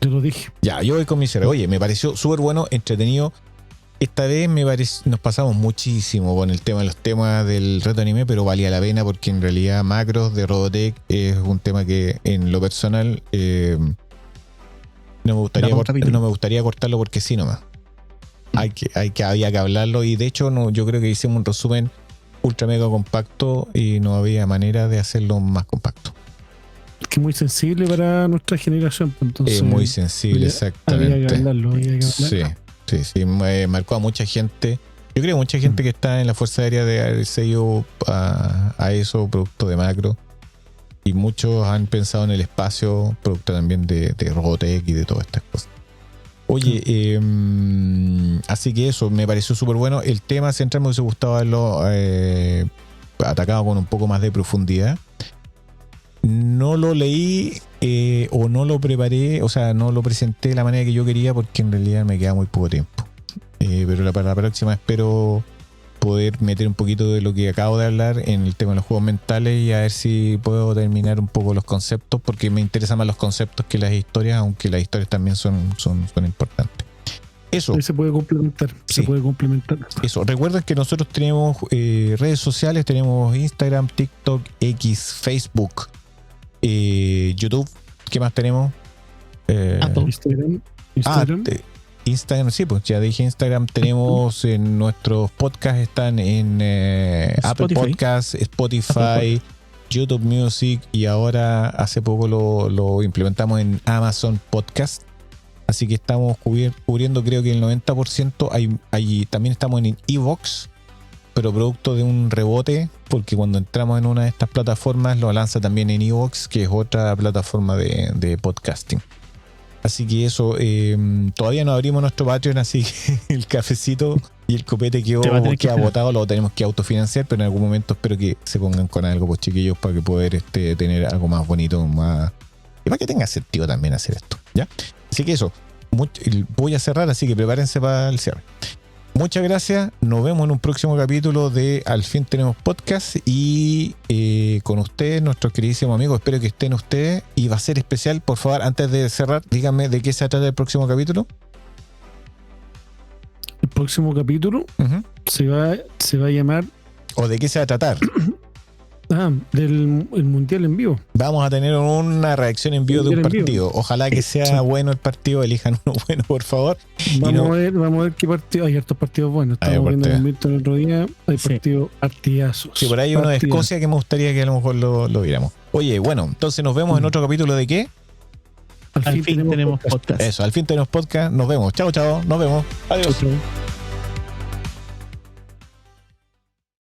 C: Yo lo dije.
A: Ya, yo voy con mi cierre. Oye, me pareció súper bueno, entretenido. Esta vez nos pasamos muchísimo con el tema de los temas del reto anime, pero valía la pena porque en realidad Macros de Robotech es un tema que en lo personal no me gustaría cortarlo porque sí nomás. Había que hablarlo y de hecho yo creo que hicimos un resumen ultra mega compacto y no había manera de hacerlo más compacto.
C: Es que es muy sensible para nuestra generación. Entonces,
A: es muy sensible, exactamente.
C: Había que hablarlo.
A: Sí, me marcó a mucha gente. Yo creo que mucha gente que está en la Fuerza Aérea de haber seguido a eso, producto de Macro. Y muchos han pensado en el espacio, producto también de Robotech y de todas estas cosas. Oye, así que eso, me pareció súper bueno. El tema central me hubiese gustado haberlo atacado con un poco más de profundidad. No lo leí o no lo preparé, o sea, no lo presenté de la manera que yo quería porque en realidad me queda muy poco tiempo. Pero para la próxima espero poder meter un poquito de lo que acabo de hablar en el tema de los juegos mentales y a ver si puedo terminar un poco los conceptos, porque me interesan más los conceptos que las historias, aunque las historias también son importantes. Eso.
C: Se puede complementar.
A: Sí.
C: Se puede complementar.
A: Eso. Recuerden que nosotros tenemos redes sociales, tenemos Instagram, TikTok, X, Facebook, YouTube. ¿Qué más tenemos? Instagram, sí, pues ya dije Instagram. Tenemos en nuestros podcasts, están en Apple Podcasts, Spotify, YouTube Music y ahora hace poco lo implementamos en Amazon Podcast. Así que estamos cubriendo creo que el 90%. También estamos en iVoox, pero producto de un rebote, porque cuando entramos en una de estas plataformas lo lanza también en iVoox, que es otra plataforma de podcasting. Así que eso, todavía no abrimos nuestro Patreon, así que el cafecito y el copete queda botado, lo tenemos que autofinanciar, pero en algún momento espero que se pongan con algo, pues, chiquillos, para que poder tener algo más bonito, más y para que tenga sentido también hacer esto, ¿ya? Así que eso, voy a cerrar, así que prepárense para el cierre. muchas gracias. Nos vemos en un próximo capítulo de Al fin tenemos podcast. Y con ustedes, nuestros queridísimos amigos, espero que estén ustedes. Y va a ser especial, por favor, antes de cerrar, díganme de qué se trata el próximo capítulo.
C: El próximo capítulo
A: Uh-huh.
C: se va a llamar
A: ¿O de qué se va a tratar?
C: del el Mundial en vivo.
A: Vamos a tener una reacción en vivo de un
C: Mundial en vivo.
A: partido. Ojalá que sea
C: Sí.
A: bueno el partido. Elijan uno bueno, por favor.
C: Vamos
A: no-
C: a ver qué partido. Hay hartos partidos buenos.
A: Hay
C: Estamos viendo
A: partidos.
C: con Víctor el otro día. Hay
B: Sí.
C: partidos partidazos.
A: Sí, por ahí hay uno de
C: Partidazos.
A: Escocia que me gustaría que a lo mejor lo viéramos. Oye, bueno, entonces nos vemos en otro capítulo de ¿qué?
B: Al fin tenemos podcast.
A: Eso, al fin tenemos podcast. Nos vemos. Chao, chao. Nos vemos. Adiós.
C: Chau, chau.